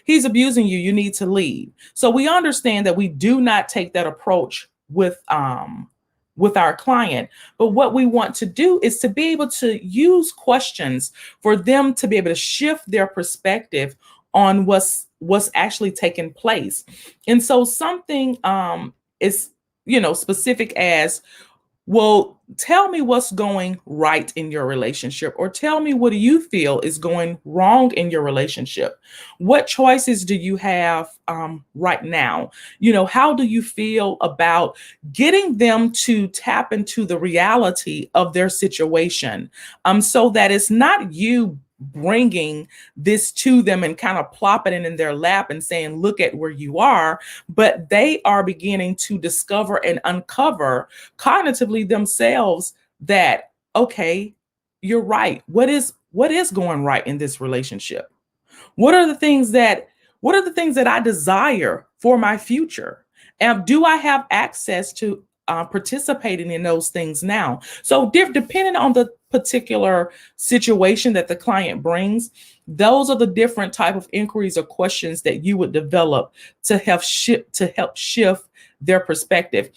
he's abusing you, you need to leave. So we understand that we do not take that approach with our client. But what we want to do is to be able to use questions for them to be able to shift their perspective on what's actually taking place. And so something is, specific as, well, tell me what's going right in your relationship, or tell me, what do you feel is going wrong in your relationship? What choices do you have right now? How do you feel about getting them to tap into the reality of their situation, so that it's not you bringing this to them and kind of plopping it in their lap and saying, look at where you are, but they are beginning to discover and uncover cognitively themselves that, okay, you're right. What is going right in this relationship? What are the things that I desire for my future? And do I have access to participating in those things now? So depending on the particular situation that the client brings, those are the different type of inquiries or questions that you would develop to help shift their perspective.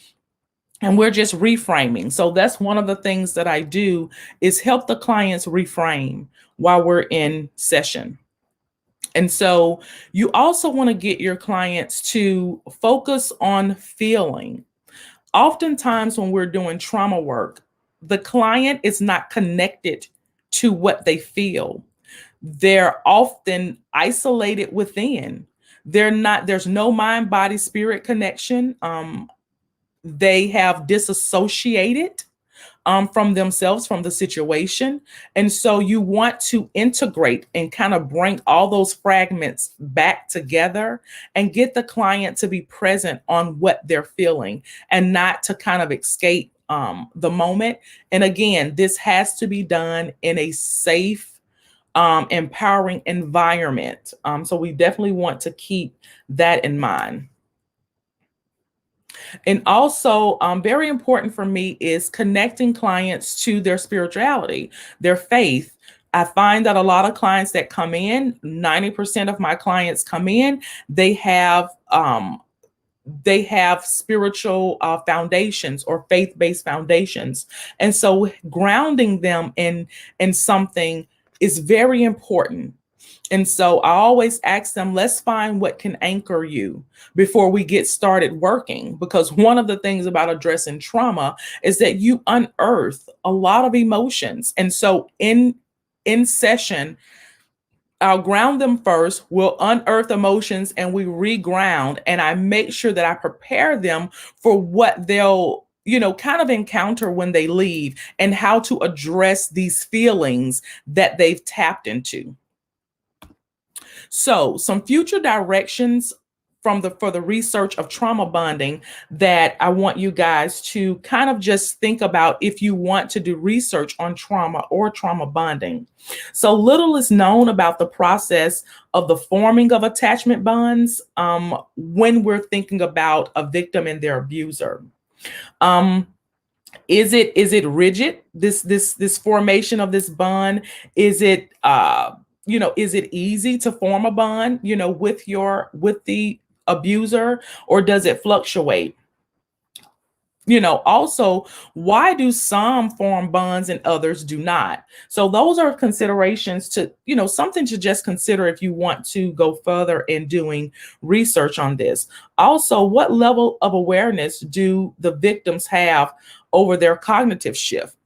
And we're just reframing. So that's one of the things that I do, is help the clients reframe while we're in session. And so you also want to get your clients to focus on feeling. Oftentimes when we're doing trauma work, the client is not connected to what they feel. They're often isolated within. There's no mind, body, spirit connection. They have disassociated from themselves, from the situation. And so you want to integrate and kind of bring all those fragments back together and get the client to be present on what they're feeling, and not to kind of escape the moment. And again, this has to be done in a safe, empowering environment. So we definitely want to keep that in mind. And also, very important for me is connecting clients to their spirituality, their faith. I find that a lot of clients that come in, 90% of my clients come in, they have spiritual foundations or faith-based foundations. And so grounding them in something is very important. And so I always ask them, let's find what can anchor you before we get started working. Because one of the things about addressing trauma is that you unearth a lot of emotions. And so in session, I'll ground them first, we'll unearth emotions and we reground. And I make sure that I prepare them for what they'll, kind of encounter when they leave and how to address these feelings that they've tapped into. So, some future directions for the research of trauma bonding that I want you guys to kind of just think about if you want to do research on trauma or trauma bonding. So, little is known about the process of the forming of attachment bonds when we're thinking about a victim and their abuser. Is it rigid, this formation of this bond? Is it is it easy to form a bond with the abuser, or does it fluctuate? Also, why do some form bonds and others do not? So those are considerations to, something to just consider if you want to go further in doing research on this. Also, what level of awareness do the victims have over their cognitive shift?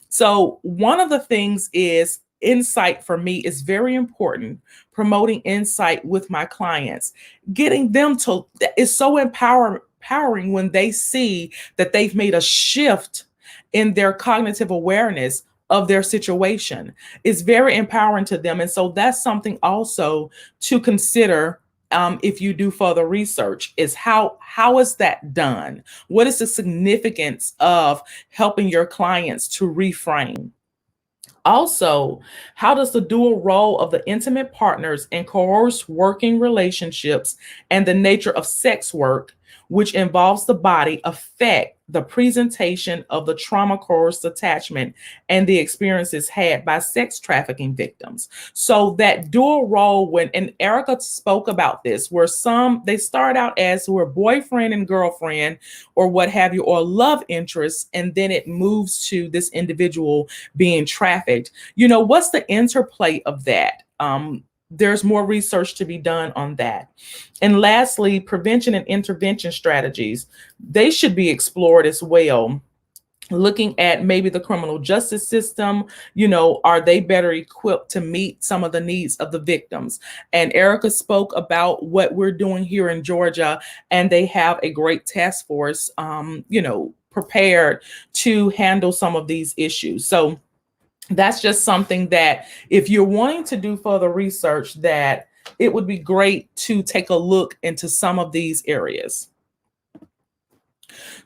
So one of the things is insight. For me is very important. Promoting insight with my clients, getting them to, is so empowering when they see that they've made a shift in their cognitive awareness of their situation. Is very empowering to them. And so that's something also to consider if you do further research, is how is that done? What is the significance of helping your clients to reframe? Also, how does the dual role of the intimate partners in coerced working relationships and the nature of sex work, which involves the body, affect the presentation of the trauma coerced attachment and the experiences had by sex trafficking victims? So that dual role, and Erica spoke about this, where they start out as who are boyfriend and girlfriend or what have you, or love interests, and then it moves to this individual being trafficked. What's the interplay of that? There's more research to be done on that. And lastly, prevention and intervention strategies. They should be explored as well. Looking at maybe the criminal justice system, are they better equipped to meet some of the needs of the victims? And Erica spoke about what we're doing here in Georgia, and they have a great task force, prepared to handle some of these issues. So that's just something that if you're wanting to do further research, that it would be great to take a look into some of these areas.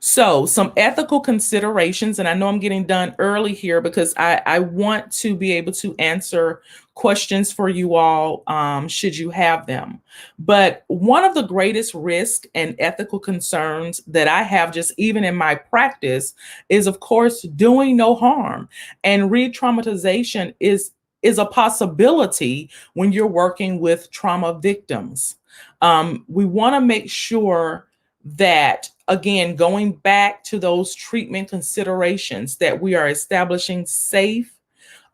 So some ethical considerations, and I know I'm getting done early here because I want to be able to answer questions for you all should you have them. But one of the greatest risks and ethical concerns that I have just even in my practice is, of course, doing no harm. And re-traumatization is a possibility when you're working with trauma victims. We want to make sure that, again, going back to those treatment considerations, that we are establishing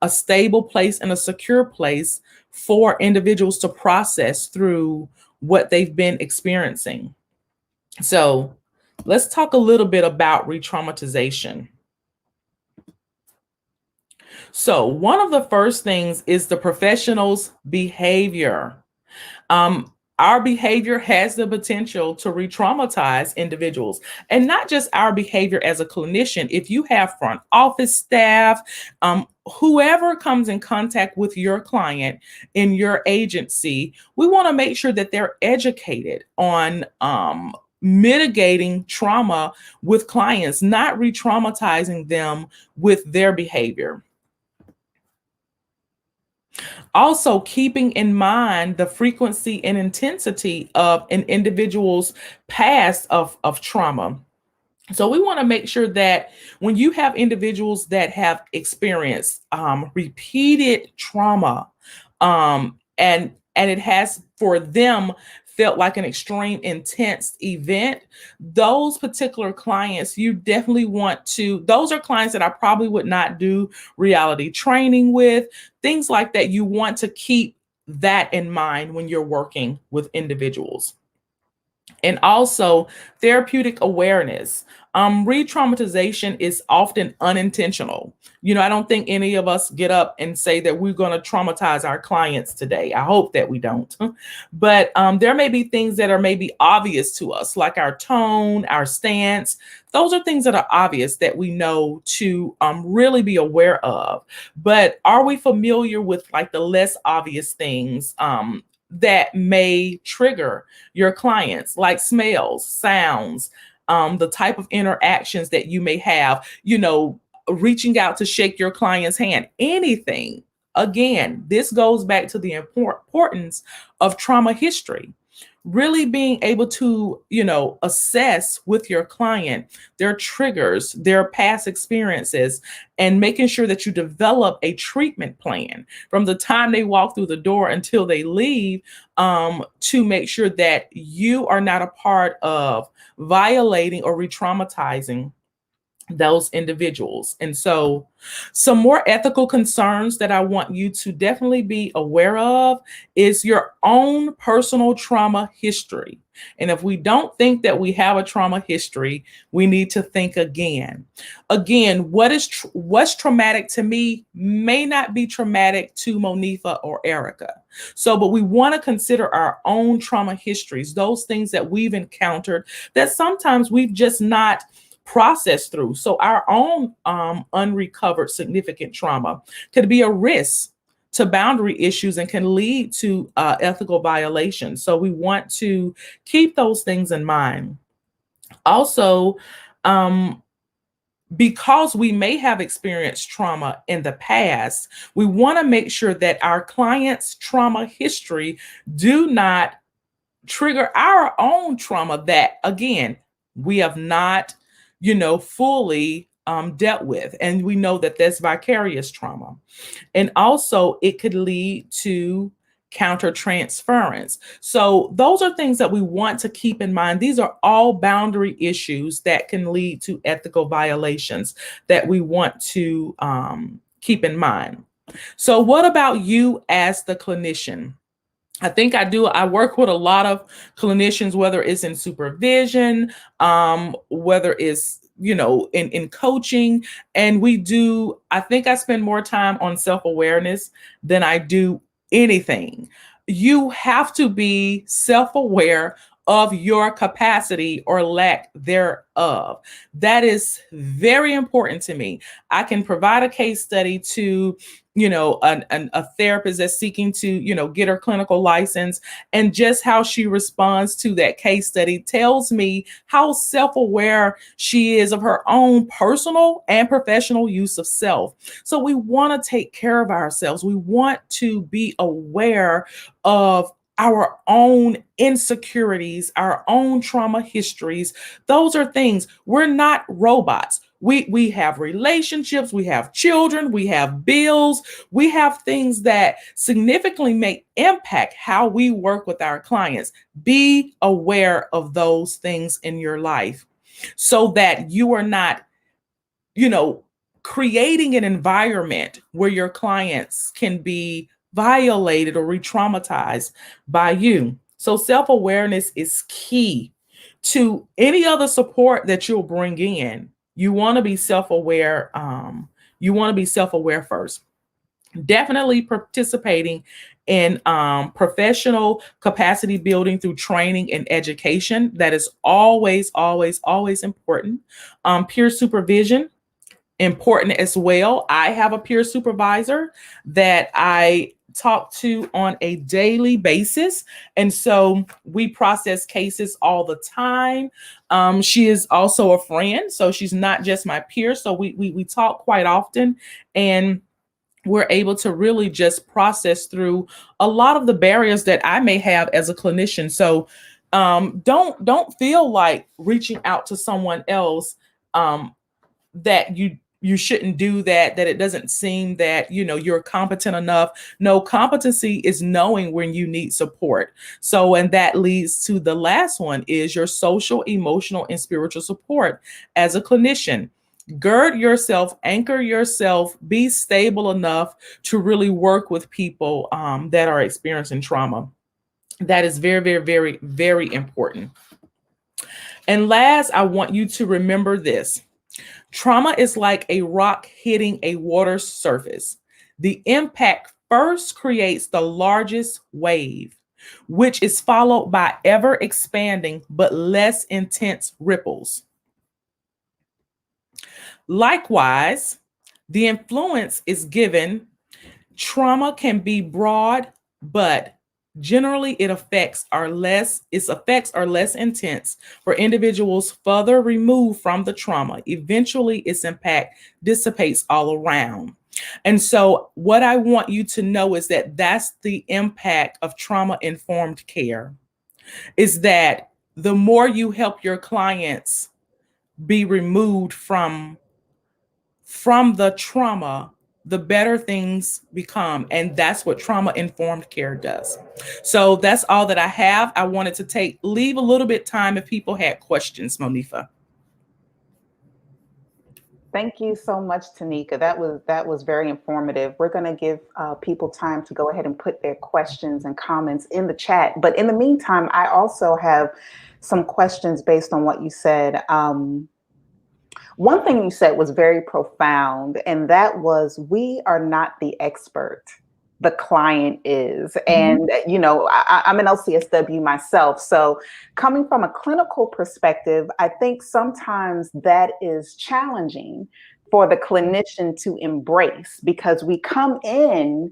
a stable place and a secure place for individuals to process through what they've been experiencing. So let's talk a little bit about re-traumatization. So one of the first things is the professional's behavior. Our behavior has the potential to re-traumatize individuals, and not just our behavior as a clinician. If you have front office staff, whoever comes in contact with your client in your agency, we want to make sure that they're educated on mitigating trauma with clients, not re-traumatizing them with their behavior. Also, keeping in mind the frequency and intensity of an individual's past of trauma. So we want to make sure that when you have individuals that have experienced repeated trauma, and it has for them felt like an extreme intense event, those particular clients, you definitely want to, those are clients that I probably would not do reality training with, things like that. You want to keep that in mind when you're working with individuals. And also therapeutic awareness. Re-traumatization is often unintentional. I don't think any of us get up and say that we're going to traumatize our clients today. I hope that we don't. But there may be things that are maybe obvious to us, like our tone, our stance. Those are things that are obvious that we know to really be aware of. But are we familiar with like the less obvious things that may trigger your clients, like smells, sounds, the type of interactions that you may have, reaching out to shake your client's hand, anything. Again, this goes back to the importance of trauma history. Really being able to, assess with your client their triggers, their past experiences, and making sure that you develop a treatment plan from the time they walk through the door until they leave, to make sure that you are not a part of violating or re-traumatizing those individuals. And so some more ethical concerns that I want you to definitely be aware of is your own personal trauma history. And if we don't think that we have a trauma history, we need to think again. Again, what's traumatic to me may not be traumatic to Monifa or Erica. So, but we want to consider our own trauma histories, those things that we've encountered that sometimes we've just not process through. So our own unrecovered significant trauma could be a risk to boundary issues and can lead to ethical violations. So we want to keep those things in mind. Also, because we may have experienced trauma in the past, we want to make sure that our clients' trauma history do not trigger our own trauma that, again, we have not fully dealt with. And we know that that's vicarious trauma. And also it could lead to countertransference. So those are things that we want to keep in mind. These are all boundary issues that can lead to ethical violations that we want to keep in mind. So what about you as the clinician? I think I work with a lot of clinicians, whether it's in supervision, whether it's, in coaching. And I think I spend more time on self-awareness than I do anything. You have to be self-aware of your capacity or lack thereof. That is very important to me. I can provide a case study to a therapist that's seeking to, get her clinical license, and just how she responds to that case study tells me how self-aware she is of her own personal and professional use of self. So we want to take care of ourselves. We want to be aware of our own insecurities, our own trauma histories. Those are things. We're not robots. We have relationships, we have children, we have bills, we have things that significantly may impact how we work with our clients. Be aware of those things in your life so that you are not, creating an environment where your clients can be violated or re-traumatized by you. So self-awareness is key to any other support that you'll bring in. You want to be self-aware. You want to be self-aware first. Definitely participating in professional capacity building through training and education. That is always, always, always important. Peer supervision, important as well. I have a peer supervisor that I talk to on a daily basis. And so we process cases all the time. She is also a friend. So she's not just my peer. So we talk quite often, and we're able to really just process through a lot of the barriers that I may have as a clinician. So don't feel like reaching out to someone else that you shouldn't do that, that it doesn't seem that, you're competent enough. No, competency is knowing when you need support. So, and that leads to the last one is your social, emotional, and spiritual support as a clinician. Gird yourself, anchor yourself, be stable enough to really work with people that are experiencing trauma. That is very, very, very, very important. And last, I want you to remember this. Trauma is like a rock hitting a water surface. The impact first creates the largest wave, which is followed by ever expanding but less intense ripples. Likewise, the influence is given. Trauma can be broad, but generally its effects are less intense for individuals further removed from the trauma. Eventually, its impact dissipates all around. And so what I want you to know is that that's the impact of trauma-informed care, is that the more you help your clients be removed from the trauma, the better things become. And that's what trauma-informed care does. So that's all that I have. I wanted to leave a little bit time if people had questions, Monifa. Thank you so much, Tanika. That was very informative. We're going to give people time to go ahead and put their questions and comments in the chat. But in the meantime, I also have some questions based on what you said. One thing you said was very profound, and that was, we are not the expert. The client is. And, I'm an LCSW myself. So coming from a clinical perspective, I think sometimes that is challenging for the clinician to embrace, because we come in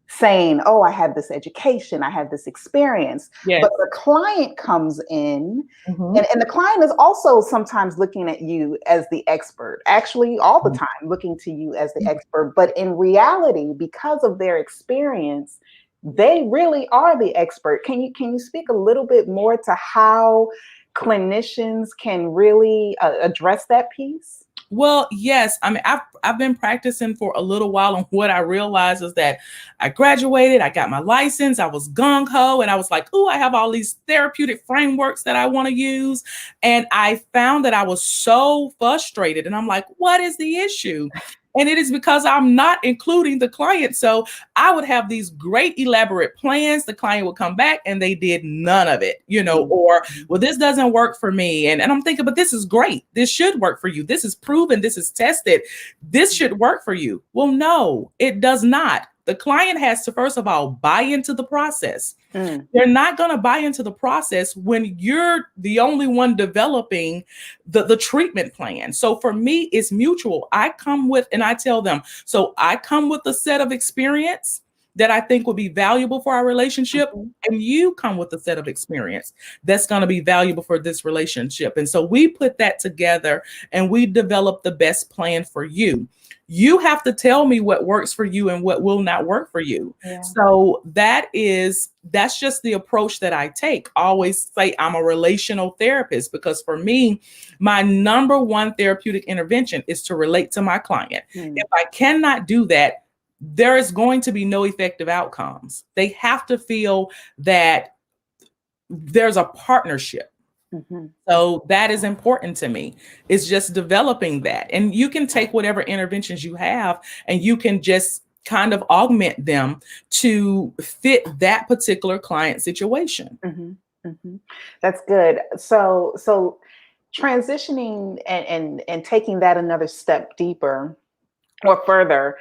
saying, oh, I have this education, I have this experience. Yes. But the client comes in, Mhm. and the client is also sometimes looking at you as the expert, actually all the time looking to you as the expert. But in reality, because of their experience, they really are the expert. Can you speak a little bit more to how clinicians can really address that piece? Well, yes. I mean, I've been practicing for a little while, and what I realized is that I graduated, I got my license, I was gung ho, and I was like, "Oh, I have all these therapeutic frameworks that I want to use," and I found that I was so frustrated, and I'm like, "What is the issue?" And it is because I'm not including the client. So I would have these great elaborate plans. The client would come back and they did none of it, or, well, this doesn't work for me. And I'm thinking, but this is great. This should work for you. This is proven. This is tested. This should work for you. Well, no, it does not. The client has to, first of all, buy into the process. They're not going to buy into the process when you're the only one developing the treatment plan. So for me, it's mutual. I come with, and I tell them, so I come with a set of experience that I think would be valuable for our relationship, and you come with a set of experience that's going to be valuable for this relationship. And so we put that together and we develop the best plan for you. You have to tell me what works for you and what will not work for you. Yeah. So that's just the approach that I take. I always say I'm a relational therapist, because for me, my number one therapeutic intervention is to relate to my client. If I cannot do that, there is going to be no effective outcomes. They have to feel that there's a partnership. So that is important to me. It's just developing that. And you can take whatever interventions you have and you can just kind of augment them to fit that particular client situation. That's good. So transitioning and taking that another step deeper or further,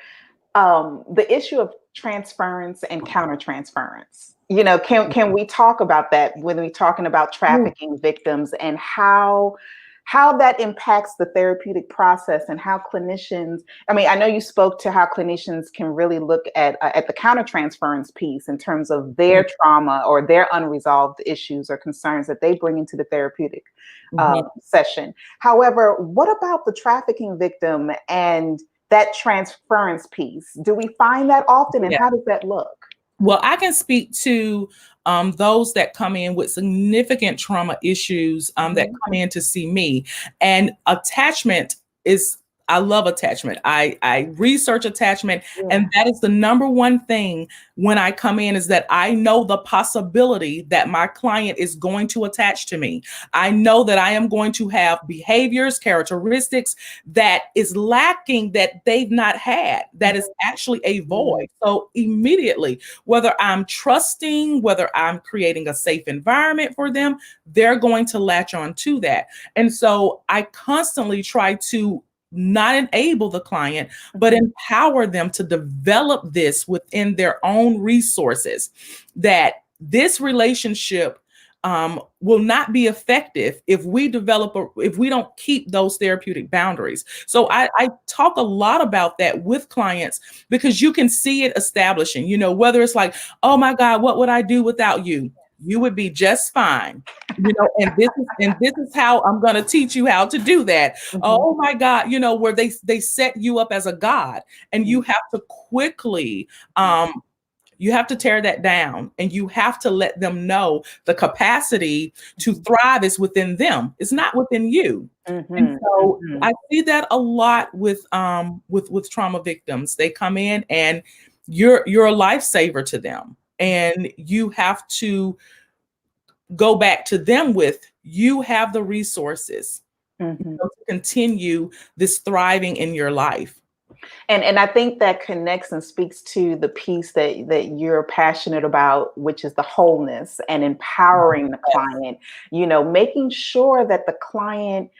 the issue of transference and countertransference. Can we talk about that when we're talking about trafficking victims, and how that impacts the therapeutic process, and how clinicians, I mean, I know you spoke to how clinicians can really look at the countertransference piece in terms of their trauma or their unresolved issues or concerns that they bring into the therapeutic session. However, what about the trafficking victim and that transference piece? Do we find that often, and how does that look? Well, I can speak to those that come in with significant trauma issues that come in to see me. And attachment is I love attachment. I research attachment, Yeah. and that is the number one thing when I come in, is that I know the possibility that my client is going to attach to me. I know that I am going to have behaviors, characteristics that is lacking, that they've not had, that is actually a void. So immediately, whether I'm trusting, whether I'm creating a safe environment for them, they're going to latch on to that. And so I constantly try to not enable the client, but empower them to develop this within their own resources, that this relationship will not be effective if we if we don't keep those therapeutic boundaries. So I talk a lot about that with clients, because you can see it establishing, whether it's like, oh my God, what would I do without you? You would be just fine. And this is how I'm going to teach you how to do that. Oh my God, where they set you up as a god, and you have to quickly you have to tear that down, and you have to let them know the capacity to thrive is within them. It's not within you. And so I see that a lot with trauma victims. They come in and you're a lifesaver to them, and you have to go back to them with, you have the resources to continue this thriving in your life. And I think that connects and speaks to the piece that you're passionate about, which is the wholeness and empowering the client, making sure that the client,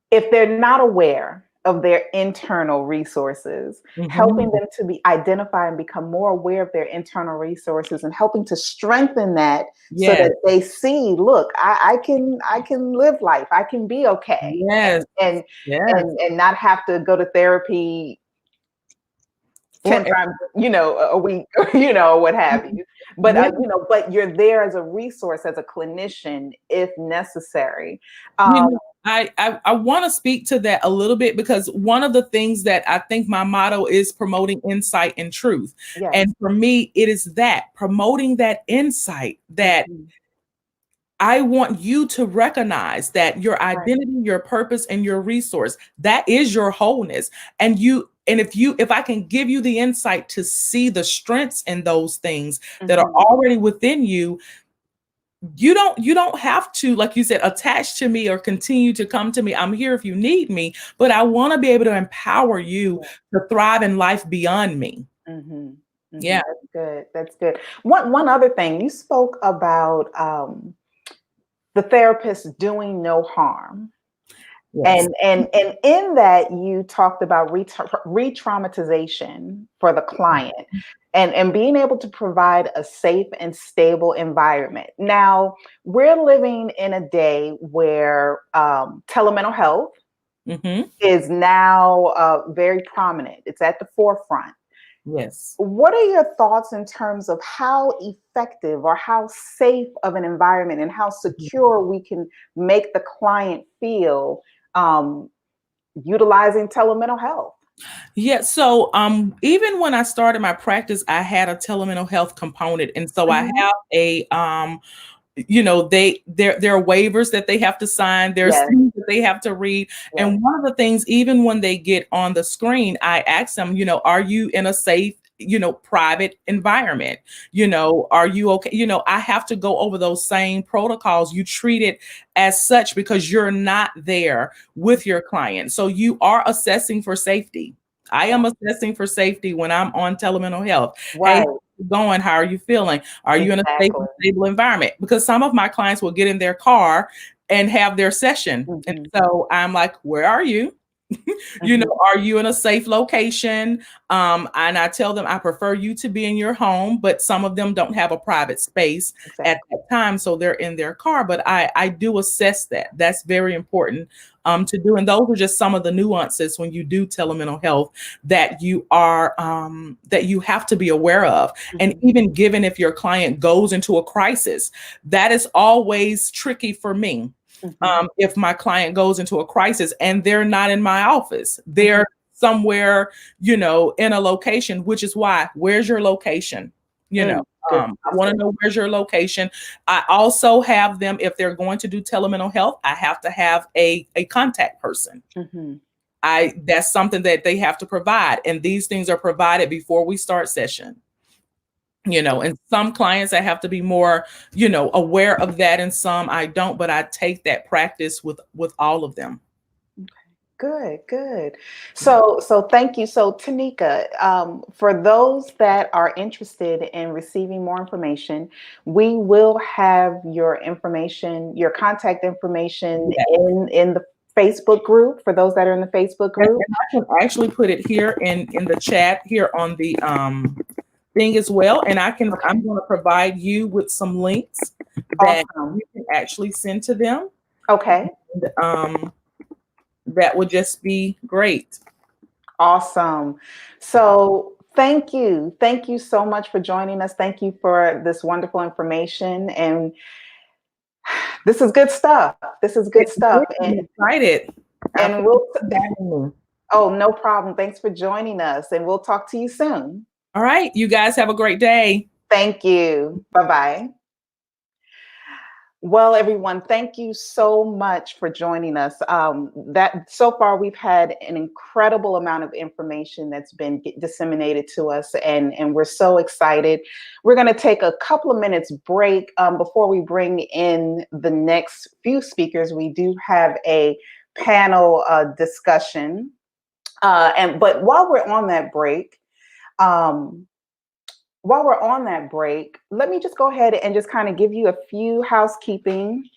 if they're not aware of their internal resources, helping them to identify and become more aware of their internal resources, and helping to strengthen that so that they see, look, I can live life. I can be okay. Yes. And not have to go to therapy 10 times, a week, what have you. But, but you're there as a resource, as a clinician, if necessary. I want to speak to that a little bit, because one of the things that I think my motto is promoting insight and truth. Yes. And for me, it is that promoting that insight, that I want you to recognize that your identity, your purpose, and your resource, that is your wholeness. And if I can give you the insight to see the strengths in those things that are already within you, you don't have to, like you said, attach to me or continue to come to me. I'm here if you need me, but I want to be able to empower you to thrive in life beyond me. Yeah. That's good. That's good. One other thing, you spoke about the therapist doing no harm. Yes. And in that, you talked about re-traumatization for the client, and being able to provide a safe and stable environment. Now, we're living in a day where telemental health is now very prominent. It's at the forefront. Yes. What are your thoughts in terms of how effective or how safe of an environment and how secure we can make the client feel utilizing telemental health? Yeah. So even when I started my practice, I had a telemental health component. And so I have a there are waivers that they have to sign. There's things that they have to read. And one of the things, even when they get on the screen, I ask them, are you in a safe, private environment? Are you okay? I have to go over those same protocols. You treat it as such because you're not there with your client. So you are assessing for safety. I am assessing for safety when I'm on telemental health. Hey, going? How are you feeling? Are you in a safe and stable environment? Because some of my clients will get in their car and have their session. And so I'm like, where are you? Are you in a safe location? And I tell them I prefer you to be in your home, but some of them don't have a private space at that time, so they're in their car. But I do assess that. That's very important to do. And those are just some of the nuances when you do telemental health that you have to be aware of. And even given if your client goes into a crisis, that is always tricky for me. If my client goes into a crisis and they're not in my office, they're somewhere, in a location, which is why, where's your location? I want to know where's your location. I also have them, if they're going to do telemental health, I have to have a contact person. that's something that they have to provide. And these things are provided before we start session. And some clients I have to be more, aware of that, and some I don't, but I take that practice with all of them. Good. So thank you. So Tanika, for those that are interested in receiving more information, we will have your information, your contact information in the Facebook group for those that are in the Facebook group. And I can actually put it here in the chat here on the thing as well. And I'm going to provide you with some links that you can actually send to them. Okay. And, that would just be great. Awesome. So thank you. Thank you so much for joining us. Thank you for this wonderful information. And this is good stuff. This is good stuff. I'm excited. And oh, no problem. Thanks for joining us. And we'll talk to you soon. All right. You guys have a great day. Thank you. Bye-bye. Well, everyone, thank you so much for joining us. That so far we've had an incredible amount of information that's been disseminated to us, and we're so excited. We're going to take a couple of minutes break before we bring in the next few speakers. We do have a panel discussion, but while we're on that break. Let me just go ahead and just kind of give you a few housekeeping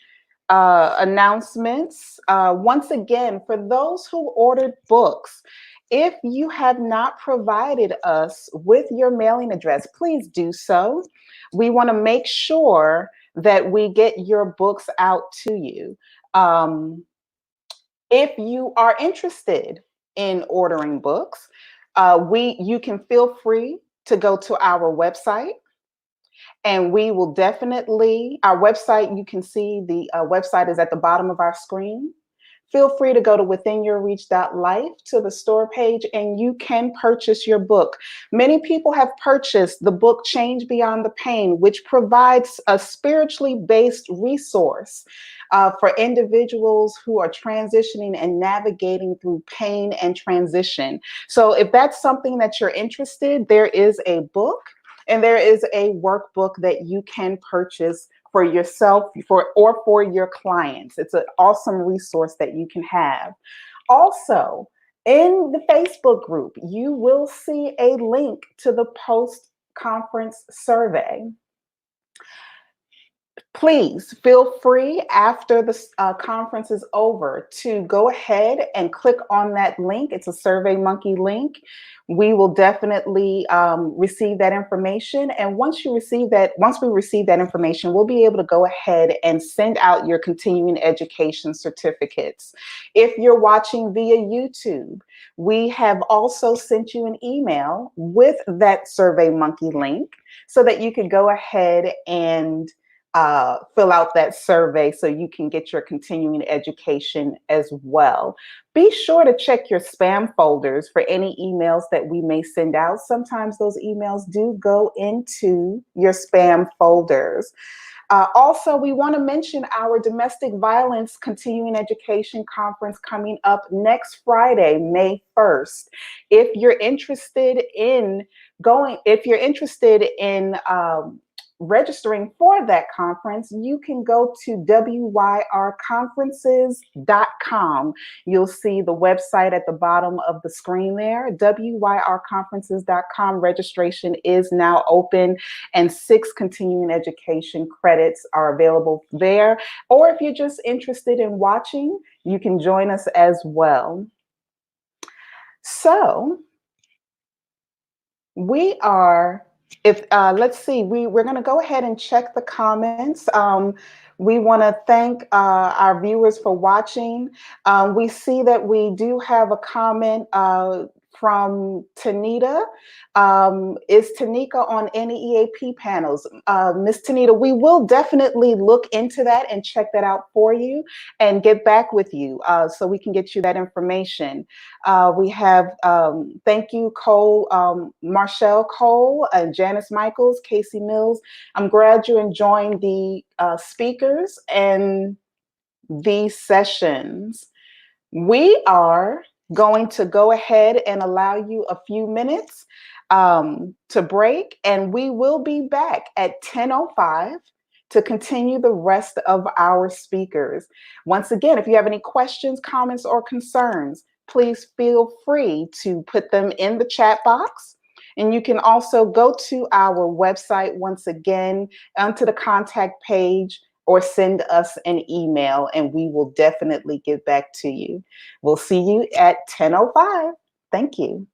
announcements. Once again, for those who ordered books, if you have not provided us with your mailing address, please do so. We want to make sure that we get your books out to you. If you are interested in ordering books, you can feel free to go to our website, and we will definitely, our website, you can see the website is at the bottom of our screen. Feel free to go to withinyourreach.life to the store page, and you can purchase your book. Many people have purchased the book Change Beyond the Pain, which provides a spiritually based resource for individuals who are transitioning and navigating through pain and transition. So if that's something that you're interested, there is a book and there is a workbook that you can purchase for yourself or for your clients. It's an awesome resource that you can have. Also, in the Facebook group, you will see a link to the post-conference survey. Please feel free after the conference is over to go ahead and click on that link. It's a SurveyMonkey link. We will definitely receive that information. And once we receive that information, we'll be able to go ahead and send out your continuing education certificates. If you're watching via YouTube, we have also sent you an email with that SurveyMonkey link so that you can go ahead and fill out that survey so you can get your continuing education as well. Be sure to check your spam folders for any emails that we may send out. Sometimes those emails do go into your spam folders. Also, we want to mention our domestic violence continuing education conference coming up next Friday, May 1st. If you're interested in registering for that conference, you can go to wyrconferences.com. You'll see the website at the bottom of the screen there, wyrconferences.com. Registration is now open, and 6 continuing education credits are available there. Or if you're just interested in watching, you can join us as well. So we are let's see, we're going to go ahead and check the comments. We want to thank our viewers for watching. We see that we do have a comment from Tanita. Is Tanika on any EAP panels? Miss Tanita, we will definitely look into that and check that out for you and get back with you so we can get you that information. We have, thank you, Cole, Marshall Cole, and Janice Michaels, Casey Mills. I'm glad you're enjoying the speakers and these sessions. We are going to go ahead and allow you a few minutes to break, and we will be back at 10:05 to continue the rest of our speakers. Once again, if you have any questions, comments, or concerns, please feel free to put them in the chat box. And you can also go to our website once again, onto the contact page, or send us an email, and we will definitely get back to you. We'll see you at 10:05. Thank you.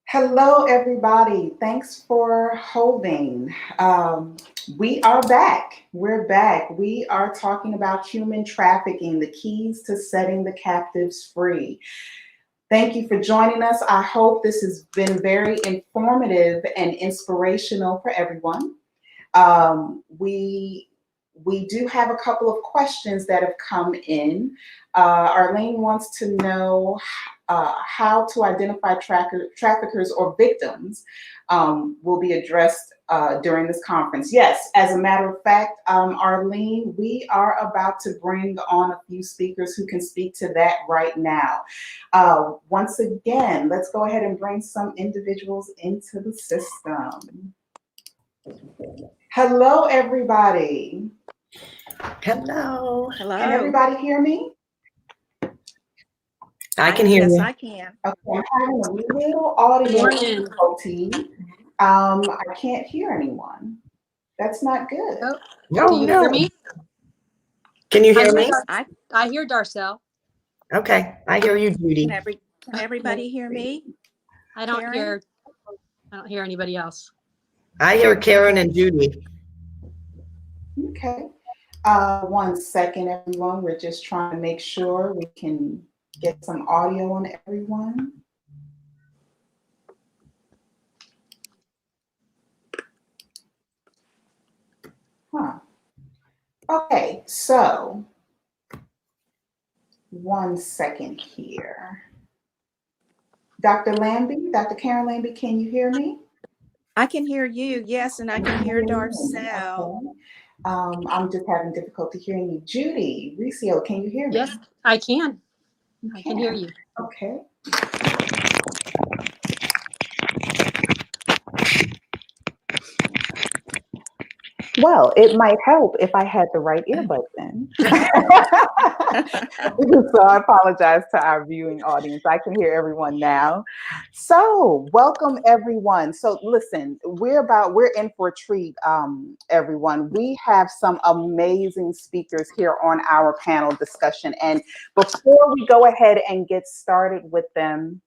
Hello, everybody. Thanks for holding. We are back. We're back. We are talking about human trafficking, the keys to setting the captives free. Thank you for joining us. I hope this has been very informative and inspirational for everyone. We do have a couple of questions that have come in. Arlene wants to know how to identify traffickers or victims will be addressed during this conference. Yes, as a matter of fact, Arlene, we are about to bring on a few speakers who can speak to that right now. Once again, let's go ahead and bring some individuals into the system. Hello, everybody. Hello. Hello. Can everybody hear me? I can hear Yes, you. I can. Okay, I'm having a little audio Morning. difficulty. I can't hear anyone. That's not good. Oh, No, do you hear me? Can you hear me? I hear Darcel. Okay, I hear you, Judy. Can everybody hear me? I don't Karen? hear anybody else. I hear Karen and Judy. Okay. 1 second, everyone. We're just trying to make sure we can get some audio on everyone. Okay, so 1 second here. Dr. Lambie, Dr. Karen Lambie, can you hear me? I can hear you, yes, and I can hear Darcel. Okay. I'm just having difficulty hearing you. Judy Riccio, can you hear me? Yes, I can. I can hear you. Okay. Well, it might help if I had the right earbuds in. So I apologize to our viewing audience. I can hear everyone now. So welcome everyone. So listen, we're in for a treat, everyone. We have some amazing speakers here on our panel discussion. And before we go ahead and get started with them,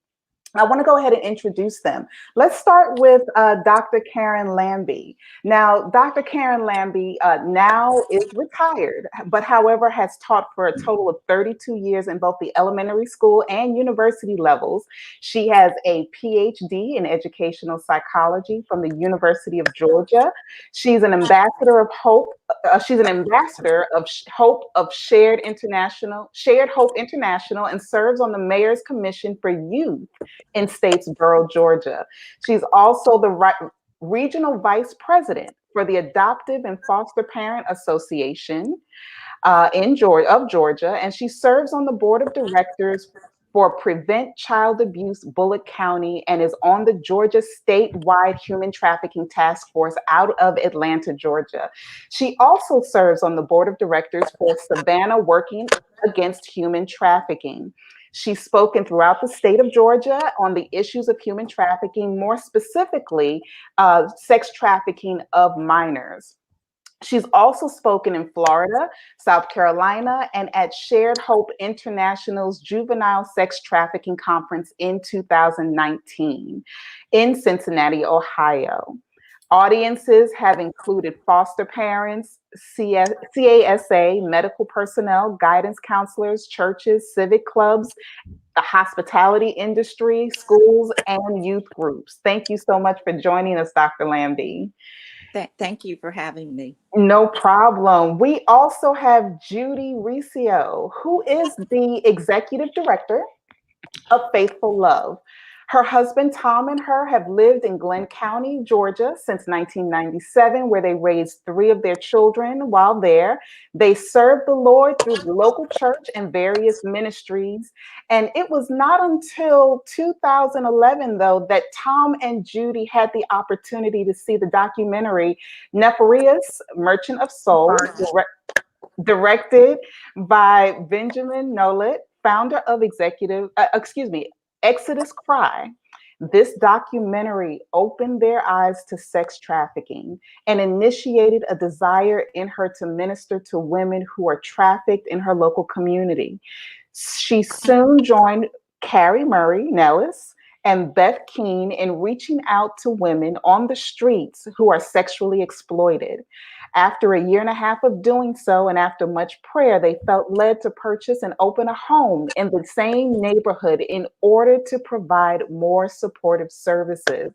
I want to go ahead and introduce them. Let's start with Dr. Karen Lambie. Now, Dr. Karen Lambie now is retired, but however has taught for a total of 32 years in both the elementary school and university levels. She has a PhD in educational psychology from the University of Georgia. She's an ambassador of hope. She's an ambassador of Shared Hope International, and serves on the Mayor's Commission for Youth in Statesboro, Georgia. She's also the regional vice president for the Adoptive and Foster Parent Association of Georgia, and she serves on the board of directors for Prevent Child Abuse Bullitt County and is on the Georgia statewide human trafficking task force out of Atlanta, Georgia. She also serves on the board of directors for Savannah Working Against Human Trafficking. She's spoken throughout the state of Georgia on the issues of human trafficking, more specifically, sex trafficking of minors. She's also spoken in Florida, South Carolina, and at Shared Hope International's Juvenile Sex Trafficking Conference in 2019 in Cincinnati, Ohio. Audiences have included foster parents, CASA, medical personnel, guidance counselors, churches, civic clubs, the hospitality industry, schools, and youth groups. Thank you so much for joining us, Dr. Lambie. Thank you for having me. No problem. We also have Judy Riccio, who is the executive director of Faithful Love. Her husband, Tom, and her have lived in Glenn County, Georgia since 1997, where they raised 3 of their children while there. They served the Lord through the local church and various ministries. And it was not until 2011, though, that Tom and Judy had the opportunity to see the documentary Nefarious, Merchant of Souls, directed by Benjamin Nolet, founder of Exodus Cry. This documentary opened their eyes to sex trafficking and initiated a desire in her to minister to women who are trafficked in her local community. She soon joined Carrie Murray Nellis and Beth Keene in reaching out to women on the streets who are sexually exploited. After a year and a half of doing so, and after much prayer, they felt led to purchase and open a home in the same neighborhood in order to provide more supportive services.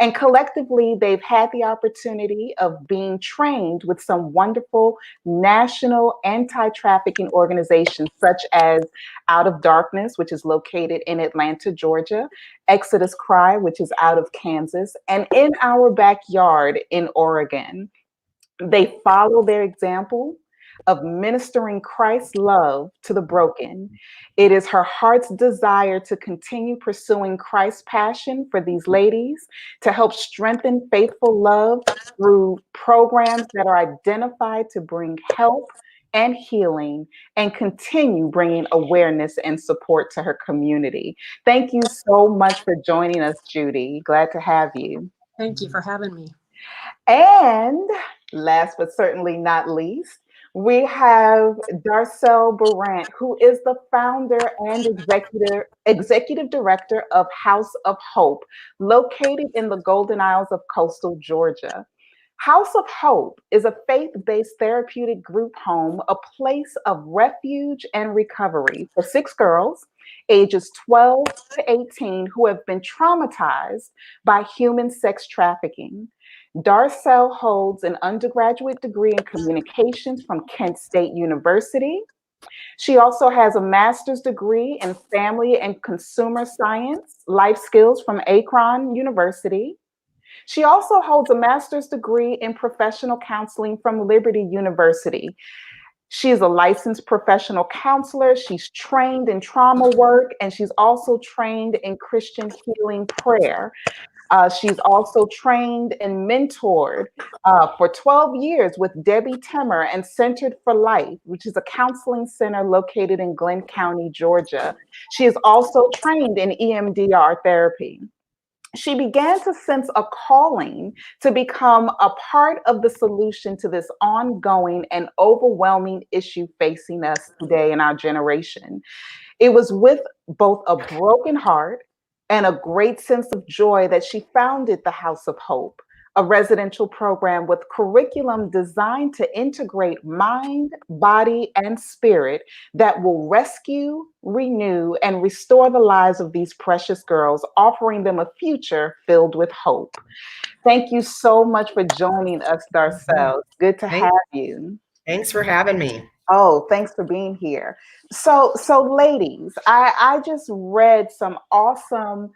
And collectively, they've had the opportunity of being trained with some wonderful national anti-trafficking organizations, such as Out of Darkness, which is located in Atlanta, Georgia, Exodus Cry, which is out of Kansas, and In Our Backyard in Oregon. They follow their example of ministering Christ's love to the broken. It is her heart's desire to continue pursuing Christ's passion for these ladies, to help strengthen faithful love through programs that are identified to bring help and healing, and continue bringing awareness and support to her community. Thank you so much for joining us, Judy. Glad to have you. Thank you for having me. And last but certainly not least, we have Darcel Barant, who is the founder and executive director of House of Hope, located in the Golden Isles of coastal Georgia. House of Hope is a faith-based therapeutic group home, a place of refuge and recovery for 6 girls ages 12 to 18 who have been traumatized by human sex trafficking. Darcel holds an undergraduate degree in communications from Kent State University. She also has a master's degree in family and consumer science, life skills from Akron University. She also holds a master's degree in professional counseling from Liberty University. She is a licensed professional counselor. She's trained in trauma work, and she's also trained in Christian healing prayer. She's also trained and mentored for 12 years with Debbie Timmer and Centered for Life, which is a counseling center located in Glenn County, Georgia. She is also trained in EMDR therapy. She began to sense a calling to become a part of the solution to this ongoing and overwhelming issue facing us today in our generation. It was with both a broken heart and a great sense of joy that she founded the House of Hope, a residential program with curriculum designed to integrate mind, body, and spirit that will rescue, renew, and restore the lives of these precious girls, offering them a future filled with hope. Thank you so much for joining us, Darcel. It's good to have you. Thanks for having me. Oh, thanks for being here. So ladies, I just read some awesome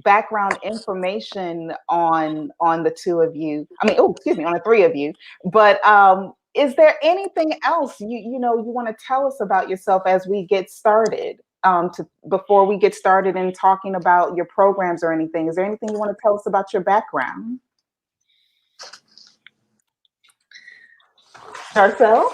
background information on the two of you. I mean, oh, excuse me, on the three of you. But is there anything else you want to tell us about yourself as we get started? Before we get started in talking about your programs or anything, is there anything you want to tell us about your background? Darcel?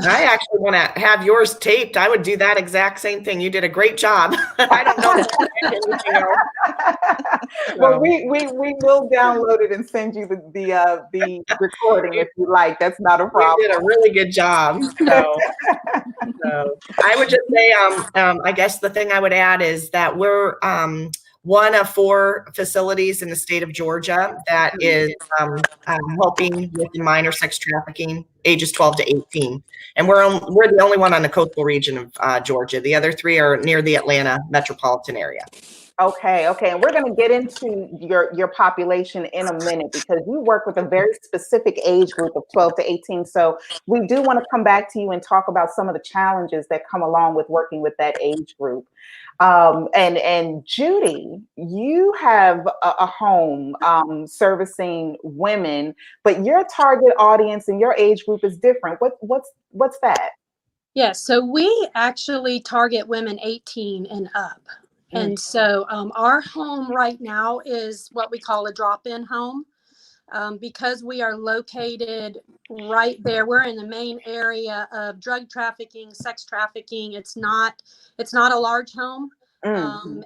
I actually want to have yours taped. I would do that exact same thing. You did a great job. I don't know if I did anything else. Well, we will download it and send you the recording if you like. That's not a problem. You did a really good job. So I would just say, I guess the thing I would add is that we're one of 4 facilities in the state of Georgia that is helping with minor sex trafficking, ages 12 to 18. And we're the only one on the coastal region of Georgia. The other 3 are near the Atlanta metropolitan area. Okay. And we're going to get into your population in a minute because you work with a very specific age group of 12 to 18. So we do want to come back to you and talk about some of the challenges that come along with working with that age group. And Judy, you have a home servicing women, but your target audience and your age group is different. What's that? Yes, so we actually target women 18 and up. And so our home right now is what we call a drop-in home because we are located right there. We're in the main area of drug trafficking, sex trafficking. It's not a large home. And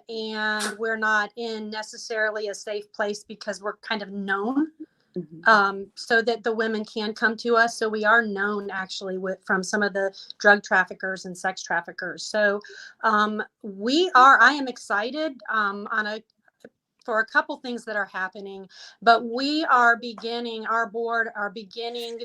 we're not in necessarily a safe place because we're kind of known so that the women can come to us. So we are known actually from some of the drug traffickers and sex traffickers. So I am excited for a couple things that are happening, but we are beginning, our board are beginning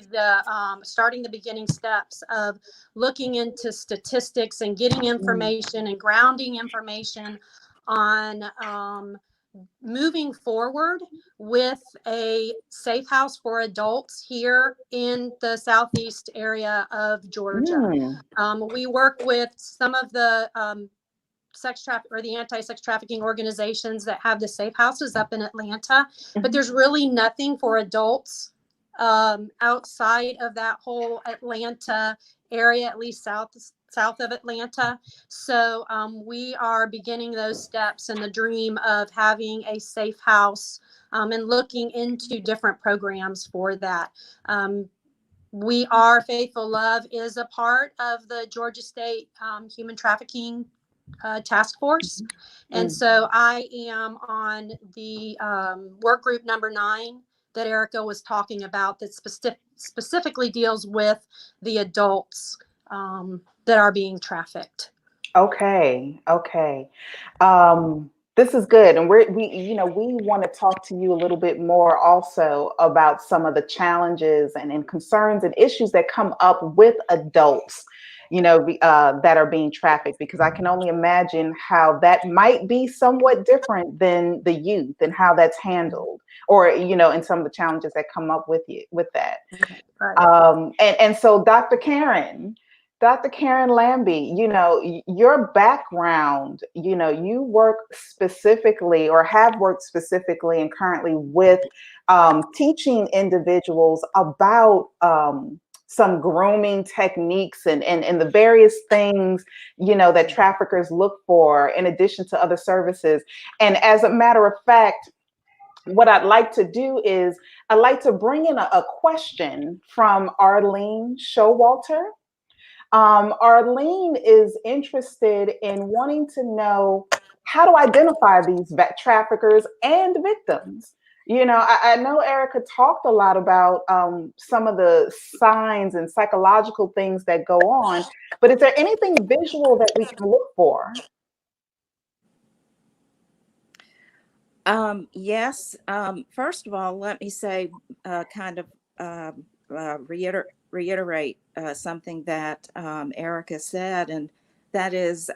starting the beginning steps of looking into statistics and getting information and grounding information on moving forward with a safe house for adults here in the southeast area of Georgia. We work with some of the sex traffic or the anti-sex trafficking organizations that have the safe houses up in Atlanta, but there's really nothing for adults outside of that whole Atlanta area, at least south of Atlanta. So we are beginning those steps and the dream of having a safe house and looking into different programs for that. Faithful Love is a part of the Georgia State Human Trafficking Task Force. And so I am on the work group number 9 that Erica was talking about that specifically deals with the adults that are being trafficked. Okay. This is good. And we want to talk to you a little bit more also about some of the challenges and concerns and issues that come up with adults, that are being trafficked, because I can only imagine how that might be somewhat different than the youth and how that's handled, or, and some of the challenges that come up with that. Right. And so Dr. Karen Lambie, your background, you work specifically or have worked specifically and currently with teaching individuals about some grooming techniques and the various things, that traffickers look for in addition to other services. And as a matter of fact, what I'd like to do is I'd like to bring in a question from Arlene Showalter. Arlene is interested in wanting to know how to identify these traffickers and victims. I know Erica talked a lot about some of the signs and psychological things that go on, but is there anything visual that we can look for? Yes. First of all, let me say, reiterate something that Erica said, and that is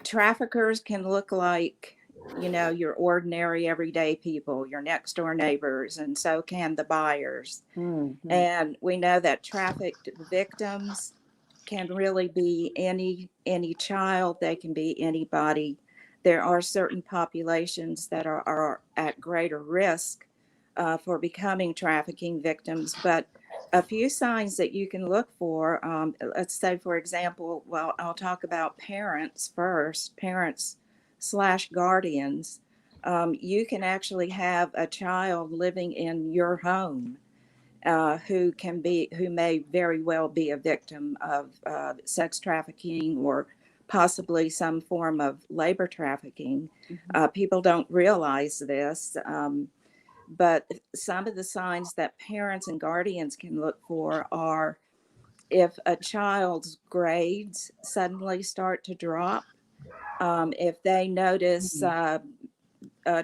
traffickers can look like, your ordinary everyday people, your next door neighbors, and so can the buyers. Mm-hmm. And we know that trafficked victims can really be any child, they can be anybody. There are certain populations that are at greater risk for becoming trafficking victims, but a few signs that you can look for, let's say, for example, well, I'll talk about parents first, parents/guardians. You can actually have a child living in your home who may very well be a victim of sex trafficking or possibly some form of labor trafficking. People don't realize this, but some of the signs that parents and guardians can look for are if a child's grades suddenly start to drop, if they notice a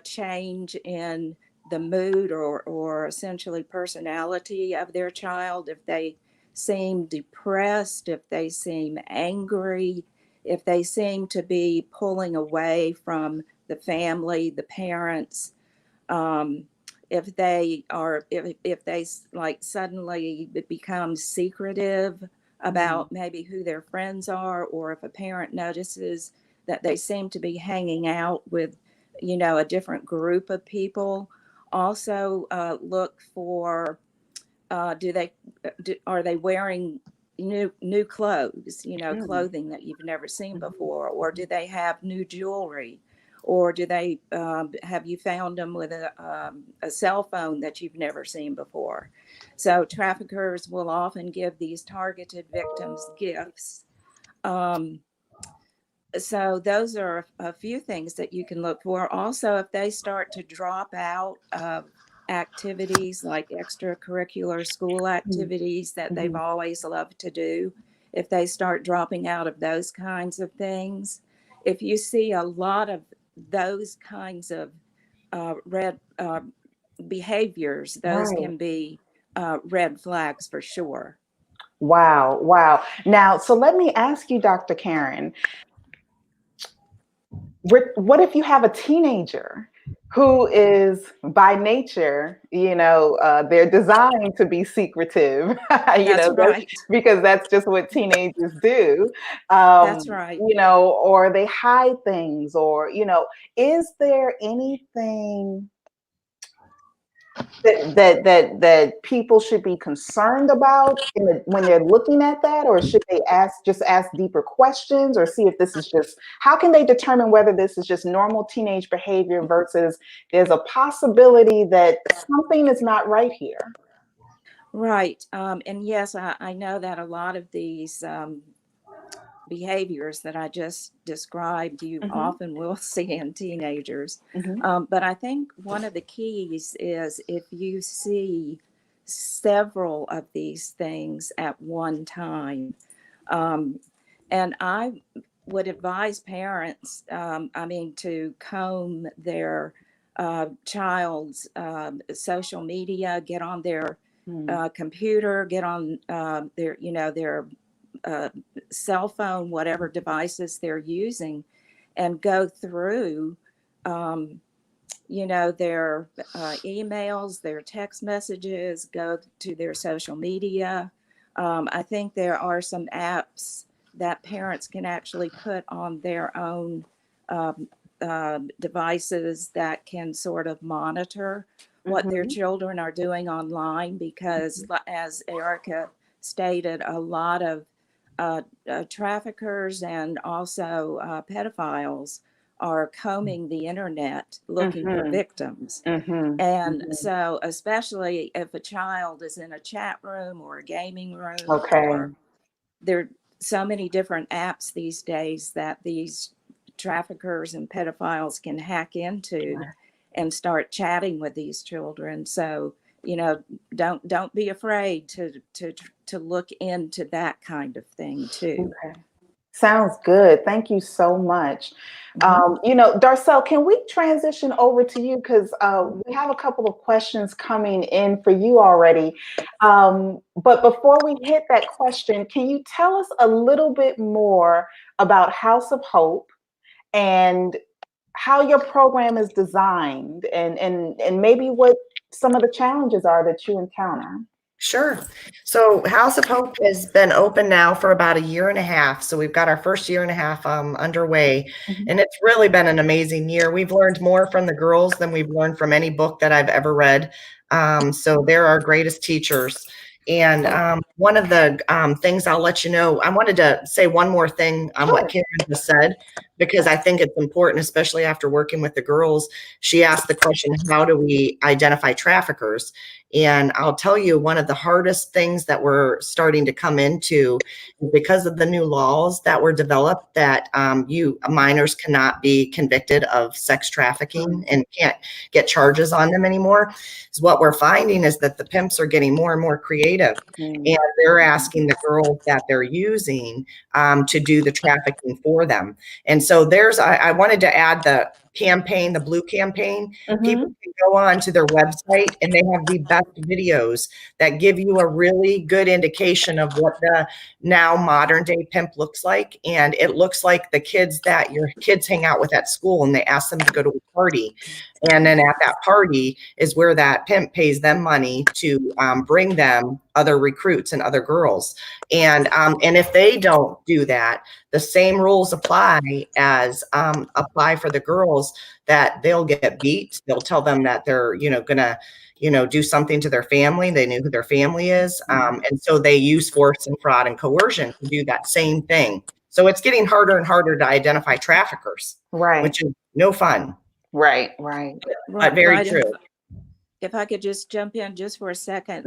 change in the mood or essentially personality of their child, if they seem depressed, if they seem angry, if they seem to be pulling away from the family, the parents, if they like suddenly become secretive about maybe who their friends are, or if a parent notices that they seem to be hanging out with a different group of people. Also look for are they wearing new clothes, clothing that you've never seen before, or do they have new jewelry, or do they have you found them with a cell phone that you've never seen before? So traffickers will often give these targeted victims gifts. So those are a few things that you can look for. Also, if they start to drop out of activities like extracurricular school activities that they've always loved to do, if they start dropping out of those kinds of things, if you see a lot of those kinds of red behaviors, those Right. can be red flags for sure. Wow. Wow. Now, so let me ask you, Dr. Karen, what if you have a teenager who is by nature, they're designed to be secretive, That's right. because that's just what teenagers do, That's right. or they hide things, or, is there anything that people should be concerned about when they're looking at that, or should they ask deeper questions, or see if this is just, how can they determine whether this is just normal teenage behavior versus there's a possibility that something is not right here? Right. And yes, I know that a lot of these behaviors that I just described, you Mm-hmm. often will see in teenagers. Mm-hmm. But I think one of the keys is if you see several of these things at one time. And I would advise parents, to comb their child's social media, get on their computer, get on their cell phone, whatever devices they're using, and go through, their emails, their text messages, go to their social media. I think there are some apps that parents can actually put on their own um, devices that can sort of monitor what their Mm-hmm. children are doing online, because as Erica stated, a lot of traffickers and also pedophiles are combing the internet looking for Mm-hmm. victims. Mm-hmm. And Mm-hmm. so, especially if a child is in a chat room or a gaming room, Okay. or there are so many different apps these days that these traffickers and pedophiles can hack into and start chatting with these children. So, don't be afraid to look into that kind of thing too. Okay. Sounds good. Thank you so much. Mhm. Darcel, can we transition over to you? Because we have a couple of questions coming in for you already. But before we hit that question, can you tell us a little bit more about House of Hope and how your program is designed, and maybe what some of the challenges are that you encounter? Sure. So House of Hope has been open now for about a year and a half. So we've got our first year and a half underway, Mhm. and it's really been an amazing year. We've learned more from the girls than we've learned from any book that I've ever read. So they're our greatest teachers. And one of the things I'll let you know, I wanted to say one more thing on what Sure. Karen just said, because I think it's important, especially after working with the girls. She asked the question, how do we identify traffickers? And I'll tell you, one of the hardest things that we're starting to come into, because of the new laws that were developed, that minors cannot be convicted of sex trafficking and can't get charges on them anymore, is what we're finding is that the pimps are getting more and more creative, and they're asking the girls that they're using to do the trafficking for them. And so I wanted to add the campaign, the Blue campaign. People can go on to their website and they have the best videos that give you a really good indication of what the now modern day pimp looks like. And it looks like the kids that your kids hang out with at school, and they ask them to go to a party. And then at that party is where that pimp pays them money to bring them other recruits and other girls. And if they don't do that, the same rules apply as apply for the girls, that they'll get beat. They'll tell them that they're, gonna, do something to their family. They knew who their family is. And so they use force and fraud and coercion to do that same thing. So it's getting harder and harder to identify traffickers, Right. which is no fun. Right. Right. But very Right. true. If I could just jump in just for a second,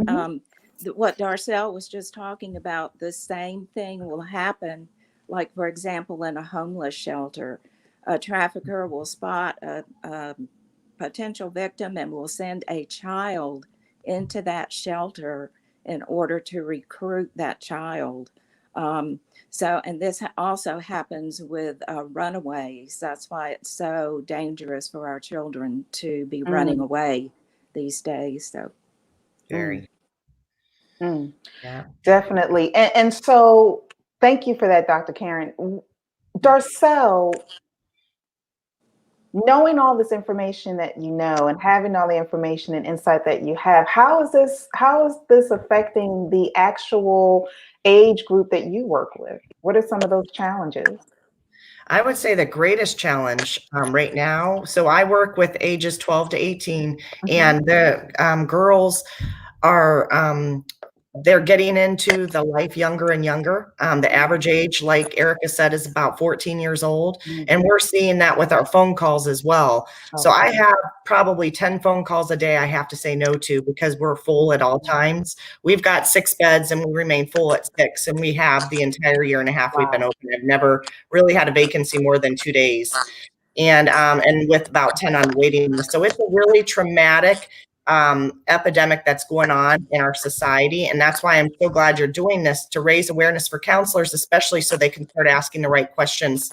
what Darcel was just talking about, the same thing will happen. Like, for example, in a homeless shelter, a trafficker will spot potential victim and will send a child into that shelter in order to recruit that child. And this also happens with runaways. That's why it's so dangerous for our children to be running away these days. So, Very. Yeah. Definitely. And so thank you for that, Dr. Karen. Darcel, knowing all this information that you know and having all the information and insight that you have, how is this affecting the actual age group that you work with? What are some of those challenges? I would say the greatest challenge right now. So I work with ages 12 to 18, and the girls are they're getting into the life younger and younger. The average age, like Erica said, is about 14 years old. And we're seeing that with our phone calls as well. So I have probably 10 phone calls a day I have to say no to because we're full at all times. We've got 6 beds and we remain full at 6. And we have the entire year and a half we've been open. I've never really had a vacancy more than 2 days. And with about 10 on the waiting list. So it's a really traumatic epidemic that's going on in our society. And that's why I'm so glad you're doing this, to raise awareness for counselors, especially so they can start asking the right questions.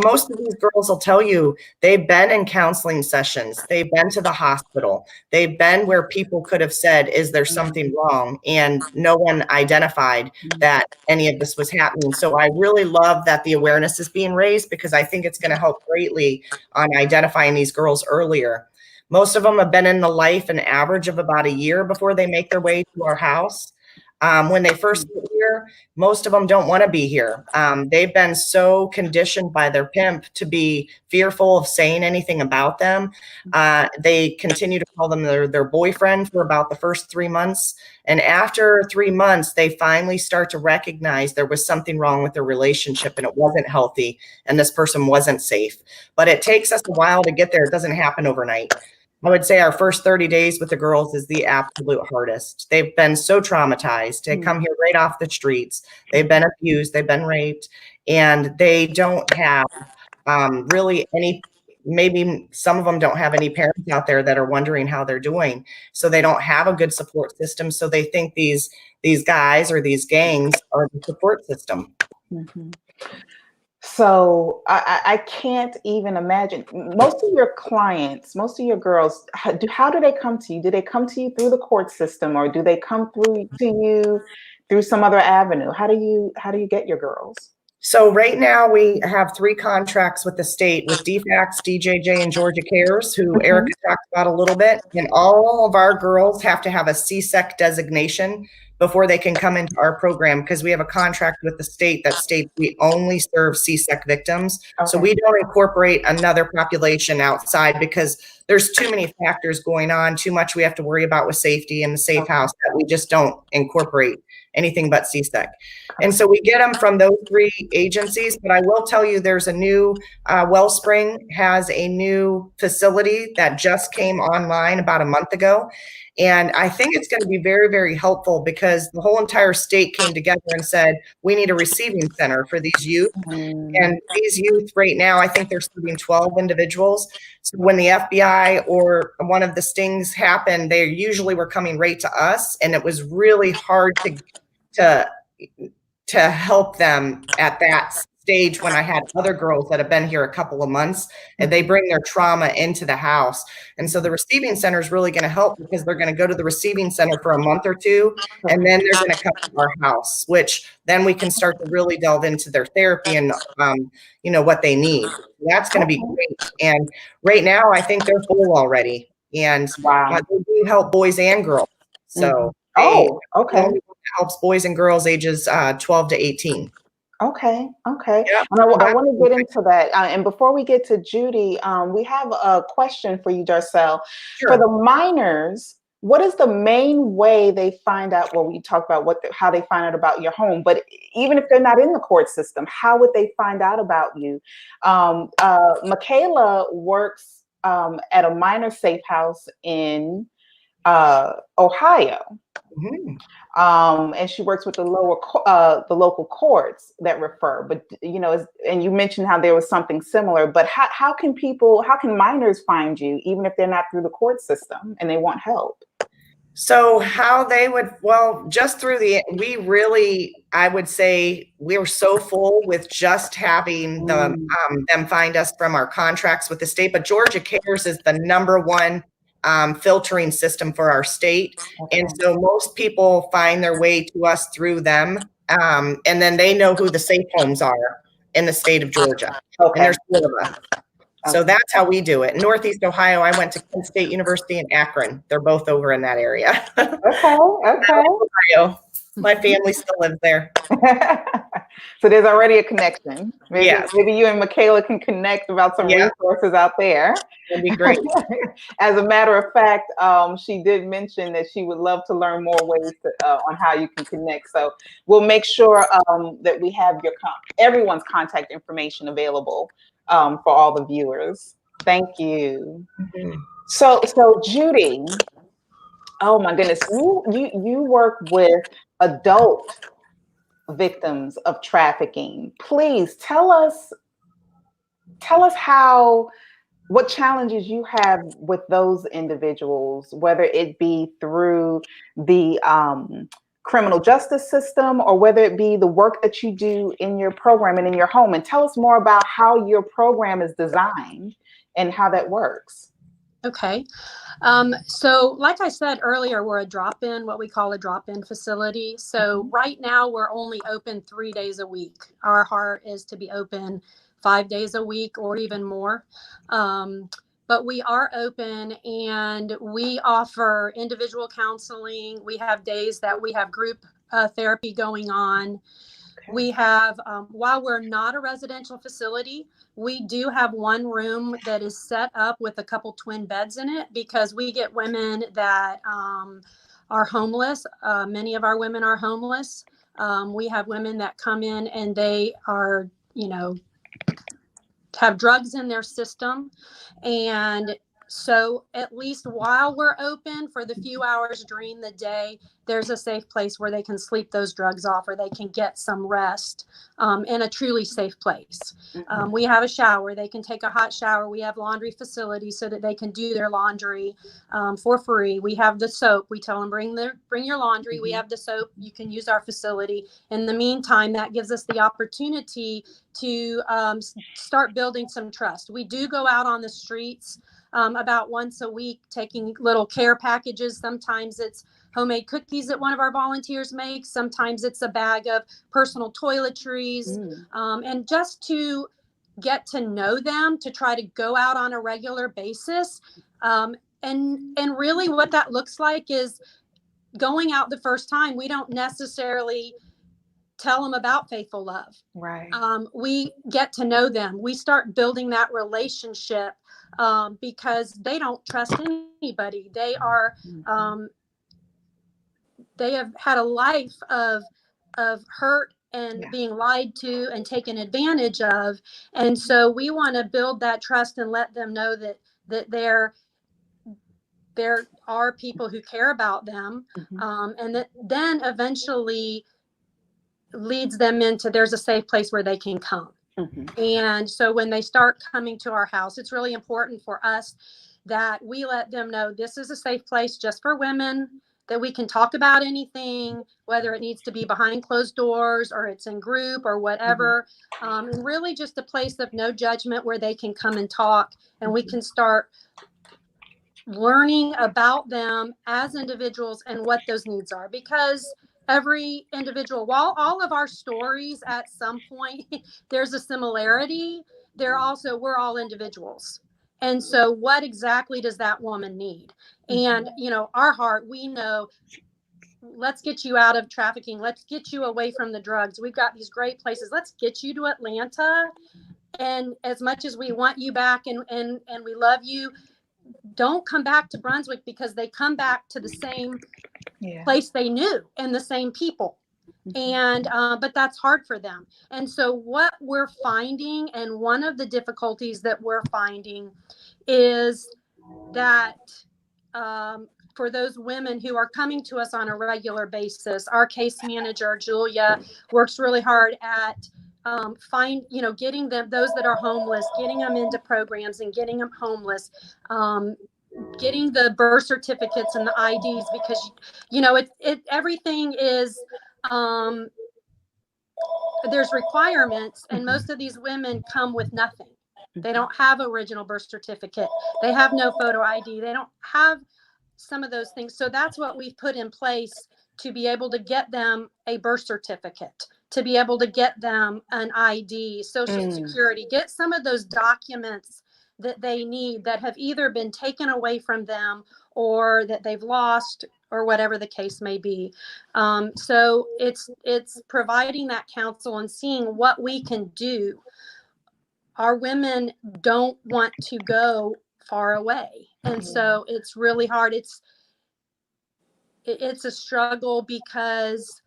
Most of these girls will tell you they've been in counseling sessions. They've been to the hospital. They've been where people could have said, is there something wrong? And no one identified that any of this was happening. So I really love that the awareness is being raised, because I think it's going to help greatly on identifying these girls earlier. Most of them have been in the life an average of about a year before they make their way to our house. When they first get here, most of them don't want to be here. They've been so conditioned by their pimp to be fearful of saying anything about them. They continue to call them their boyfriend for about the first 3 months. And after 3 months, they finally start to recognize there was something wrong with their relationship and it wasn't healthy and this person wasn't safe. But it takes us a while to get there. It doesn't happen overnight. I would say our first 30 days with the girls is the absolute hardest. They've been so traumatized. They come here right off the streets. They've been abused. They've been raped. And they don't have really any, maybe some of them don't have any parents out there that are wondering how they're doing. So they don't have a good support system. So they think these guys or these gangs are the support system. So I can't even imagine. Most of your clients, most of your girls, how do they come to you? Do they come to you through the court system, or do they come through to you through some other avenue? How do you get your girls? So right now we have 3 contracts with the state, with DFACS, DJJ, and Georgia Cares, who Erica talked about a little bit. And all of our girls have to have a CSEC designation before they can come into our program, because we have a contract with the state that states we only serve CSEC victims. So we don't incorporate another population outside, because there's too many factors going on, too much we have to worry about with safety and the safe house, that we just don't incorporate anything but CSEC. And so we get them from those 3 agencies. But I will tell you, there's a new Wellspring has a new facility that just came online about a month ago. And I think it's going to be very, very helpful, because the whole entire state came together and said, we need a receiving center for these youth. And these youth right now, I think they're serving 12 individuals. So when the FBI or one of the stings happened, they usually were coming right to us. And it was really hard to help them at that stage, when I had other girls that have been here a couple of months and they bring their trauma into the house. And so the receiving center is really going to help, because they're going to go to the receiving center for a month or 2, and then they're going to come to our house, which then we can start to really delve into their therapy and, what they need. That's going to be great. And right now, I think they're full already. And they do help boys and girls. So it helps boys and girls ages 12 to 18. Okay. Yep. And I want to get into that. And before we get to Judy, we have a question for you, Darcel. Sure. For the minors, what is the main way they find out? Well, we talked about how they find out about your home, but even if they're not in the court system, how would they find out about you? Michaela works at a minor safe house in Ohio. Mhm. And she works with the local courts that refer. But and you mentioned how there was something similar. But how can minors find you even if they're not through the court system and they want help? So how they would, well, just through I would say we're so full with just having them find us from our contracts with the state. But Georgia Cares is the #1 filtering system for our state. Okay. And so most people find their way to us through them. And then they know who the safe homes are in the state of Georgia. Okay. And there's 4 of us. So that's how we do it. Northeast Ohio, I went to Kent State University in Akron. They're both over in that area. Okay. Ohio. My family still lives there. So there's already a connection. Yes. Maybe you and Michaela can connect about some resources out there. That'd be great. As a matter of fact, she did mention that she would love to learn more ways on how you can connect. So we'll make sure that we have everyone's contact information available for all the viewers. Thank you. Mhm. So Judy, oh my goodness, you work with adult victims of trafficking. Please tell us what challenges you have with those individuals, whether it be through the criminal justice system or whether it be the work that you do in your program and in your home. And tell us more about how your program is designed and how that works. Okay. So like I said earlier, we're what we call a drop-in facility. So right now we're only open 3 days a week. Our heart is to be open 5 days a week or even more. But we are open and we offer individual counseling. We have days that we have group therapy going on. We have, while we're not a residential facility, we do have one room that is set up with a couple twin beds in it because we get women that are homeless. Many of our women are homeless. We have women that come in and they are, have drugs in their system. And so at least while we're open for the few hours during the day, there's a safe place where they can sleep those drugs off or they can get some rest in a truly safe place. We have a shower. They can take a hot shower. We have laundry facilities so that they can do their laundry for free. We have the soap. We tell them bring your laundry. We have the soap. You can use our facility. In the meantime, that gives us the opportunity to start building some trust. We do go out on the streets about once a week, taking little care packages. Sometimes it's homemade cookies that one of our volunteers makes. Sometimes it's a bag of personal toiletries. And just to get to know them, to try to go out on a regular basis. And really what that looks like is going out the first time. We don't necessarily tell them about faithful love. Right. We get to know them. We start building that relationship because they don't trust anybody. They are, they have had a life of hurt and being lied to and taken advantage of. And so we want to build that trust and let them know that there are people who care about them. And that then eventually leads them into there's a safe place where they can come. And so when they start coming to our house, it's really important for us that we let them know this is a safe place just for women, that we can talk about anything, whether it needs to be behind closed doors or it's in group or whatever. And really just a place of no judgment where they can come and talk and we can start learning about them as individuals and what those needs are. Because every individual, while all of our stories at some point, there's a similarity, we're all individuals. And so what exactly does that woman need? And, our heart, we know, let's get you out of trafficking. Let's get you away from the drugs. We've got these great places. Let's get you to Atlanta. And as much as we want you back and we love you, don't come back to Brunswick because they come back to the same place they knew and the same people. And but that's hard for them. And so what we're finding, and one of the difficulties that we're finding is that for those women who are coming to us on a regular basis, our case manager, Julia, works really hard at getting them, those that are homeless, getting them into programs and getting them homeless, getting the birth certificates and the IDs, because, everything is, there's requirements, and most of these women come with nothing. They don't have original birth certificate. They have no photo ID. They don't have some of those things. So that's what we've put in place to be able to get them a birth certificate, to be able to get them an ID, Social Security, get some of those documents that they need that have either been taken away from them or that they've lost, or whatever the case may be. So it's providing that counsel and seeing what we can do. Our women don't want to go far away, and so it's really hard. It's a struggle because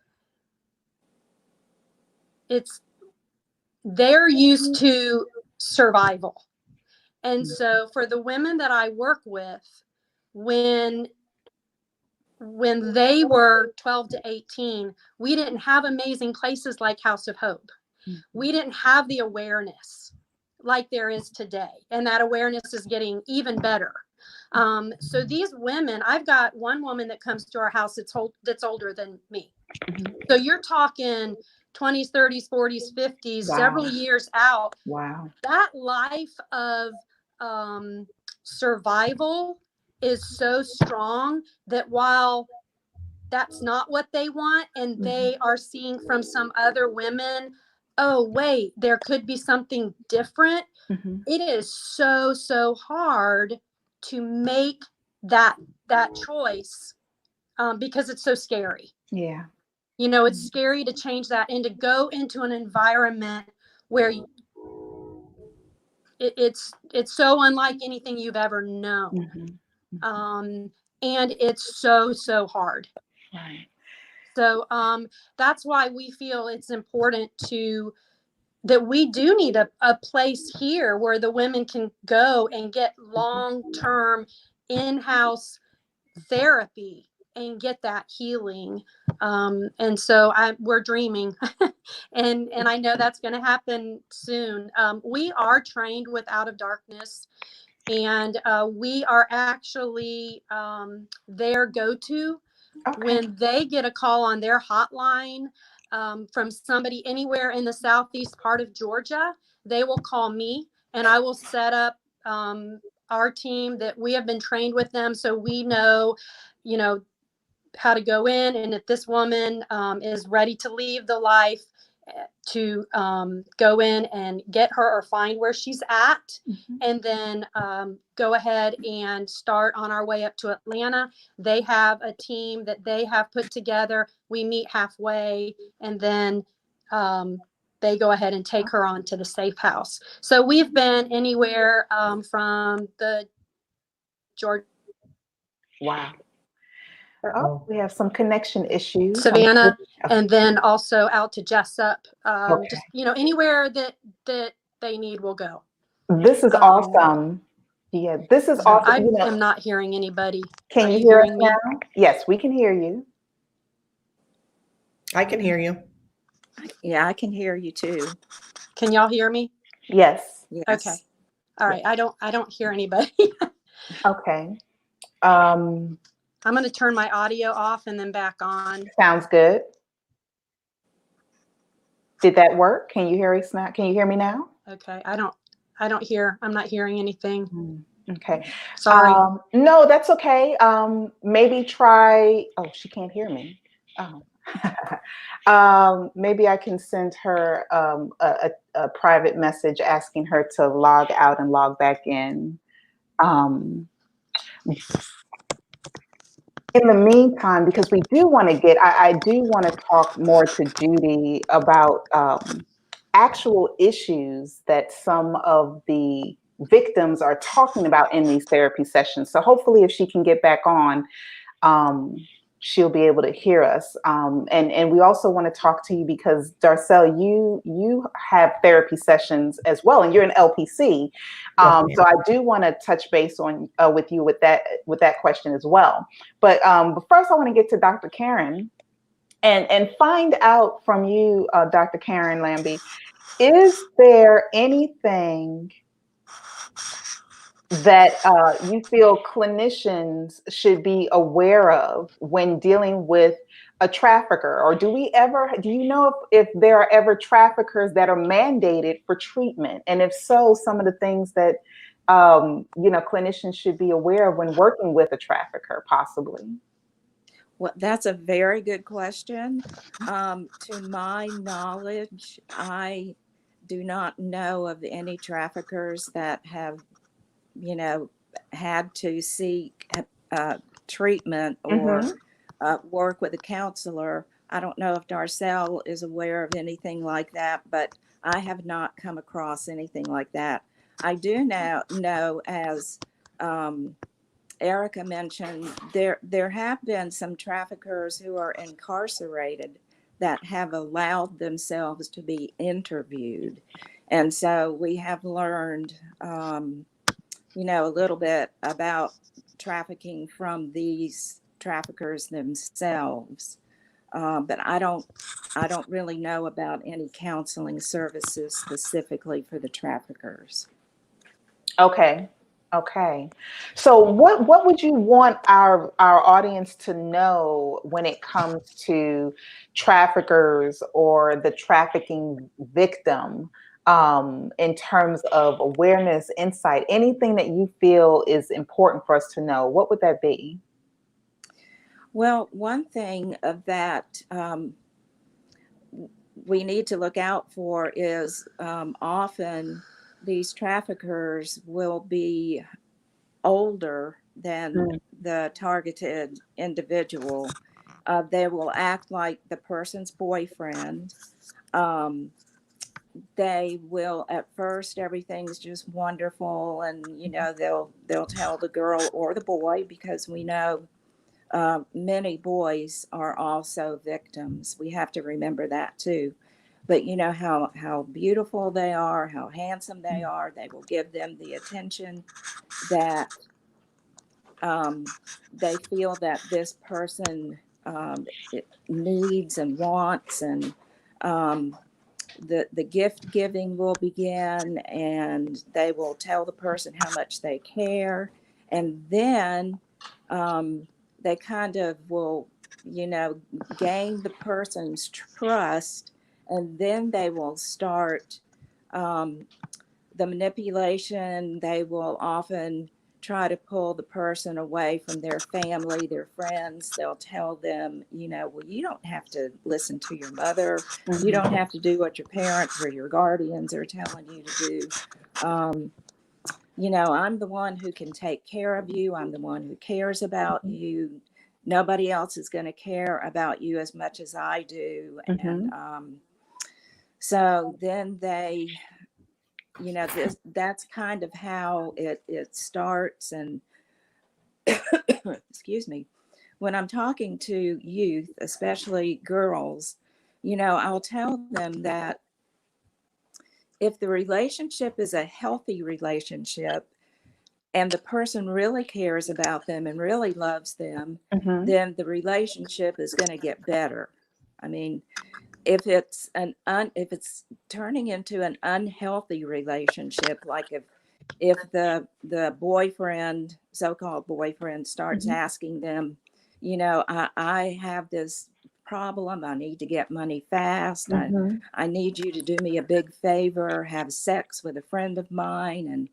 they're used to survival. And so for the women that I work with, when they were 12 to 18, we didn't have amazing places like House of Hope. We didn't have the awareness like there is today. And that awareness is getting even better. So these women, I've got one woman that comes to our house that's older than me. So you're talking 20s, 30s, 40s, 50s, several years out. Wow. That life of survival is so strong that while that's not what they want, and they are seeing from some other women, oh, wait, there could be something different. It is so, so hard to make that choice because it's so scary. Yeah. It's scary to change that and to go into an environment where it's so unlike anything you've ever known. And it's so, so hard. Right. So that's why we feel it's important that we do need a place here where the women can go and get long-term in-house therapy and get that healing. And so we're dreaming and I know that's going to happen soon. We are trained with Out of Darkness, and we are actually their go-to. When they get a call on their hotline from somebody anywhere in the southeast part of Georgia, they will call me, and I will set up our team that we have been trained with them, so we know, how to go in, and if this woman is ready to leave the life, to go in and get her or find where she's at, and then go ahead and start on our way up to Atlanta. They have a team that they have put together. We meet halfway, and then they go ahead and take her on to the safe house. So we've been anywhere from the Georgia. Wow. Oh, we have some connection issues. Savannah, and then also out to Jessup. Just anywhere that they need, will go. This is awesome. Yeah, this is awesome. I am not hearing anybody. Can you hear us now? Yes, we can hear you. I can hear you. Yeah, I can hear you too. Can y'all hear me? Yes. Okay. All right. I don't hear anybody. Okay. I'm going to turn my audio off and then back on. Sounds good. Did that work? Can you hear us now? Can you hear me now? Okay. I'm not hearing anything. Okay. Sorry. No, that's okay. Maybe try, she can't hear me. Maybe I can send her a private message asking her to log out and log back in. In the meantime, because we do want to I do want to talk more to Judy about actual issues that some of the victims are talking about in these therapy sessions. So hopefully if she can get back on, she'll be able to hear us. And we also want to talk to you because Darcel, you have therapy sessions as well, and you're an LPC. So I do want to touch base on with you with that question as well. But first, I want to get to Dr. Karen and find out from you, Dr. Karen Lambie, is there anything that you feel clinicians should be aware of when dealing with a trafficker? Or do you know if there are ever traffickers that are mandated for treatment? And if so, some of the things that clinicians should be aware of when working with a trafficker, possibly? Well, that's a very good question. To my knowledge, I do not know of any traffickers that have, had to seek treatment or Mm-hmm. work with a counselor. I don't know if Darcel is aware of anything like that, but I have not come across anything like that. I do now know, as Erica mentioned, there have been some traffickers who are incarcerated that have allowed themselves to be interviewed. And so we have learned, a little bit about trafficking from these traffickers themselves. But I don't really know about any counseling services specifically for the traffickers. Okay. Okay. So what would you want our audience to know when it comes to traffickers or the trafficking victim, in terms of awareness, insight, anything that you feel is important for us to know? What would that be? Well, one thing that we need to look out for is often these traffickers will be older than the targeted individual. They will act like the person's boyfriend. They will, at first, everything's just wonderful, and they'll tell the girl or the boy, because we know many boys are also victims. We have to remember that too. But you know how beautiful they are, how handsome they are. They will give them the attention that they feel that this person needs and wants, and the gift giving will begin, and they will tell the person how much they care, and then they kind of will, gain the person's trust, and then they will start the manipulation. They will often try to pull the person away from their family, their friends. They'll tell them, well, you don't have to listen to your mother. You don't have to do what your parents or your guardians are telling you to do. I'm the one who can take care of you. I'm the one who cares about you. Nobody else is going to care about you as much as I do. And so then they, that's kind of how it starts. And excuse me, when I'm talking to youth, especially girls, I'll tell them that if the relationship is a healthy relationship and the person really cares about them and really loves them, then the relationship is going to get better. I mean, if it's if it's turning into an unhealthy relationship, like if the boyfriend, so-called boyfriend, starts asking them, I have this problem, I need to get money fast, I need you to do me a big favor, have sex with a friend of mine,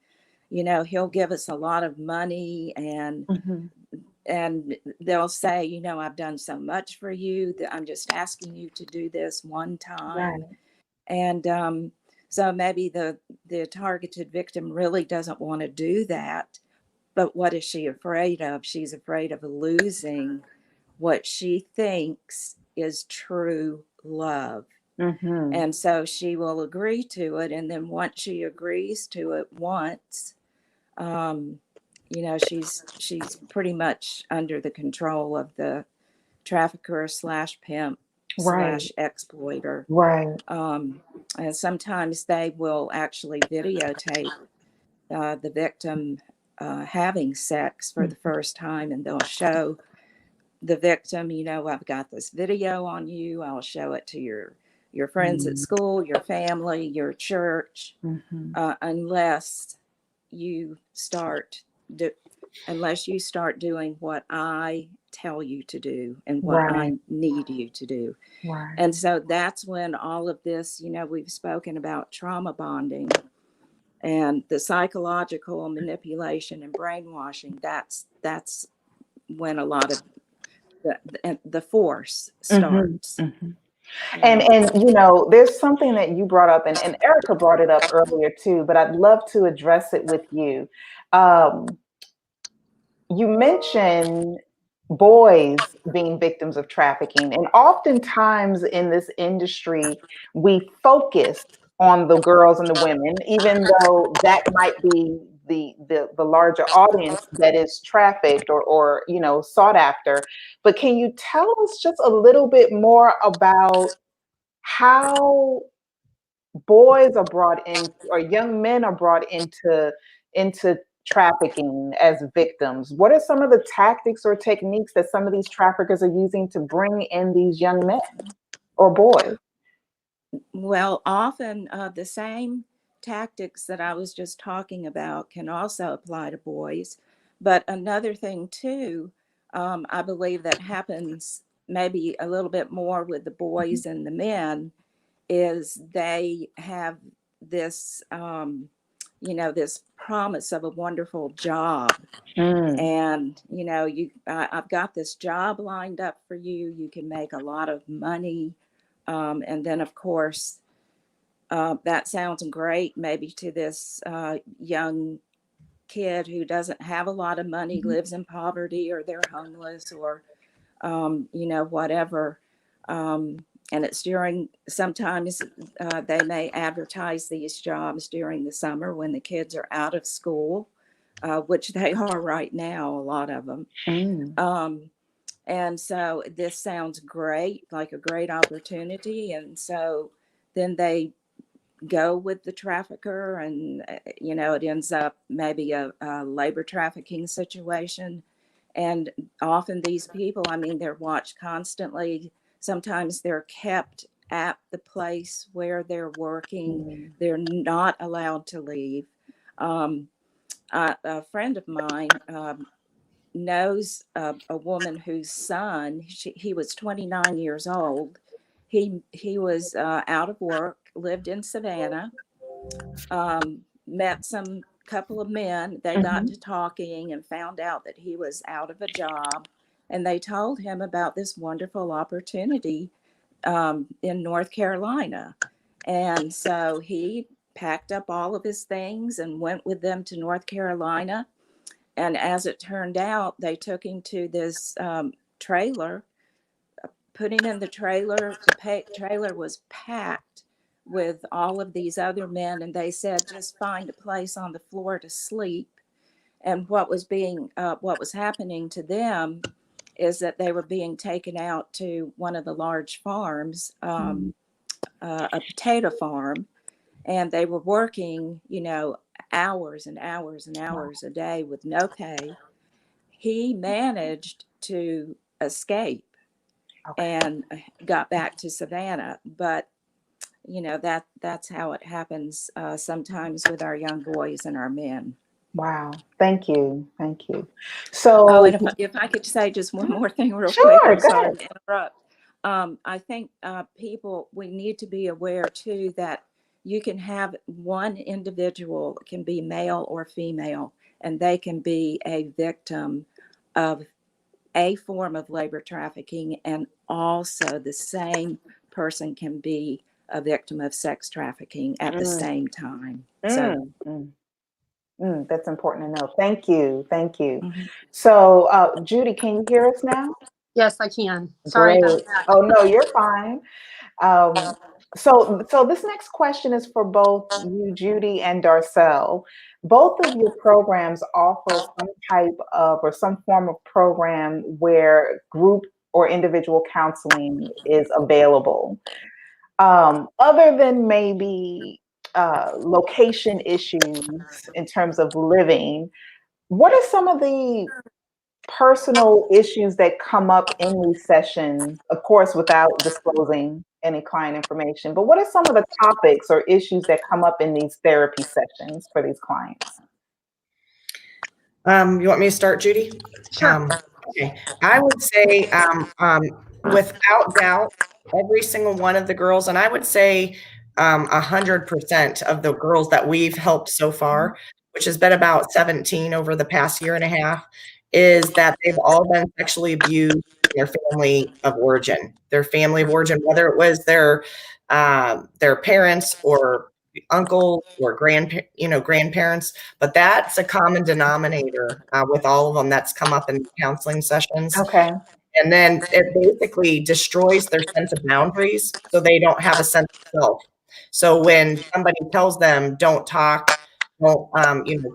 and he'll give us a lot of money, and they'll say, I've done so much for you that I'm just asking you to do this one time. Right. And so maybe the targeted victim really doesn't want to do that. But what is she afraid of? She's afraid of losing what she thinks is true love. And so she will agree to it. And then once she agrees to it once, she's pretty much under the control of the trafficker slash pimp slash exploiter. Right. And sometimes they will actually videotape the victim having sex for the first time, and they'll show the victim, I've got this video on you. I'll show it to your friends at school, your family, your church, unless you start doing what I tell you to do and what I need you to do. Right. And so that's when all of this, we've spoken about trauma bonding and the psychological manipulation and brainwashing. That's when a lot of the force starts. And there's something that you brought up, and Erica brought it up earlier too, but I'd love to address it with you. You mentioned boys being victims of trafficking, and oftentimes in this industry, we focus on the girls and the women, even though that might be the larger audience that is trafficked or sought after. But can you tell us just a little bit more about how boys are brought in, or young men are brought into trafficking as victims? What are some of the tactics or techniques that some of these traffickers are using to bring in these young men or boys? Well, often the same tactics that I was just talking about can also apply to boys. But another thing too, I believe that happens maybe a little bit more with the boys and the men, is they have this, this promise of a wonderful job. And, I've got this job lined up for you. You can make a lot of money. And then, of course, that sounds great maybe to this young kid who doesn't have a lot of money, lives in poverty, or they're homeless, or, whatever. And it's sometimes they may advertise these jobs during the summer when the kids are out of school, which they are right now, a lot of them. And so this sounds great, like a great opportunity. And so then they go with the trafficker, and, it ends up maybe a labor trafficking situation. And often these people, they're watched constantly. Sometimes they're kept at the place where they're working. They're not allowed to leave. A friend of mine knows a woman whose son, he was 29 years old. He was out of work, lived in Savannah, met some couple of men. They got to talking and found out that he was out of a job. And they told him about this wonderful opportunity in North Carolina. And so he packed up all of his things and went with them to North Carolina. And as it turned out, they took him to this trailer, put him in the trailer. The trailer was packed with all of these other men. And they said, just find a place on the floor to sleep. And what was happening to them is that they were being taken out to one of the large farms, a potato farm, and they were working, hours and hours and hours a day with no pay. He managed to escape and got back to Savannah, but that's how it happens sometimes with our young boys and our men. Wow. Thank you. Thank you. So, and if I could say just one more thing real sure, quick, I'm go sorry ahead. to interrupt. I think we need to be aware too that you can have one individual, can be male or female, and they can be a victim of a form of labor trafficking, and also the same person can be a victim of sex trafficking at the same time. So that's important to know. Thank you. Thank you. So, Judy, can you hear us now? Yes, I can. Sorry Great. about that. Oh, no, you're fine. So this next question is for both you, Judy, and Darcel. Both of your programs offer some type of or some form of program where group or individual counseling is available. Other than maybe location issues in terms of living, what are some of the personal issues that come up in these sessions, of course, without disclosing any client information, but what are some of the topics or issues that come up in these therapy sessions for these clients? You want me to start, Judy? Sure. Okay. I would say, without doubt, every single one of the girls, and I would say 100% of the girls that we've helped so far, which has been about 17 over the past year and a half, is that they've all been sexually abused in their family of origin. Their family of origin, whether it was their parents or uncles or grandparents, but that's a common denominator with all of them that's come up in counseling sessions. Okay. And then it basically destroys their sense of boundaries, so they don't have a sense of self. So when somebody tells them, don't talk, don't,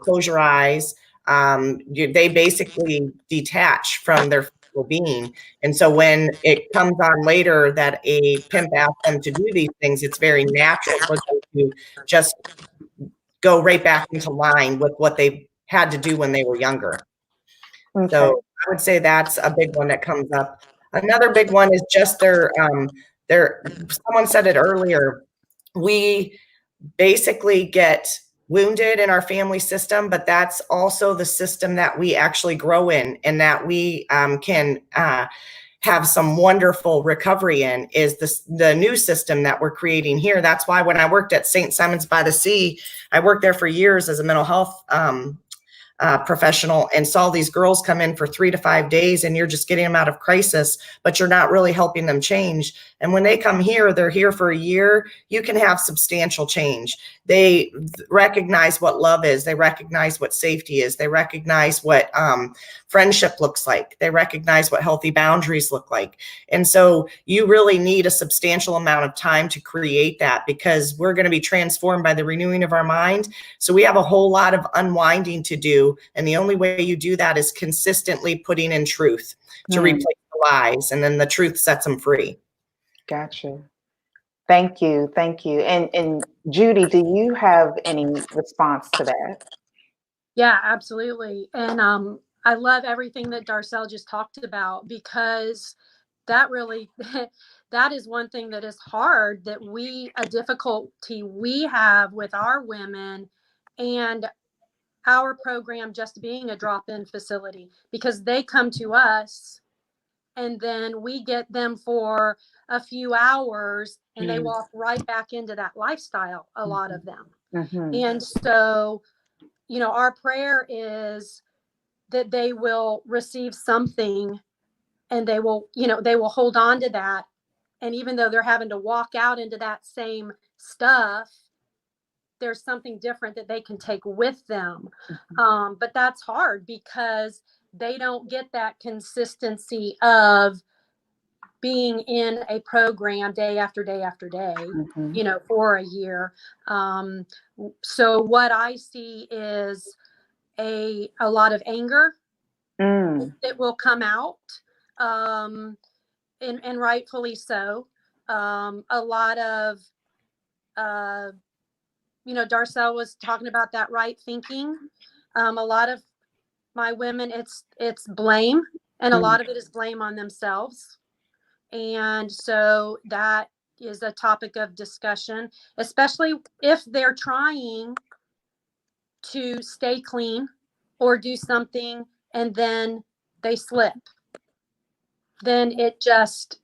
close your eyes, they basically detach from their physical being. And so when it comes on later that a pimp asks them to do these things, it's very natural for them to just go right back into line with what they had to do when they were younger. Okay. So I would say that's a big one that comes up. Another big one is just someone said it earlier, we basically get wounded in our family system, but that's also the system that we actually grow in and that we can have some wonderful recovery in, is the new system that we're creating here. That's why when I worked at St. Simons by the Sea, I worked there for years as a mental health professional, and saw these girls come in for 3 to 5 days, and you're just getting them out of crisis, but you're not really helping them change. And when they come here, they're here for a year, you can have substantial change. They recognize what love is. They recognize what safety is. They recognize what friendship looks like. They recognize what healthy boundaries look like. And so you really need a substantial amount of time to create that, because we're going to be transformed by the renewing of our mind. So we have a whole lot of unwinding to do. And the only way you do that is consistently putting in truth to replace the lies. And then the truth sets them free. Gotcha. Thank you. Thank you. And Judy, do you have any response to that? Yeah, absolutely. And I love everything that Darcel just talked about, because that really that is one thing that is hard, that a difficulty we have with our women and our program just being a drop-in facility, because they come to us and then we get them for a few hours and they walk right back into that lifestyle, a lot of them. And so, our prayer is that they will receive something, and they will hold on to that. And even though they're having to walk out into that same stuff, there's something different that they can take with them. But that's hard, because they don't get that consistency of being in a program day after day after day, for a year. So what I see is a lot of anger that will come out, and rightfully so. A lot of, Darcel was talking about that right thinking. A lot of my women, it's blame, and a lot of it is blame on themselves. And so that is a topic of discussion, especially if they're trying to stay clean or do something and then they slip. Then it just,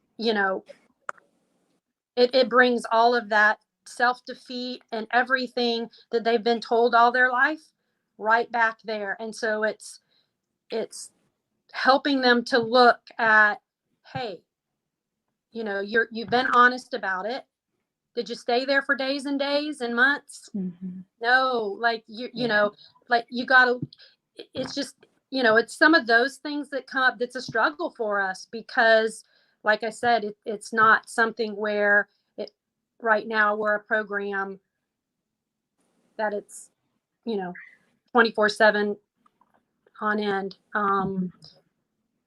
it brings all of that self-defeat and everything that they've been told all their life right back there. And so it's helping them to look at, hey, you've been honest about it. Did you stay there for days and days and months? No, like like you gotta, it's just, it's some of those things that come up that's a struggle for us, because like I said, it's not something where right now we're a program that it's, 24/7 on end.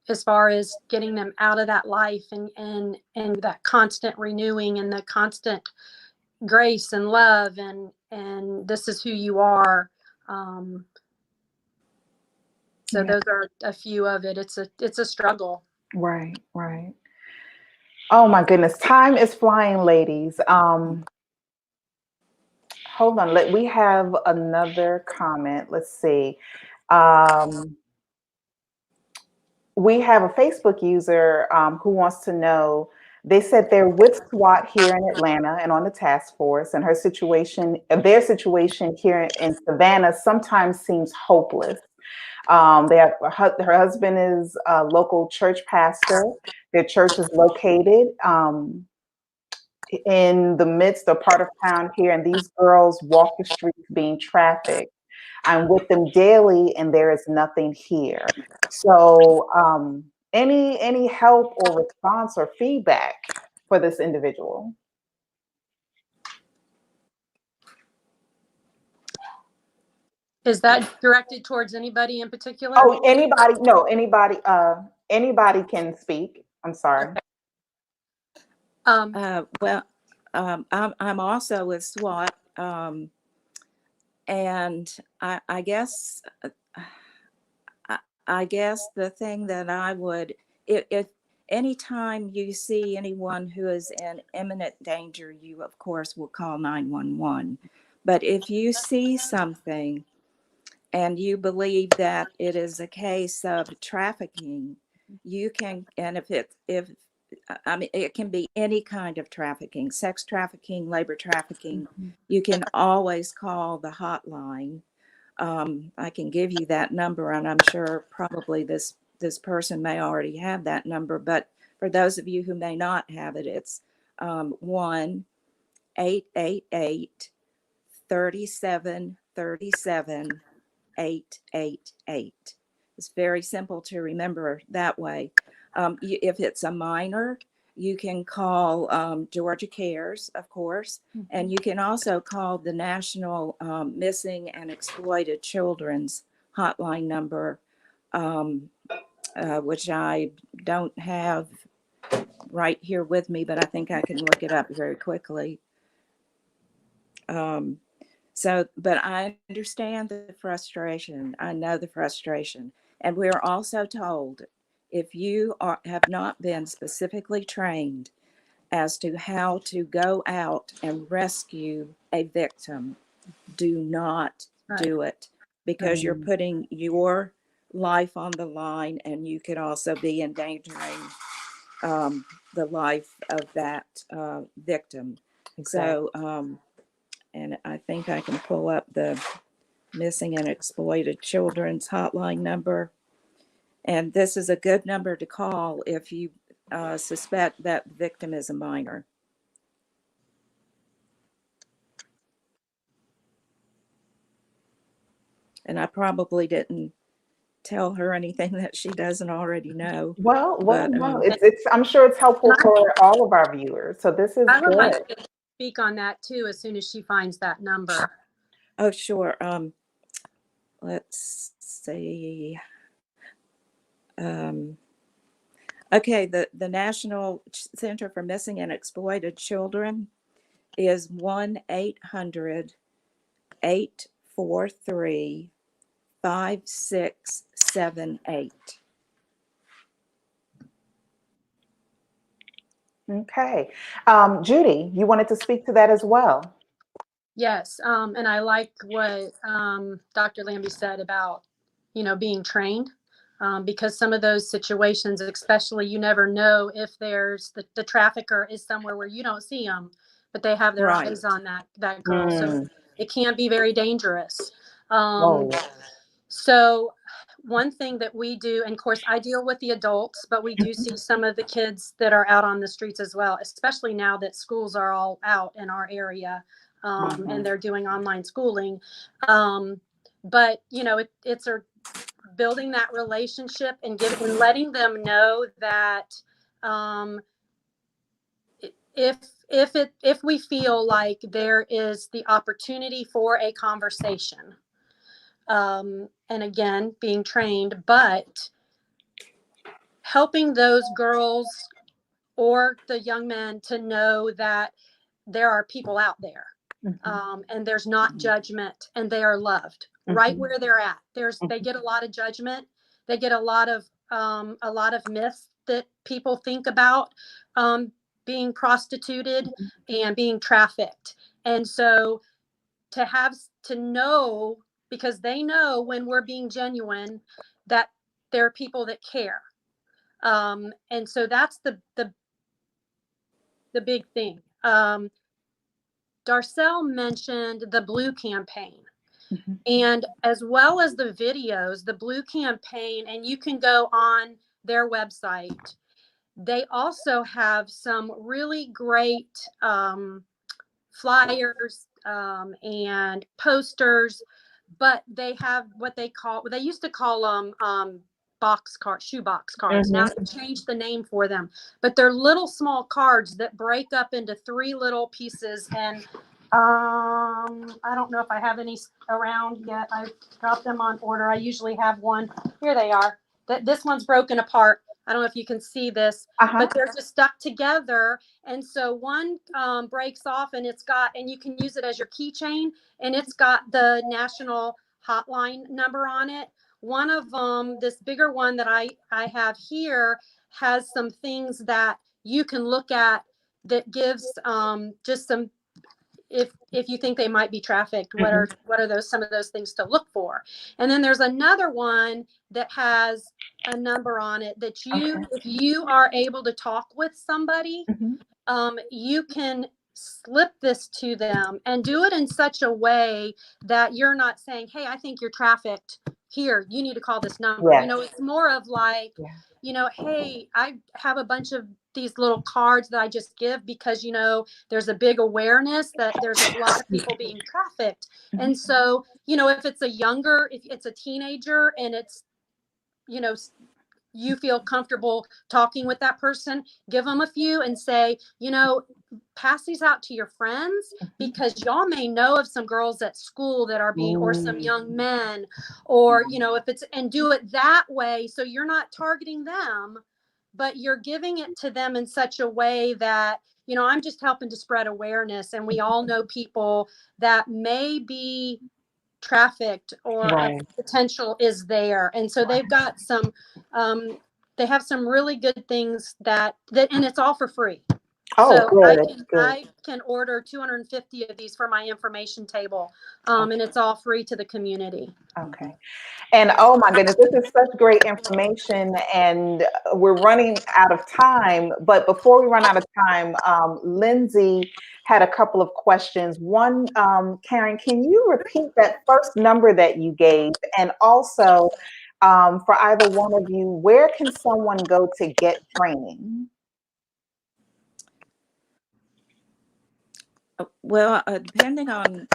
as far as getting them out of that life and that constant renewing and the constant grace and love and this is who you are. So those are a few of it. It's a struggle. Right, right. Oh my goodness, time is flying, ladies. Hold on, we have another comment. Let's see. Um, we have a Facebook user who wants to know. They said they're with SWAT here in Atlanta and on the task force, and their situation here in Savannah sometimes seems hopeless. They have her husband is a local church pastor. Their church is located in the midst or part of town here, and these girls walk the streets being trafficked. I'm with them daily, and there is nothing here. So, any help or response or feedback for this individual? Is that directed towards anybody in particular? Oh, anybody? No, anybody. Anybody can speak. I'm sorry. Well, I'm also with SWAT, and I guess I guess the thing that I would, if anytime you see anyone who is in imminent danger, you of course will call 911. But if you see something and you believe that it is a case of trafficking, you can, and if I mean, it can be any kind of trafficking, sex trafficking, labor trafficking. You can always call the hotline. I can give you that number, and I'm sure probably this person may already have that number. But for those of you who may not have it, it's 1-888-3737-888. It's very simple to remember that way. If it's a minor, you can call Georgia Cares, of course, and you can also call the National Missing and Exploited Children's hotline number, which I don't have right here with me, but I think I can look it up very quickly. But I understand the frustration. I know the frustration. And we're also told, if you have not been specifically trained as to how to go out and rescue a victim, do not do it, because you're putting your life on the line, and you could also be endangering the life of that victim. Exactly. So, and I think I can pull up the Missing and Exploited Children's hotline number. And this is a good number to call if you suspect that the victim is a minor. And I probably didn't tell her anything that she doesn't already know. Well, but, no, it's. I'm sure it's helpful for all of our viewers. So this is I would like good. to speak on that too as soon as she finds that number. Oh, sure. Let's see. Okay, the National Center for Missing and Exploited Children is 1-800-843-5678. Okay. Judy, you wanted to speak to that as well. Yes, and I like what Dr. Lambie said about, being trained, because some of those situations, especially, you never know if there's the trafficker is somewhere where you don't see them, but they have their eyes on that girl. So it can be very dangerous. So one thing that we do, and of course I deal with the adults, but we do see some of the kids that are out on the streets as well, especially now that schools are all out in our area. And they're doing online schooling. But it's building that relationship and letting them know that if we feel like there is the opportunity for a conversation, and again, being trained, but helping those girls or the young men to know that there are people out there, and there's not judgment, and they are loved right where they're at. They get a lot of judgment. They get a lot of myths that people think about being prostituted and being trafficked. And so to know, because they know when we're being genuine, that there are people that care. And so that's the big thing. Darcel mentioned the Blue campaign. And as well as the videos, the Blue campaign, and you can go on their website. They also have some really great flyers and posters, but they have what they used to call them shoebox cards. Now they changed the name for them, but they're little small cards that break up into 3 little pieces. And I don't know if I have any around yet. I got them on order. I usually have one. Here they are. This one's broken apart. I don't know if you can see this, but they're just stuck together. And so one breaks off, and and you can use it as your keychain, and it's got the national hotline number on it. One of them, this bigger one that I have here, has some things that you can look at that gives just some, if you think they might be trafficked, what are some of those things to look for. And then there's another one that has a number on it that if you are able to talk with somebody, you can slip this to them and do it in such a way that you're not saying, hey, I think you're trafficked. Here, you need to call this number. It's more of like, hey, I have a bunch of these little cards that I just give because, there's a big awareness that there's a lot of people being trafficked. And so, if it's if it's a teenager and it's, you feel comfortable talking with that person, give them a few and say, pass these out to your friends, because y'all may know of some girls at school that are being, or some young men, or, if it's, and do it that way. So you're not targeting them, but you're giving it to them in such a way that, I'm just helping to spread awareness. And we all know people that may be trafficked, or a potential is there. And so they've got some, they have some really good things that, and it's all for free. I can order 250 of these for my information table, and it's all free to the community. Okay. And oh my goodness, this is such great information, and we're running out of time. But before we run out of time, Lindsay had a couple of questions. One, Karen, can you repeat that first number that you gave? And also, for either one of you, where can someone go to get training? Well, depending on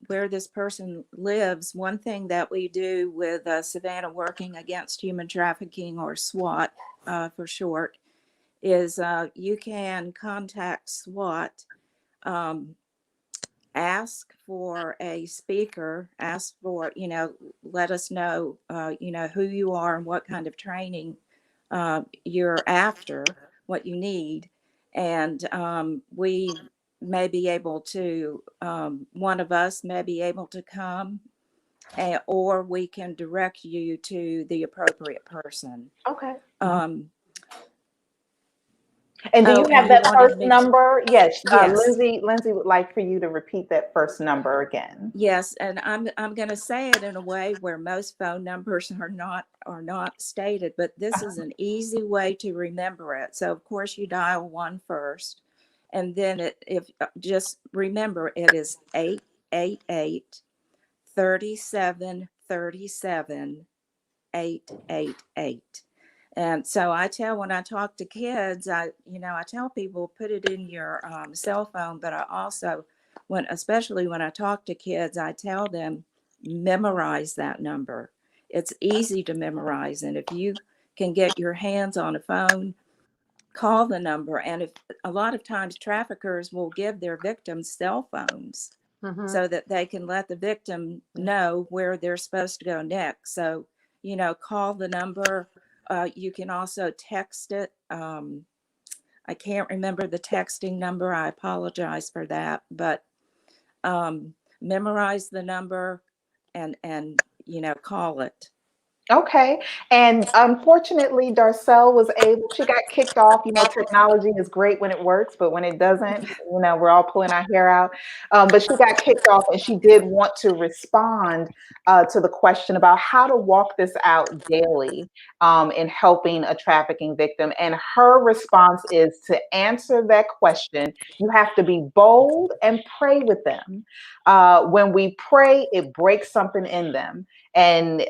where this person lives, one thing that we do with Savannah Working Against Human Trafficking, or SWAT for short, is you can contact SWAT, ask for a speaker, ask for, let us know, who you are and what kind of training you're after, what you need. And we may be able to, one of us may be able to come, or we can direct you to the appropriate person. Okay. And do you have that first number? Yes. Lindsay would like for you to repeat that first number again. Yes, and I'm going to say it in a way where most phone numbers are not stated, but this is an easy way to remember it. So of course you dial 1 first, and then just remember, it is 888-3737-888. And so when I talk to kids, I tell people, put it in your cell phone, but I also, especially when I talk to kids, I tell them, memorize that number. It's easy to memorize. And if you can get your hands on a phone, call the number. And if a lot of times traffickers will give their victims cell phones so that they can let the victim know where they're supposed to go next. So, call the number. You can also text it. I can't remember the texting number. I apologize for that, but memorize the number and call it. Okay. And unfortunately, Darcel was able, she got kicked off. You know, technology is great when it works, but when it doesn't, you know, we're all pulling our hair out. But she got kicked off, and she did want to respond to the question about how to walk this out daily in helping a trafficking victim. And her response is to answer that question, you have to be bold and pray with them. When we pray, it breaks something in them. And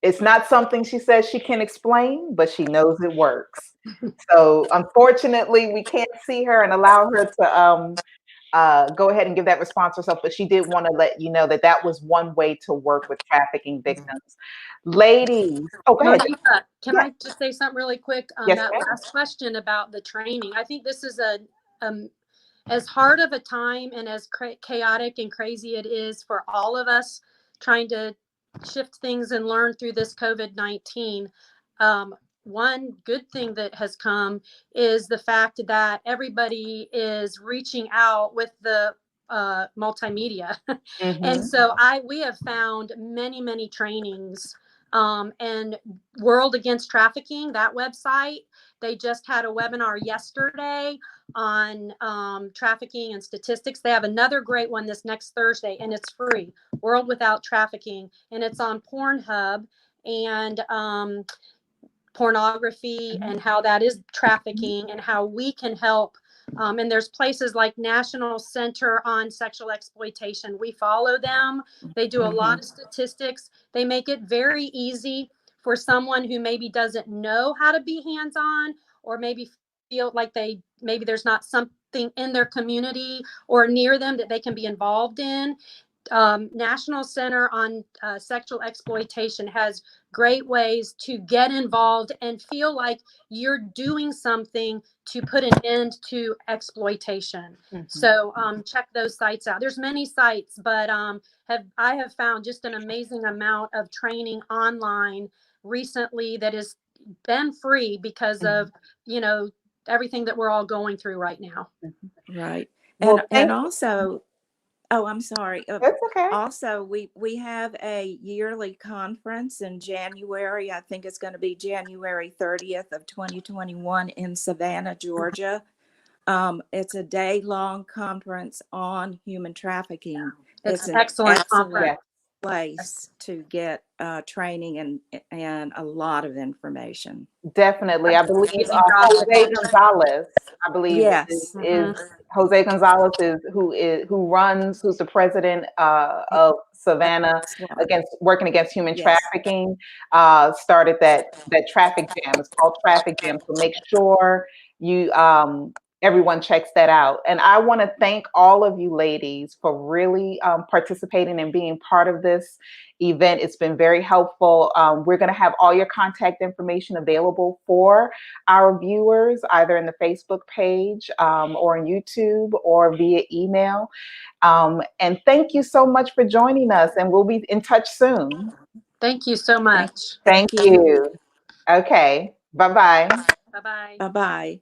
it's not something she says she can explain, but she knows it works. So unfortunately, we can't see her and allow her to go ahead and give that response herself. But she did want to let you know that that was one way to work with trafficking victims. Ladies, oh, go ahead. Monica, can Yeah. I just say something really quick on Yes, that ma'am. last question about the training? I think this is as hard of a time and as chaotic and crazy it is for all of us trying to shift things and learn through this COVID-19. One good thing that has come is the fact that everybody is reaching out with the multimedia. And so we have found many trainings, and World Against Trafficking, that website, they just had a webinar yesterday on trafficking and statistics. They have another great one this next Thursday, and it's free, World Without Trafficking, and it's on Pornhub and pornography and how that is trafficking and how we can help. And there's places like National Center on Sexual Exploitation. We follow them. They do a lot of statistics. They make it very easy for someone who maybe doesn't know how to be hands-on, or maybe feel like maybe there's not something in their community or near them that they can be involved in. National Center on Sexual Exploitation has great ways to get involved and feel like you're doing something to put an end to exploitation. So check those sites out. There's many sites, but I have found just an amazing amount of training online recently that has been free because of, everything that we're all going through right now. Right. Well, And also, oh, I'm sorry. that's okay. Also, we have a yearly conference in January. I think it's going to be January 30th of 2021 in Savannah, Georgia. It's a day-long conference on human trafficking. It's an excellent conference. Place to get training and a lot of information. Definitely. I believe Jose Gonzalez, Yes. is Jose Gonzalez who's the president of Savannah working against human trafficking, started that traffic jam. It's called Traffic Jam. So make sure you everyone checks that out. And I want to thank all of you ladies for really participating and being part of this event. It's been very helpful. We're going to have all your contact information available for our viewers, either in the Facebook page or on YouTube or via email. And thank you so much for joining us, and we'll be in touch soon. Thank you so much. Thank you. Okay. Bye-bye. Bye-bye. Bye-bye.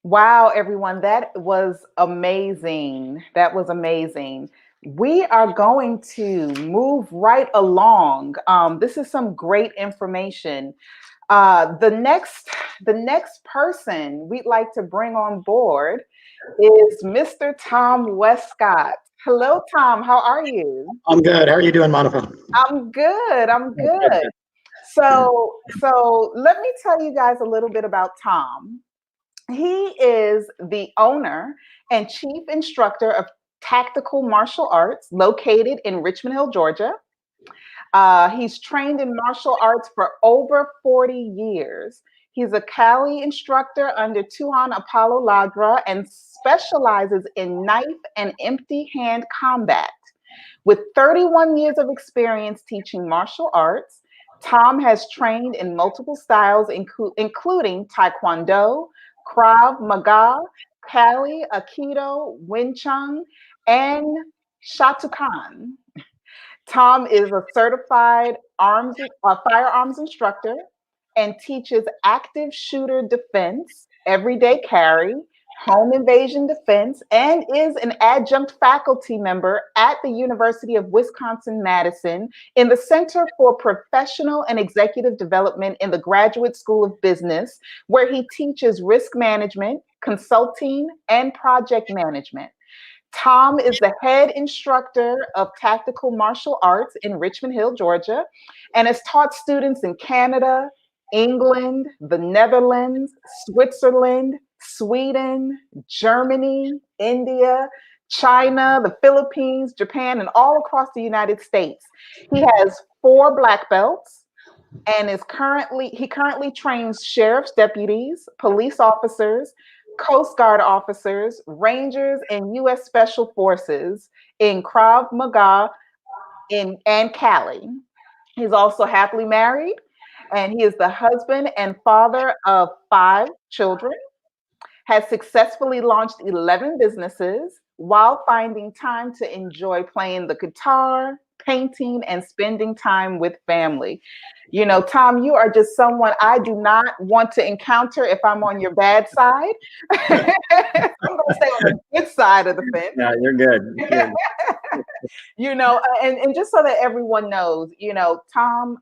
Wow, everyone, that was amazing. That was amazing. We are going to move right along. This is some great information. The next person we'd like to bring on board is Mr. Tom Westcott. Hello, Tom. How are you? I'm good. How are you doing, Monica? I'm good. I'm good. So let me tell you guys a little bit about Tom. He is the owner and chief instructor of tactical martial arts located in Richmond Hill, Georgia. He's trained in martial arts for over 40 years. He's a Cali instructor under Tuhan Apollo Ladra and specializes in knife and empty hand combat. With 31 years of experience teaching martial arts, Tom has trained in multiple styles, including Taekwondo, Krav Maga, Kali, Aikido, Wing Chun, and Shatukan. Tom is a certified firearms instructor and teaches active shooter defense, everyday carry, home invasion defense, and is an adjunct faculty member at the University of Wisconsin-Madison in the Center for Professional and Executive Development in the Graduate School of Business, where he teaches risk management, consulting, and project management. Tom is the head instructor of tactical martial arts in Richmond Hill, Georgia, and has taught students in Canada, England, the Netherlands, Switzerland, Sweden, Germany, India, China, the Philippines, Japan, and all across the United States. He has 4 black belts and he currently trains sheriff's deputies, police officers, Coast Guard officers, Rangers, and U.S. Special Forces in Krav Maga and Cali. He's also happily married, and he is the husband and father of 5 children, has successfully launched 11 businesses while finding time to enjoy playing the guitar, painting, and spending time with family. You know, Tom, you are just someone I do not want to encounter if I'm on your bad side. I'm going to stay on the good side of the fence. Yeah, you're good. You know, and just so that everyone knows, you know, Tom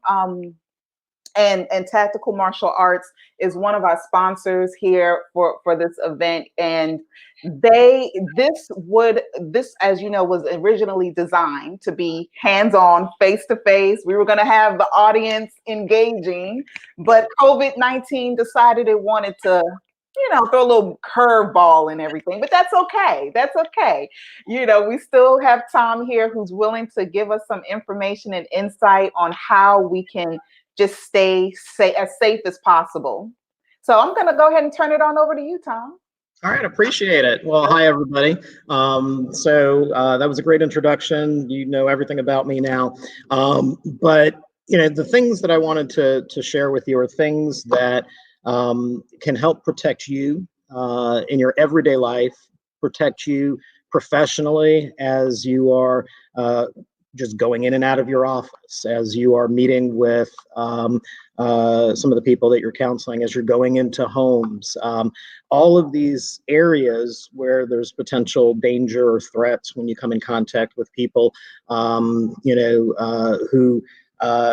and Tactical Martial Arts is one of our sponsors here for this event. And this, as you know, was originally designed to be hands-on, face-to-face. We were going to have the audience engaging, but COVID-19 decided it wanted to, you know, throw a little curveball and everything, but that's okay. That's okay. You know, we still have Tom here who's willing to give us some information and insight on how we can just stay as safe as possible. So I'm going to go ahead and turn it on over to you, Tom. All right, appreciate it. Well, hi, everybody. That was a great introduction. You know everything about me now. But, you know, the things that I wanted to share with you are things that can help protect you in your everyday life, protect you professionally as you are just going in and out of your office, as you are meeting with some of the people that you're counseling, as you're going into homes, all of these areas where there's potential danger or threats when you come in contact with people, who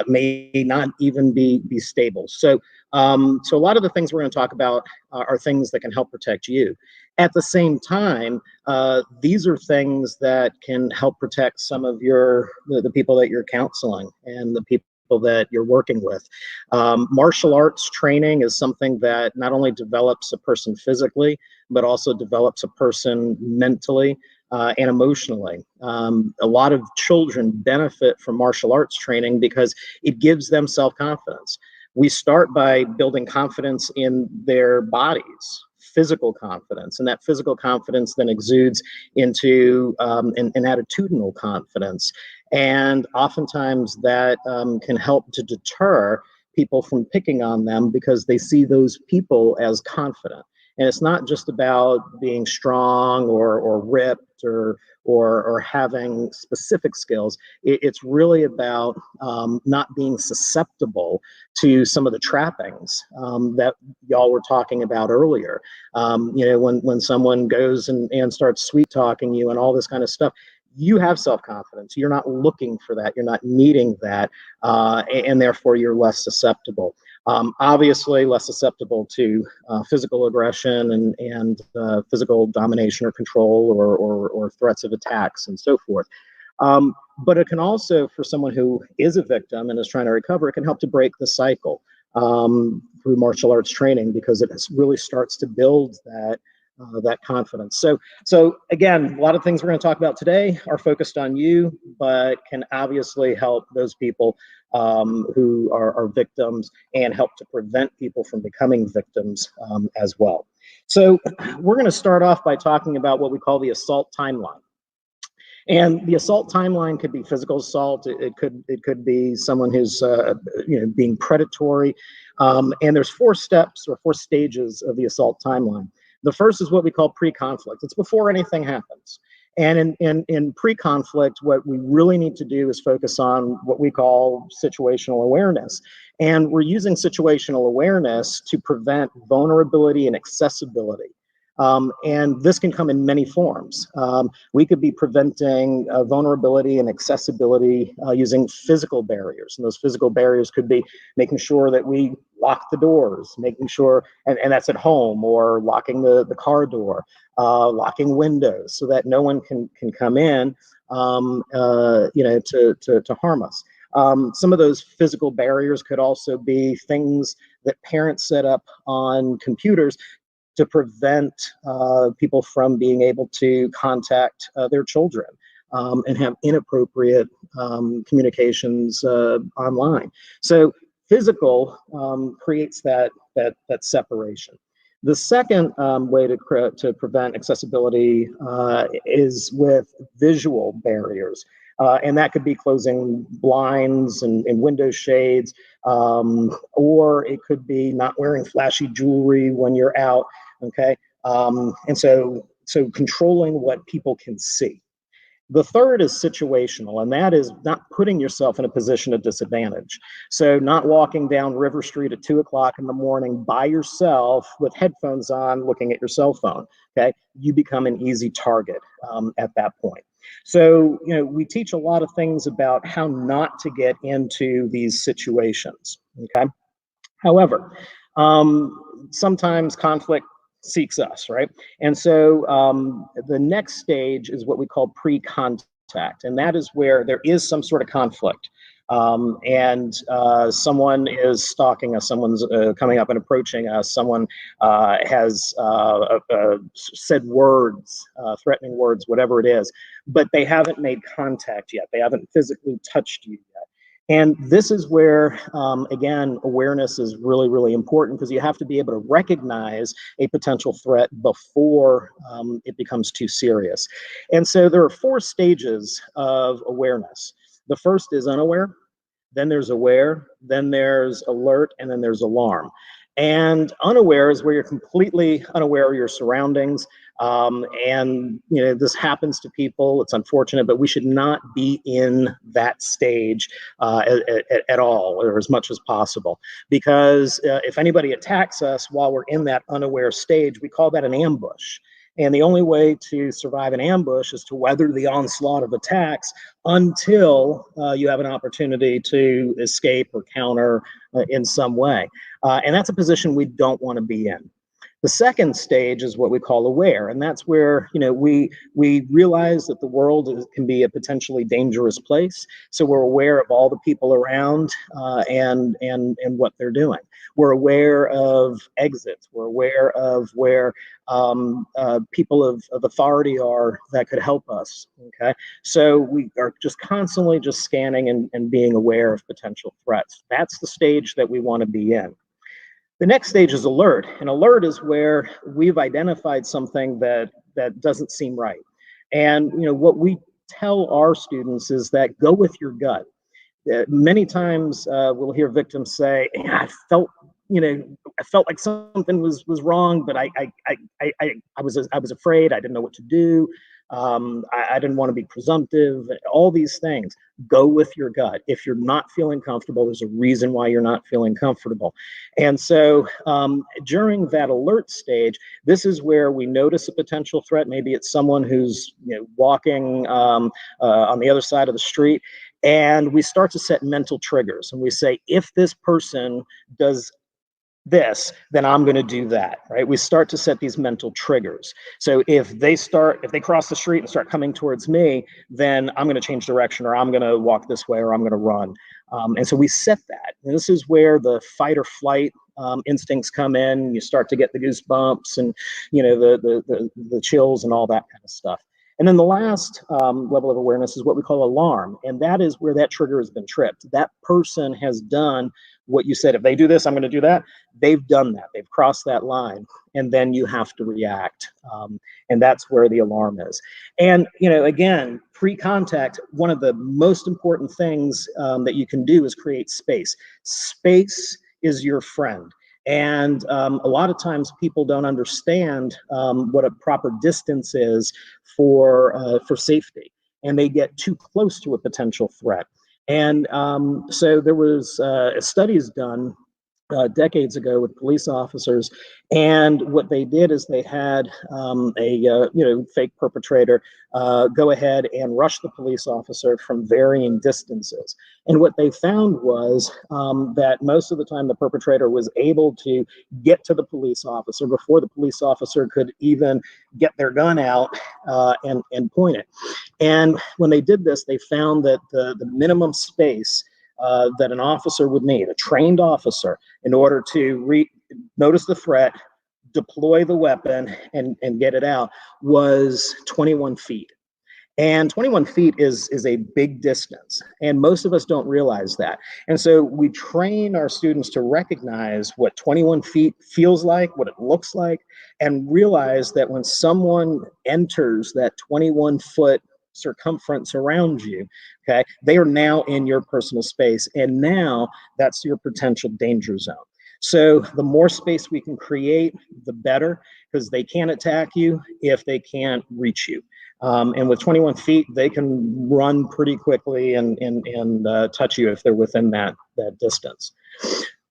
may not even be stable. So a lot of the things we're going to talk about are things that can help protect you. At the same time, these are things that can help protect some of the people that you're counseling and the people that you're working with. Martial arts training is something that not only develops a person physically, but also develops a person mentally and emotionally. A lot of children benefit from martial arts training because it gives them self-confidence. We start by building confidence in their bodies, physical confidence, and that physical confidence then exudes into an attitudinal confidence. And oftentimes that can help to deter people from picking on them because they see those people as confident. And it's not just about being strong or ripped or having specific skills. It's really about not being susceptible to some of the trappings that y'all were talking about earlier. When someone goes and starts sweet talking you and all this kind of stuff, you have self-confidence. You're not looking for that. You're not needing that. And therefore you're less susceptible. Obviously less susceptible to physical aggression and physical domination or control or threats of attacks and so forth. But it can also, for someone who is a victim and is trying to recover, it can help to break the cycle through martial arts training because it really starts to build that confidence. So again, a lot of things we're going to talk about today are focused on you, but can obviously help those people who are victims and help to prevent people from becoming victims as well. So we're going to start off by talking about what we call the assault timeline. And the assault timeline could be physical assault. It could be someone who's being predatory. And there's 4 steps or 4 stages of the assault timeline. The first is what we call pre-conflict. It's before anything happens. And in pre-conflict, what we really need to do is focus on what we call situational awareness. And we're using situational awareness to prevent vulnerability and accessibility. And this can come in many forms. We could be preventing vulnerability and accessibility using physical barriers. And those physical barriers could be making sure that we lock the doors, making sure, and that's at home, or locking the car door, locking windows so that no one can come in, to harm us. Some of those physical barriers could also be things that parents set up on computers to prevent people from being able to contact their children and have inappropriate communications online. So physical creates that separation. The second way to prevent accessibility is with visual barriers. And that could be closing blinds and window shades, or it could be not wearing flashy jewelry when you're out. Okay, and so controlling what people can see. The third is situational, and that is not putting yourself in a position of disadvantage. So not walking down River Street at 2 o'clock in the morning by yourself with headphones on, looking at your cell phone. Okay, you become an easy target at that point. So, we teach a lot of things about how not to get into these situations. Okay. However, sometimes conflict seeks us, right? And so the next stage is what we call pre-contact, and that is where there is some sort of conflict. And someone is stalking us, someone's coming up and approaching us, someone has said words, threatening words, whatever it is, but they haven't made contact yet. They haven't physically touched you yet. And this is where, again, awareness is really, really important, because you have to be able to recognize a potential threat before it becomes too serious. And so there are 4 stages of awareness. The first is unaware, then there's aware, then there's alert, and then there's alarm. And unaware is where you're completely unaware of your surroundings. And this happens to people. It's unfortunate, but we should not be in that stage at all, or as much as possible, because if anybody attacks us while we're in that unaware stage, we call that an ambush. And the only way to survive an ambush is to weather the onslaught of attacks until you have an opportunity to escape or counter in some way. And that's a position we don't want to be in. The second stage is what we call aware, and that's where we realize that the world can be a potentially dangerous place. So we're aware of all the people around and what they're doing. We're aware of exits. We're aware of where people of authority are that could help us. Okay, so we are just constantly just scanning and being aware of potential threats. That's the stage that we want to be in. The next stage is alert, and alert is where we've identified something that doesn't seem right. And what we tell our students is that go with your gut. Many times we'll hear victims say, I felt like something was wrong, but I was afraid. I didn't know what to do. I didn't want to be presumptive. All these things. Go with your gut. If you're not feeling comfortable, there's a reason why you're not feeling comfortable. And so during that alert stage, this is where we notice a potential threat. Maybe it's someone who's walking on the other side of the street, and we start to set mental triggers. And we say, if this person does this, then I'm going to do that, right? We start to set these mental triggers. So if they cross the street and start coming towards me, then I'm going to change direction, or I'm going to walk this way, or I'm going to run. And so we set that. And this is where the fight or flight instincts come in. You start to get the goosebumps and the chills and all that kind of stuff. And then the last level of awareness is what we call alarm. And that is where that trigger has been tripped. That person has done what you said. If they do this, I'm going to do that. They've done that. They've crossed that line. And then you have to react. And that's where the alarm is. And, again, pre-contact, one of the most important things that you can do is create space. Space is your friend. And a lot of times people don't understand what a proper distance is for safety, and they get too close to a potential threat. And so there was studies done decades ago with police officers, and what they did is they had a fake perpetrator go ahead and rush the police officer from varying distances. And what they found was that most of the time the perpetrator was able to get to the police officer before the police officer could even get their gun out and point it. And when they did this, they found that the minimum space that an officer would need, a trained officer, in order to notice the threat, deploy the weapon, and get it out, was 21 feet. And 21 feet is a big distance, and most of us don't realize that. And so we train our students to recognize what 21 feet feels like, what it looks like, and realize that when someone enters that 21-foot circumference around you, okay, they are now in your personal space, and now that's your potential danger zone. So the more space we can create, the better, because they can't attack you if they can't reach you. And with 21 feet, they can run pretty quickly and touch you if they're within that distance.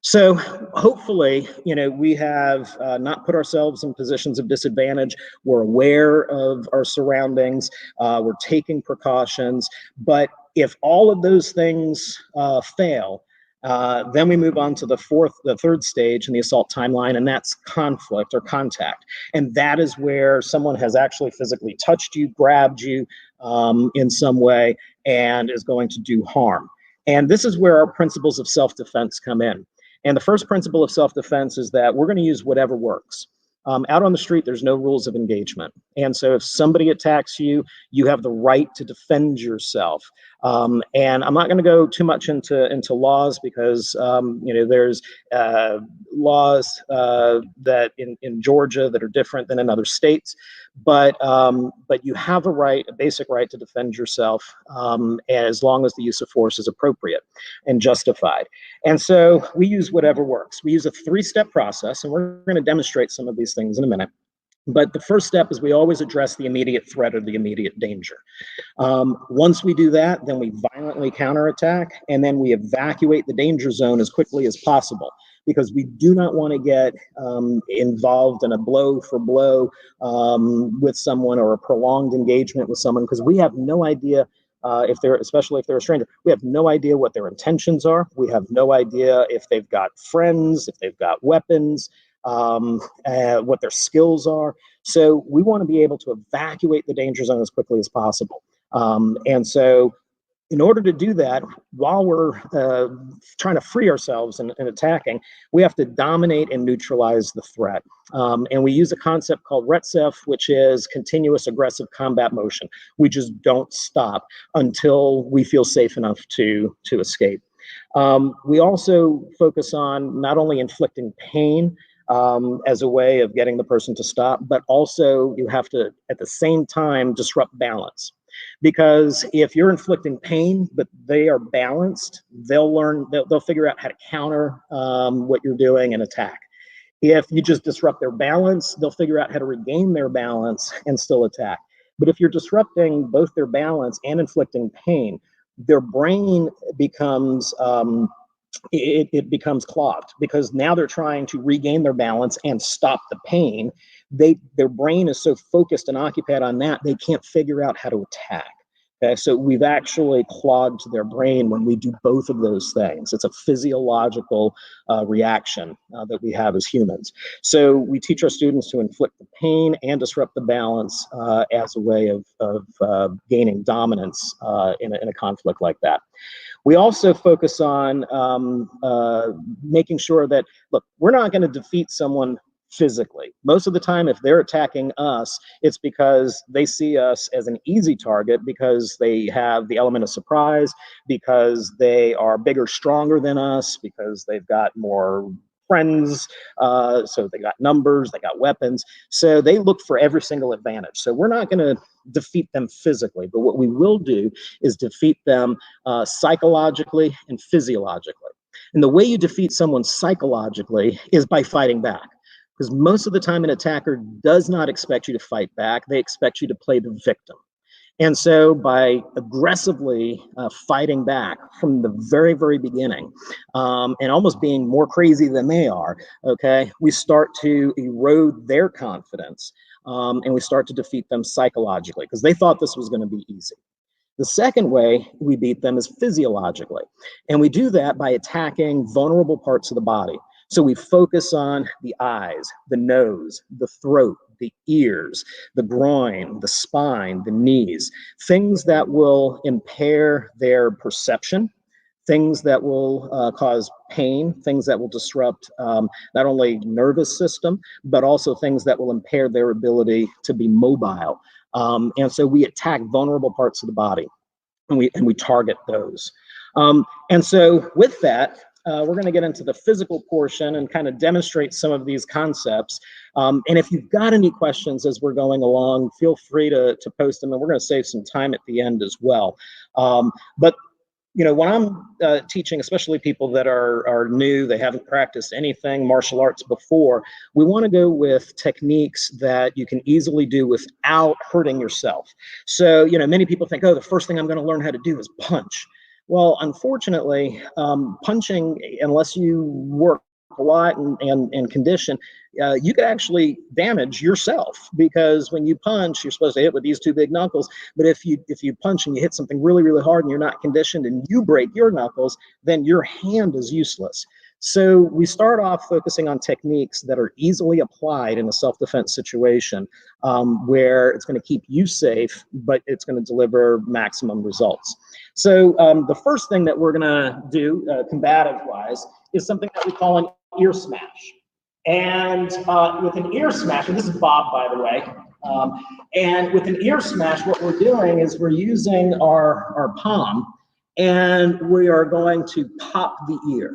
So hopefully, we have not put ourselves in positions of disadvantage. We're aware of our surroundings. We're taking precautions. But if all of those things fail, then we move on to the third stage in the assault timeline, and that's conflict or contact. And that is where someone has actually physically touched you, grabbed you in some way, and is going to do harm. And this is where our principles of self-defense come in. And the first principle of self-defense is that we're going to use whatever works. Out on the street, there's no rules of engagement. And so if somebody attacks you, you have the right to defend yourself. And I'm not going to go too much into laws because, there's laws that in Georgia that are different than in other states. But you have a basic right to defend yourself as long as the use of force is appropriate and justified. And so we use whatever works. We use a 3-step process, and we're going to demonstrate some of these things in a minute. But the first step is we always address the immediate threat or the immediate danger. Once we do that, then we violently counterattack, and then we evacuate the danger zone as quickly as possible, because we do not want to get involved in a blow for blow with someone, or a prolonged engagement with someone, because we have no idea especially if they're a stranger, we have no idea what their intentions are. We have no idea if they've got friends, if they've got weapons, what their skills are. So we want to be able to evacuate the danger zone as quickly as possible. And so in order to do that, while we're trying to free ourselves and attacking, we have to dominate and neutralize the threat. And we use a concept called RETSEF, which is continuous aggressive combat motion. We just don't stop until we feel safe enough to escape. We also focus on not only inflicting pain as a way of getting the person to stop, but also you have to, at the same time, disrupt balance. Because if you're inflicting pain, but they are balanced, they'll figure out how to counter what you're doing and attack. If you just disrupt their balance, they'll figure out how to regain their balance and still attack. But if you're disrupting both their balance and inflicting pain, their brain becomes it becomes clogged, because now they're trying to regain their balance and stop the pain. Their brain is so focused and occupied on that, they can't figure out how to attack. Okay, so we've actually clogged their brain when we do both of those things. It's a physiological reaction that we have as humans. So we teach our students to inflict the pain and disrupt the balance as a way of gaining dominance in a conflict like that. We also focus on making sure that, look, we're not going to defeat someone physically. Most of the time, if they're attacking us, it's because they see us as an easy target, because they have the element of surprise, because they are bigger, stronger than us, because they've got more friends, so they got numbers, they got weapons. So they look for every single advantage. So we're not going to defeat them physically, but what we will do is defeat them psychologically and physiologically. And the way you defeat someone psychologically is by fighting back. Because most of the time, an attacker does not expect you to fight back. They expect you to play the victim. And so by aggressively fighting back from the very, very beginning, and almost being more crazy than they are, okay, we start to erode their confidence, and we start to defeat them psychologically because they thought this was going to be easy. The second way we beat them is physiologically. And we do that by attacking vulnerable parts of the body. So we focus on the eyes, the nose, the throat, the ears, the groin, the spine, the knees, things that will impair their perception, things that will cause pain, things that will disrupt not only nervous system, but also things that will impair their ability to be mobile. And so we attack vulnerable parts of the body, and we target those. And so with that, we're going to get into the physical portion and kind of demonstrate some of these concepts. And if you've got any questions as we're going along, feel free to post them, and we're going to save some time at the end as well. But you know, when I'm teaching, especially people that are new, they haven't practiced anything martial arts before, we want to go with techniques that you can easily do without hurting yourself. So, you know, many people think, oh, the first thing I'm going to learn how to do is punch. Well, unfortunately, punching, unless you work a lot and condition, you could actually damage yourself, because when you punch, you're supposed to hit with these two big knuckles. But if you punch and you hit something really, really hard and you're not conditioned and you break your knuckles, then your hand is useless. So we start off focusing on techniques that are easily applied in a self-defense situation, where it's going to keep you safe, but it's going to deliver maximum results. So the first thing that we're going to do, combative-wise, is something that we call an ear smash. And with an ear smash, and this is Bob, by the way, and with an ear smash, what we're doing is we're using our palm, and we are going to pop the ear.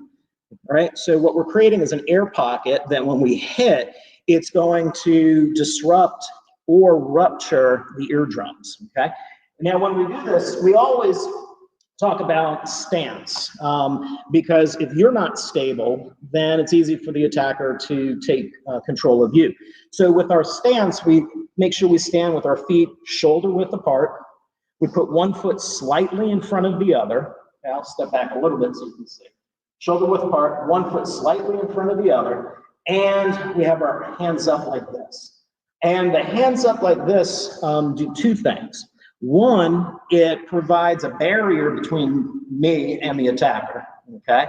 All right, so what we're creating is an air pocket that when we hit, it's going to disrupt or rupture the eardrums, okay? Now, when we do this, we always talk about stance, because if you're not stable, then it's easy for the attacker to take control of you. So with our stance, we make sure we stand with our feet shoulder width apart. We put one foot slightly in front of the other. Okay, I'll step back a little bit so you can see. Shoulder width apart, one foot slightly in front of the other, and we have our hands up like this. And the hands up like this do two things. One, it provides a barrier between me and the attacker, okay?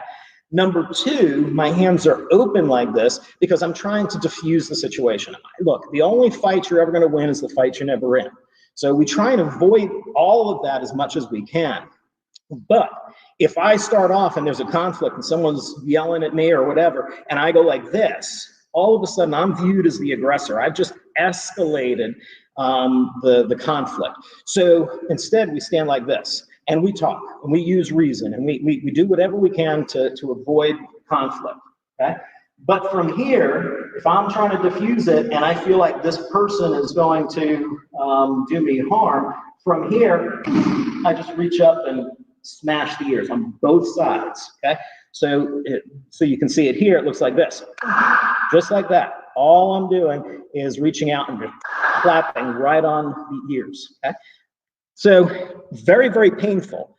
Number two, my hands are open like this because I'm trying to diffuse the situation. Look, the only fight you're ever going to win is the fight you're never in. So we try and avoid all of that as much as we can. But if I start off and there's a conflict and someone's yelling at me or whatever, and I go like this, all of a sudden I'm viewed as the aggressor. I've just escalated the conflict. So instead we stand like this and we talk and we use reason and we do whatever we can to avoid conflict, okay? But from here, if I'm trying to diffuse it and I feel like this person is going to do me harm, from here, I just reach up and smash the ears on both sides, okay? So you can see it here, it looks like this, just like that. All I'm doing is reaching out and just clapping right on the ears, okay? So very, very painful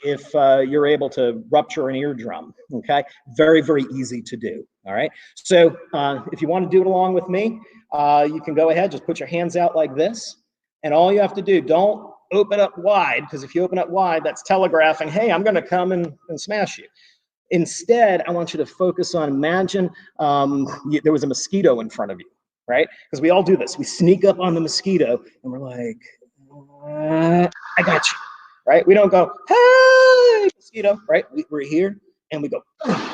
if you're able to rupture an eardrum, okay? Very, very easy to do, all right? So if you want to do it along with me, you can go ahead, just put your hands out like this, and all you have to do, don't open up wide, because if you open up wide, that's telegraphing, hey, I'm gonna come and smash you. Instead, I want you to focus on, imagine there was a mosquito in front of you, right? Because we all do this. We sneak up on the mosquito and we're like, I got you, right? We don't go, hey, mosquito, right? We're here and we go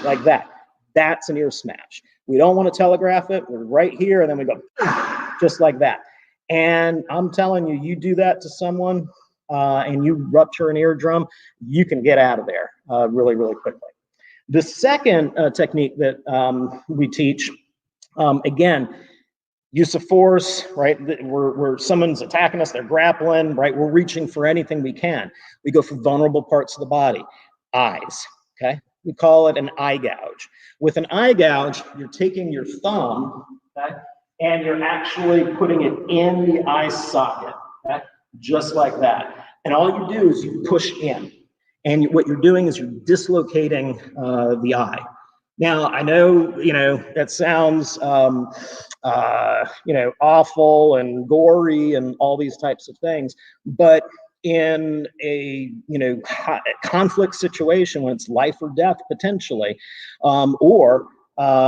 like that. That's an ear smash. We don't want to telegraph it. We're right here and then we go just like that. And I'm telling you, you do that to someone and you rupture an eardrum, you can get out of there really, really quickly. The second technique that we teach, again, use of force, right? Where someone's attacking us, they're grappling, right? We're reaching for anything we can. We go for vulnerable parts of the body, eyes, okay? We call it an eye gouge. With an eye gouge, you're taking your thumb, okay, and you're actually putting it in the eye socket, okay, just like that. And all you do is you push in. And what you're doing is you're dislocating the eye. Now, I know, that sounds, awful and gory and all these types of things, but in a, conflict situation when it's life or death potentially, or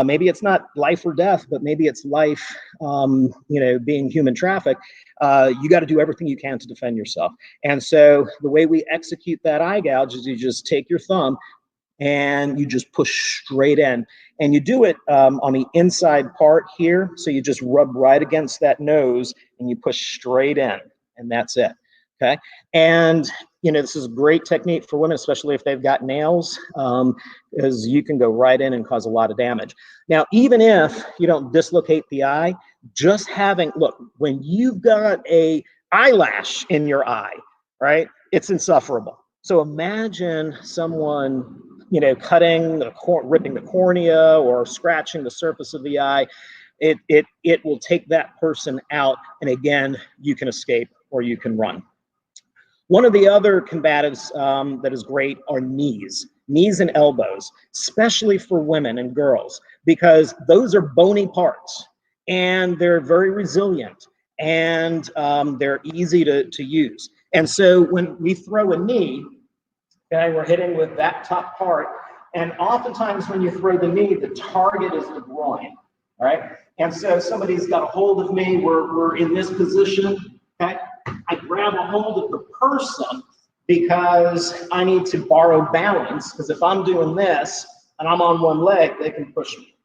maybe it's not life or death, but maybe it's life, being human trafficked, you got to do everything you can to defend yourself. And so the way we execute that eye gouge is you just take your thumb and you just push straight in, and you do it on the inside part here. So you just rub right against that nose and you push straight in, and that's it. Okay. And, this is a great technique for women, especially if they've got nails, because you can go right in and cause a lot of damage. Now, even if you don't dislocate the eye, just look, when you've got a eyelash in your eye, right, it's insufferable. So imagine someone, cutting ripping the cornea or scratching the surface of the eye. It will take that person out, and again, you can escape or you can run. One of the other combatives that is great are knees and elbows, especially for women and girls, because those are bony parts and they're very resilient, and they're easy to use. And so when we throw a knee, okay, we're hitting with that top part, and oftentimes when you throw the knee, the target is the groin, right? And so somebody's got a hold of me, we're in this position, okay? I grab a hold of the person because I need to borrow balance, because if I'm doing this and I'm on one leg, they can push me.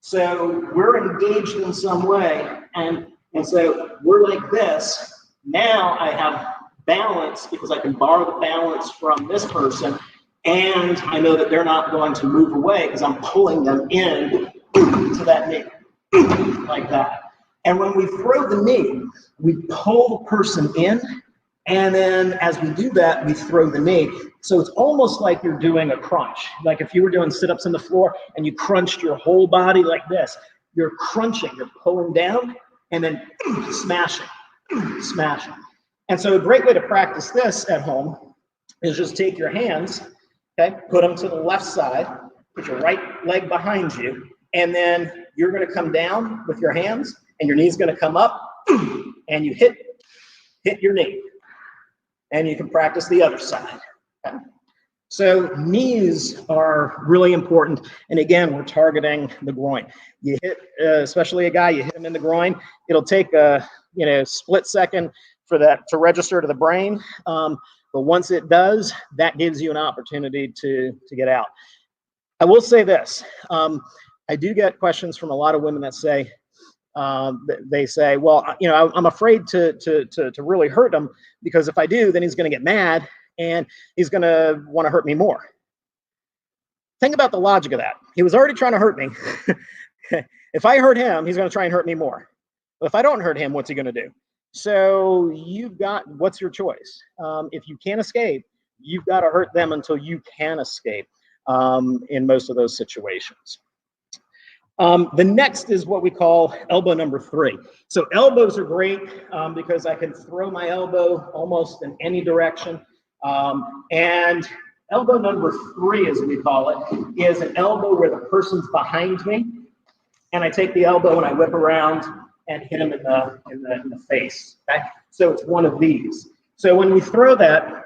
So we're engaged in some way, and so we're like this. Now I have balance because I can borrow the balance from this person, and I know that they're not going to move away because I'm pulling them in to that knee, like that. And when we throw the knee, we pull the person in, and then as we do that, we throw the knee. So it's almost like you're doing a crunch. Like if you were doing sit-ups on the floor and you crunched your whole body like this, you're crunching, you're pulling down, and then smashing. And so a great way to practice this at home is just take your hands, okay, put them to the left side, put your right leg behind you, and then you're going to come down with your hands, and your knee's going to come up, and you hit your knee. And you can practice the other side. Okay? So knees are really important. And again, we're targeting the groin. You hit, especially a guy, you hit him in the groin. It'll take a split second for that to register to the brain. But once it does, that gives you an opportunity to get out. I will say this. I do get questions from a lot of women that say, they say, well, I'm afraid to really hurt him, because if I do, then he's going to get mad and he's going to want to hurt me more. Think about the logic of that. He was already trying to hurt me. If I hurt him, he's going to try and hurt me more. But if I don't hurt him, what's he going to do? So what's your choice? If you can't escape, you've got to hurt them until you can escape in most of those situations. The next is what we call elbow number 3. So elbows are great because I can throw my elbow almost in any direction. And elbow number 3, as we call it, is an elbow where the person's behind me, and I take the elbow and I whip around and hit him in the face. Okay? So it's one of these. So when we throw that,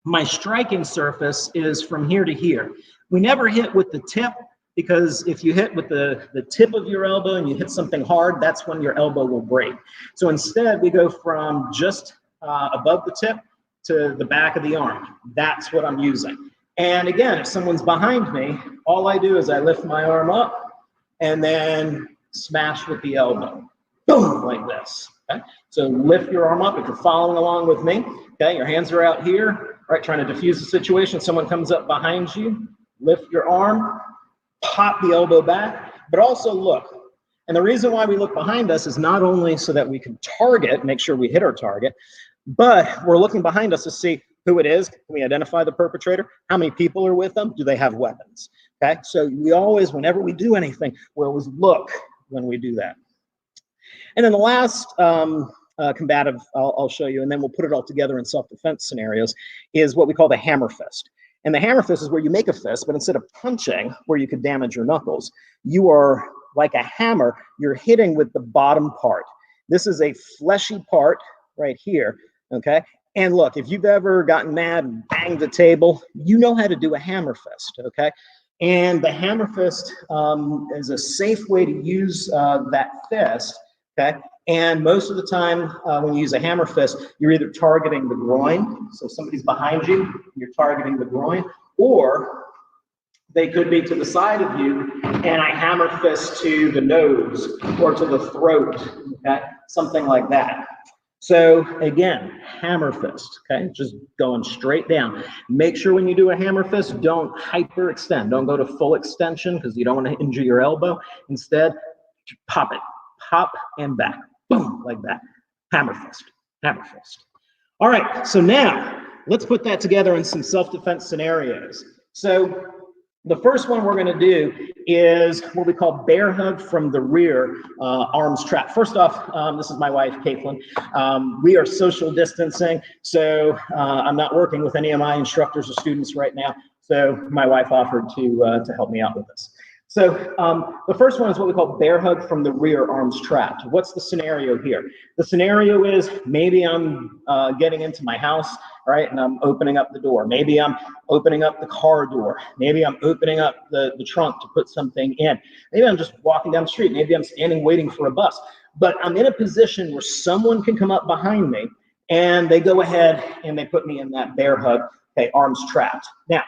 my striking surface is from here to here. We never hit with the tip, because if you hit with the tip of your elbow and you hit something hard, that's when your elbow will break. So instead, we go from just above the tip to the back of the arm. That's what I'm using. And again, if someone's behind me, all I do is I lift my arm up and then smash with the elbow. Boom, like this. Okay? So lift your arm up if you're following along with me. Okay, your hands are out here, right, trying to diffuse the situation. Someone comes up behind you, lift your arm, pop the elbow back, but also look. And the reason why we look behind us is not only so that we can target, make sure we hit our target, but we're looking behind us to see who it is. Can we identify the perpetrator? How many people are with them? Do they have weapons? Okay, so we always, whenever we do anything, we always look when we do that. And then the last combative I'll show you, and then we'll put it all together in self-defense scenarios, is what we call the hammer fist. And the hammer fist is where you make a fist, but instead of punching where you could damage your knuckles, you are like a hammer, you're hitting with the bottom part. This is a fleshy part right here, okay? And look, if you've ever gotten mad and banged the table, you know how to do a hammer fist, okay? And the hammer fist is a safe way to use that fist, okay? And most of the time when you use a hammer fist, you're either targeting the groin, so somebody's behind you, you're targeting the groin, or they could be to the side of you, and I hammer fist to the nose or to the throat, okay? Something like that. So again, hammer fist, okay? Just going straight down. Make sure when you do a hammer fist, don't hyperextend. Don't go to full extension because you don't want to injure your elbow. Instead, pop it. Pop and back. Boom, like that. Hammer fist. Hammer fist. All right, so now let's put that together in some self-defense scenarios. So the first one we're going to do is what we call bear hug from the rear, arms trapped. First off, this is my wife, Caitlin. We are social distancing, so I'm not working with any of my instructors or students right now. So my wife offered to help me out with this. So the first one is what we call bear hug from the rear, arms trapped. What's the scenario here? The scenario is maybe I'm getting into my house, right, and I'm opening up the door. Maybe I'm opening up the car door. Maybe I'm opening up the trunk to put something in. Maybe I'm just walking down the street. Maybe I'm standing waiting for a bus. But I'm in a position where someone can come up behind me and they go ahead and they put me in that bear hug, okay, arms trapped. Now,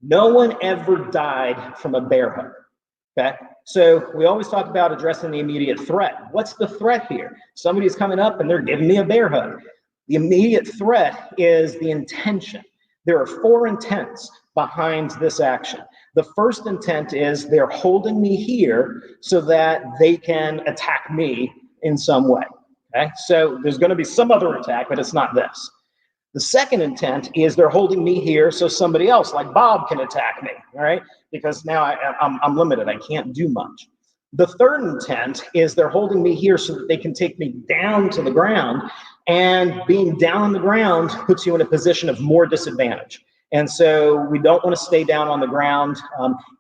no one ever died from a bear hug, okay? So we always talk about addressing the immediate threat. What's the threat here? Somebody's coming up and they're giving me a bear hug. The immediate threat is the intention. There are 4 intents behind this action. The first intent is they're holding me here so that they can attack me in some way, okay? So there's gonna be some other attack, but it's not this. The second intent is they're holding me here so somebody else, like Bob, can attack me, all right? Because now I'm limited, I can't do much. The third intent is they're holding me here so that they can take me down to the ground, and being down on the ground puts you in a position of more disadvantage. And so we don't want to stay down on the ground.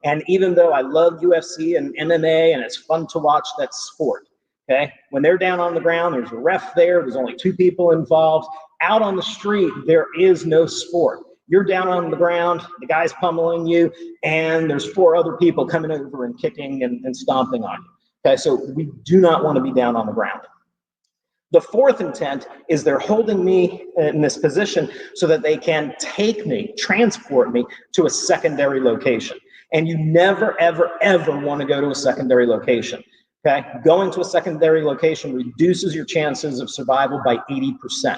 And even though I love UFC and MMA and it's fun to watch that sport, okay? When they're down on the ground, there's a ref there, there's only 2 people involved. Out on the street, there is no sport. You're down on the ground, the guy's pummeling you, and there's 4 other people coming over and kicking and stomping on you. Okay, so we do not want to be down on the ground. The fourth intent is they're holding me in this position so that they can take me, transport me to a secondary location. And you never, ever, ever want to go to a secondary location. Okay, going to a secondary location reduces your chances of survival by 80%.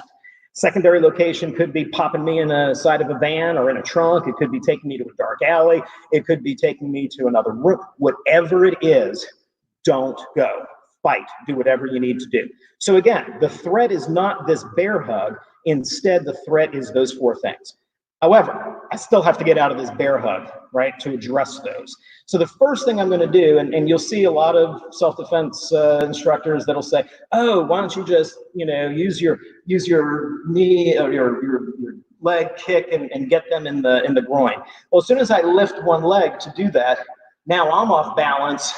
Secondary location could be popping me in the side of a van or in a trunk. It could be taking me to a dark alley. It could be taking me to another room. Whatever it is, don't go. Fight. Do whatever you need to do. So again, the threat is not this bear hug. Instead, the threat is those 4 things. However, I still have to get out of this bear hug, right, to address those. So the first thing I'm going to do, and you'll see a lot of self-defense instructors that'll say, oh, why don't you just, use your knee or your leg kick and get them in the groin. Well, as soon as I lift one leg to do that, now I'm off balance.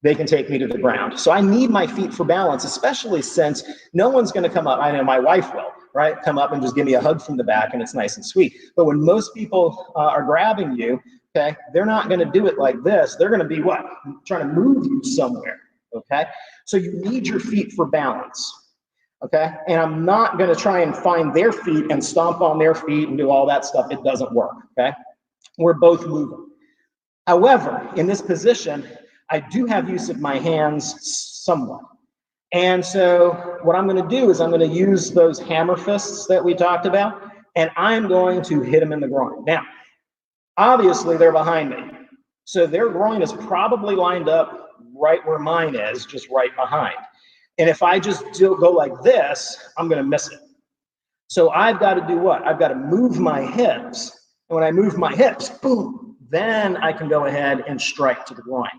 They can take me to the ground. So I need my feet for balance, especially since no one's going to come up. I know my wife will, right? Come up and just give me a hug from the back, and it's nice and sweet. But when most people are grabbing you, okay, they're not going to do it like this. They're going to be what? Trying to move you somewhere, okay? So you need your feet for balance, okay? And I'm not going to try and find their feet and stomp on their feet and do all that stuff. It doesn't work, okay? We're both moving. However, in this position, I do have use of my hands somewhat. And so what I'm going to do is I'm going to use those hammer fists that we talked about, and I'm going to hit them in the groin. Now, obviously they're behind me. So their groin is probably lined up right where mine is, just right behind. And if I just go like this, I'm going to miss it. So I've got to do what? I've got to move my hips. And when I move my hips, boom, then I can go ahead and strike to the groin.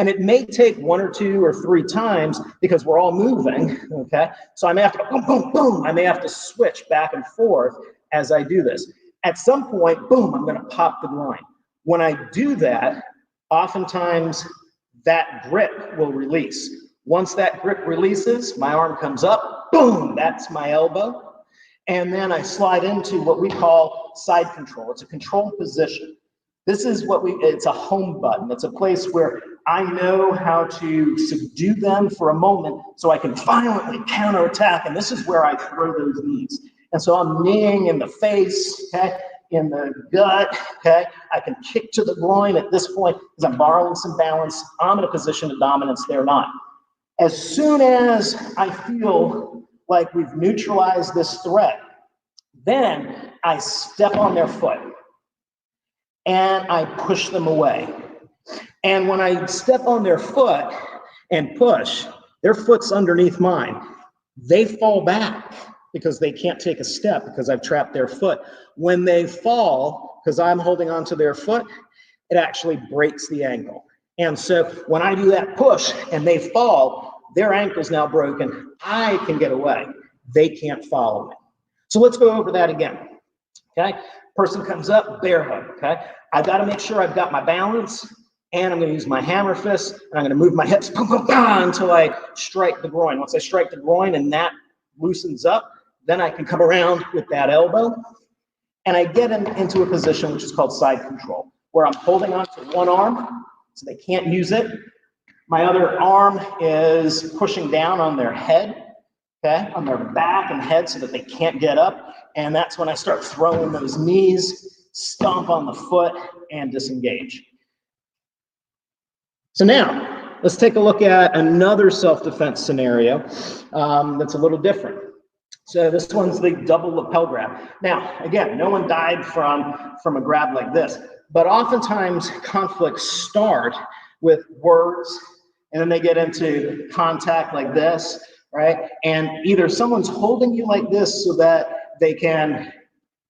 And it may take 1 or 2 or 3 times because we're all moving, okay? So I may have to go boom, boom, boom. I may have to switch back and forth as I do this. At some point, boom, I'm gonna pop the groin. When I do that, oftentimes that grip will release. Once that grip releases, my arm comes up, boom, that's my elbow. And then I slide into what we call side control. It's a control position. This is it's a home button. It's a place where I know how to subdue them for a moment so I can violently counterattack. And this is where I throw those knees. And so I'm kneeing in the face, okay, in the gut, okay. I can kick to the groin at this point because I'm borrowing some balance. I'm in a position of dominance, they're not. As soon as I feel like we've neutralized this threat, then I step on their foot and I push them away. And when I step on their foot and push, their foot's underneath mine. They fall back because they can't take a step because I've trapped their foot. When they fall, because I'm holding onto their foot, it actually breaks the ankle. And so when I do that push and they fall, their ankle's now broken. I can get away. They can't follow me. So let's go over that again, okay? Person comes up, bear hug, okay? I've got to make sure I've got my balance, and I'm going to use my hammer fist, and I'm going to move my hips boom, boom, boom, until I strike the groin. Once I strike the groin and that loosens up, then I can come around with that elbow, and I get into a position which is called side control, where I'm holding on to one arm so they can't use it. My other arm is pushing down on their head, okay, on their back and head so that they can't get up. And that's when I start throwing those knees, stomp on the foot, and disengage. So now, let's take a look at another self-defense scenario that's a little different. So this one's the double lapel grab. Now, again, no one died from a grab like this, but oftentimes conflicts start with words, and then they get into contact like this, right? And either someone's holding you like this so that they can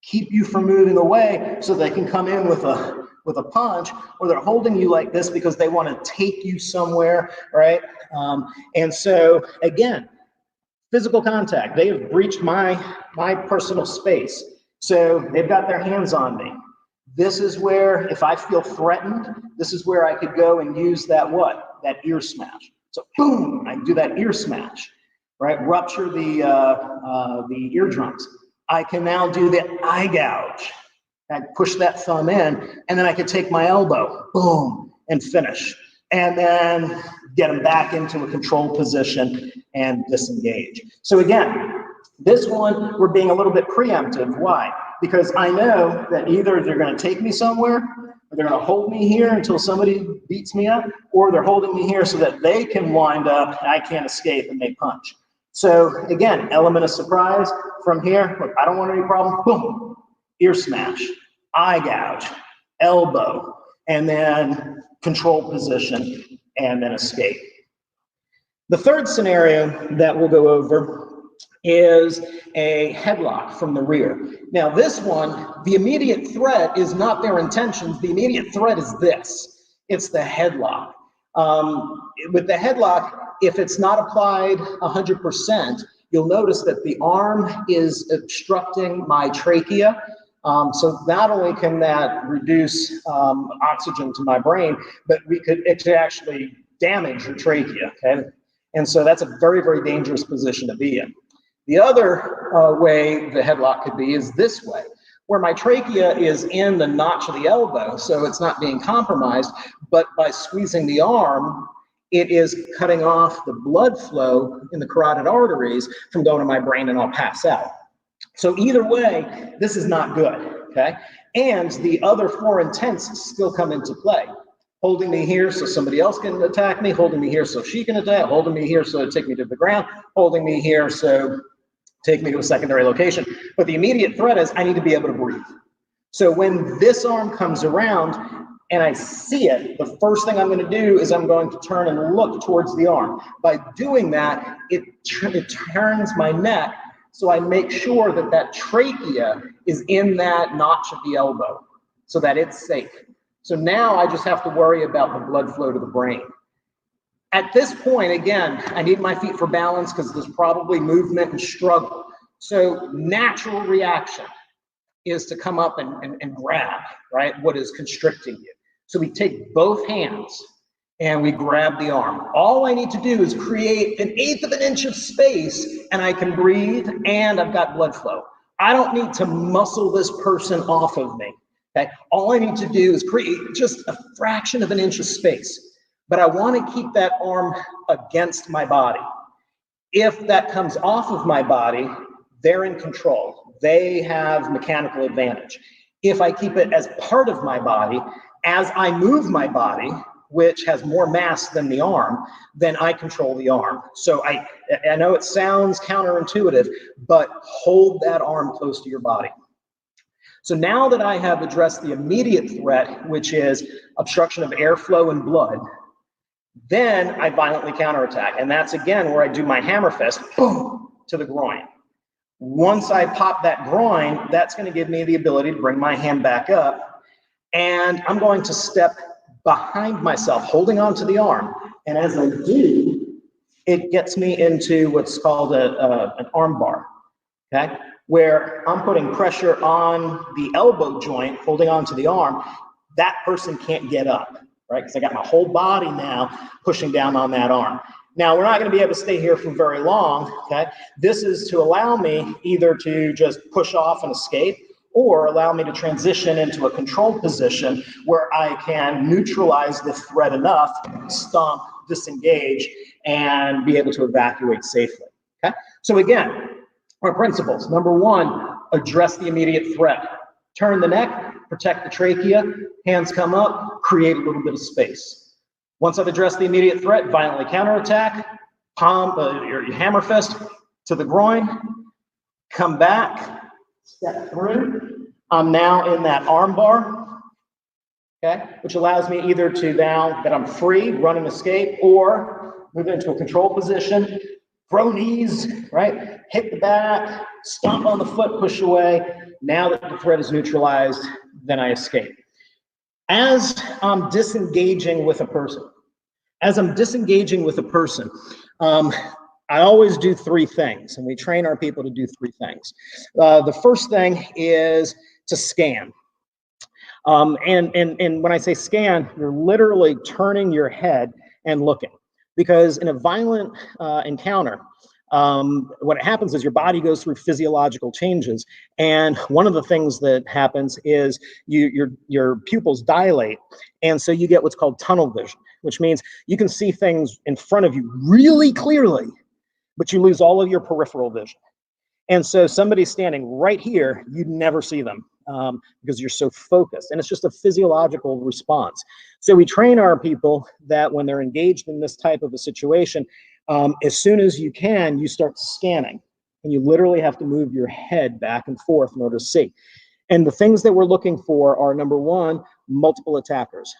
keep you from moving away so they can come in with a punch, or they're holding you like this because they want to take you somewhere, right? And so again, physical contact. They have breached my personal space. So they've got their hands on me. This is where, if I feel threatened, this is where I could go and use that what? That ear smash. So boom, I do that ear smash, right? Rupture the eardrums. I can now do the eye gouge. I push that thumb in, and then I could take my elbow, boom, and finish. And then get them back into a control position and disengage. So again, this one, we're being a little bit preemptive. Why? Because I know that either they're going to take me somewhere, or they're going to hold me here until somebody beats me up, or they're holding me here so that they can wind up and I can't escape and they punch. So again, element of surprise from here. Look, I don't want any problem. Boom, ear smash, eye gouge, elbow, and then control position, and then escape. The third scenario that we'll go over is a headlock from the rear. Now this one, the immediate threat is not their intentions. The immediate threat is this. It's the headlock. With the headlock, if it's not applied 100%, you'll notice that the arm is obstructing my trachea. So not only can that reduce oxygen to my brain, but it could actually damage your trachea, okay? And so that's a very, very dangerous position to be in. The other way the headlock could be is this way, where my trachea is in the notch of the elbow, so it's not being compromised, but by squeezing the arm, it is cutting off the blood flow in the carotid arteries from going to my brain, and I'll pass out. So either way, this is not good, okay? And the other four intents still come into play. Holding me here so somebody else can attack me, holding me here so she can attack, holding me here so take me to the ground, holding me here so take me to a secondary location. But the immediate threat is I need to be able to breathe. So when this arm comes around and I see it, the first thing I'm going to do is I'm going to turn and look towards the arm. By doing that, it turns my neck So I make sure that that trachea is in that notch of the elbow so that it's safe. So now I just have to worry about the blood flow to the brain. At this point, again, I need my feet for balance because there's probably movement and struggle. So natural reaction is to come up and grab, right, what is constricting you. So we take both hands and we grab the arm. All I need to do is create 1/8 of an inch of space and I can breathe and I've got blood flow. I don't need to muscle this person off of me, okay? All I need to do is create just a fraction of an inch of space, but I want to keep that arm against my body. If that comes off of my body, they're in control. They have mechanical advantage. If I keep it as part of my body, as I move my body, which has more mass than the arm, then I control the arm. So I know it sounds counterintuitive, but hold that arm close to your body. So now that I have addressed the immediate threat, which is obstruction of airflow and blood, then I violently counterattack. And that's again where I do my hammer fist, boom, to the groin. Once I pop that groin, that's going to give me the ability to bring my hand back up. And I'm going to step behind myself, holding onto the arm. And as I do, it gets me into what's called an arm bar, okay? Where I'm putting pressure on the elbow joint, holding onto the arm. That person can't get up, right? Because I got my whole body now pushing down on that arm. Now, we're not going to be able to stay here for very long, okay? This is to allow me either to just push off and escape, or allow me to transition into a controlled position where I can neutralize the threat enough, stomp, disengage, and be able to evacuate safely, okay? So again, our principles. Number one, address the immediate threat. Turn the neck, protect the trachea, hands come up, create a little bit of space. Once I've addressed the immediate threat, violently counterattack, your hammer fist to the groin, come back, step through. I'm now in that arm bar, okay, which allows me either to now that I'm free, run and escape, or move into a control position, throw knees, right, hit the back, stomp on the foot, push away. Now that the threat is neutralized, then I escape. As I'm disengaging with a person, I always do 3 things, and we train our people to do 3 things. The first thing is to scan. And when I say scan, you're literally turning your head and looking. Because in a violent encounter, what happens is your body goes through physiological changes. And one of the things that happens is your pupils dilate. And so you get what's called tunnel vision, which means you can see things in front of you really clearly, but you lose all of your peripheral vision. And so somebody standing right here, you'd never see them because you're so focused. And it's just a physiological response. So we train our people that when they're engaged in this type of a situation, as soon as you can, you start scanning. And you literally have to move your head back and forth in order to see. And the things that we're looking for are, number one, multiple attackers.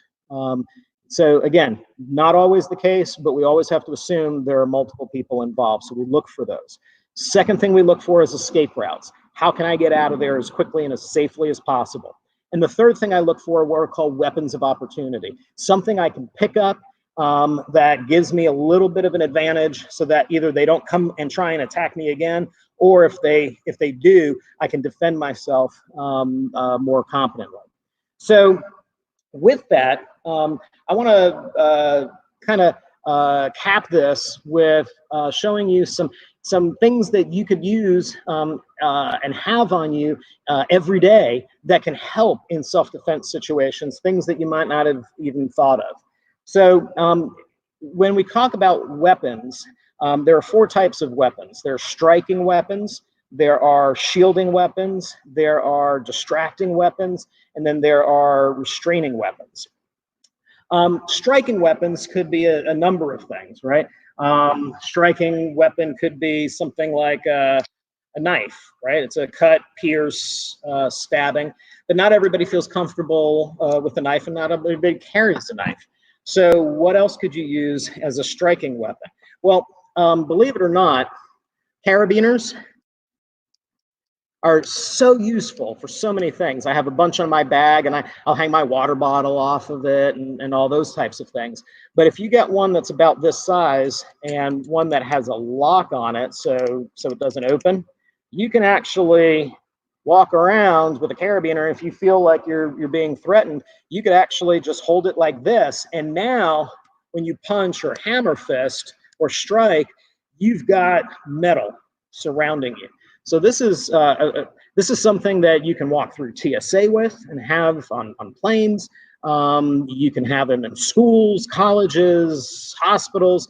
So again, not always the case, but we always have to assume there are multiple people involved. So we look for those. Second thing we look for is escape routes. How can I get out of there as quickly and as safely as possible? And the third thing I look for are what are called weapons of opportunity. Something I can pick up that gives me a little bit of an advantage so that either they don't come and try and attack me again, or if they do, I can defend myself more competently. So with that, I want to kind of cap this with showing you some things that you could use and have on you every day that can help in self-defense situations, things that you might not have even thought of. So when we talk about weapons, there are 4 types of weapons. There are striking weapons, there are shielding weapons, there are distracting weapons, and then there are restraining weapons. Striking weapons could be a number of things, right? Striking weapon could be something like a knife, right? It's a cut, pierce, stabbing, but not everybody feels comfortable with a knife and not everybody carries a knife. So what else could you use as a striking weapon? Well, believe it or not, carabiners are so useful for so many things. I have a bunch on my bag, and I'll hang my water bottle off of it and all those types of things. But if you get one that's about this size and one that has a lock on it so it doesn't open, you can actually walk around with a carabiner. If you feel like you're being threatened, you could actually just hold it like this. And now when you punch or hammer fist or strike, you've got metal surrounding you. So this is something that you can walk through TSA with and have on planes. You can have them in schools, colleges, hospitals,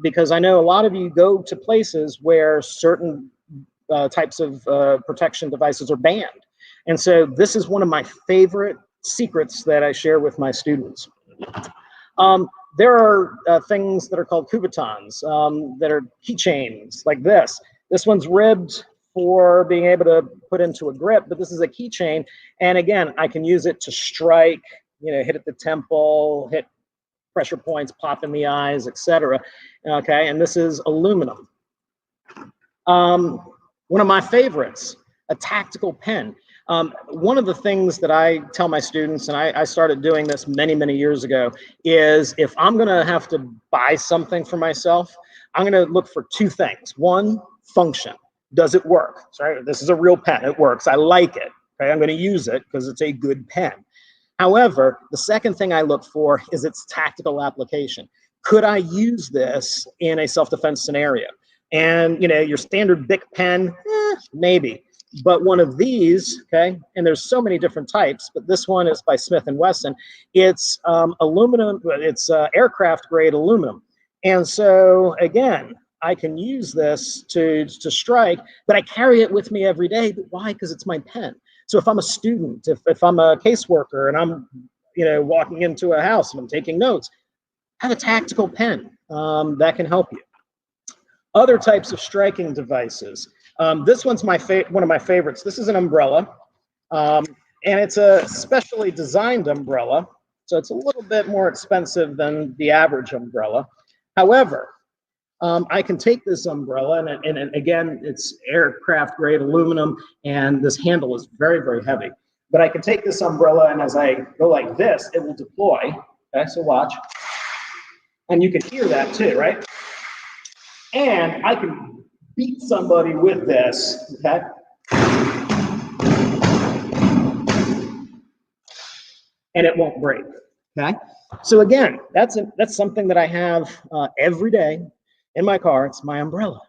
because I know a lot of you go to places where certain types of protection devices are banned. And so this is one of my favorite secrets that I share with my students. There are things that are called Kubotans that are keychains like this. This one's ribbed for being able to put into a grip, but this is a keychain. And again, I can use it to strike, hit at the temple, hit pressure points, pop in the eyes, etc. Okay, and this is aluminum. One of my favorites, a tactical pen. One of the things that I tell my students, and I started doing this many, many years ago, is if I'm going to have to buy something for myself, I'm going to look for two things. One, function. Does it work? Sorry, this is a real pen. It works. I like it. Okay, I'm going to use it because it's a good pen. However, the second thing I look for is its tactical application. Could I use this in a self-defense scenario? And, your standard Bic pen, maybe. But one of these, okay, and there's so many different types, but this one is by Smith & Wesson. It's aluminum, it's aircraft grade aluminum. And so, again, I can use this to strike, but I carry it with me every day. But why? Because it's my pen. So if I'm a student, if I'm a caseworker and I'm, walking into a house and I'm taking notes, have a tactical pen that can help you. Other types of striking devices. This one's one of my favorites. This is an umbrella, and it's a specially designed umbrella, so it's a little bit more expensive than the average umbrella. However, I can take this umbrella, and again, it's aircraft grade aluminum, and this handle is very, very heavy. But I can take this umbrella, and as I go like this, it will deploy. Okay, so watch. And you can hear that too, right? And I can beat somebody with this, okay? And it won't break, okay? So again, that's something that I have every day in my car. It's my umbrella.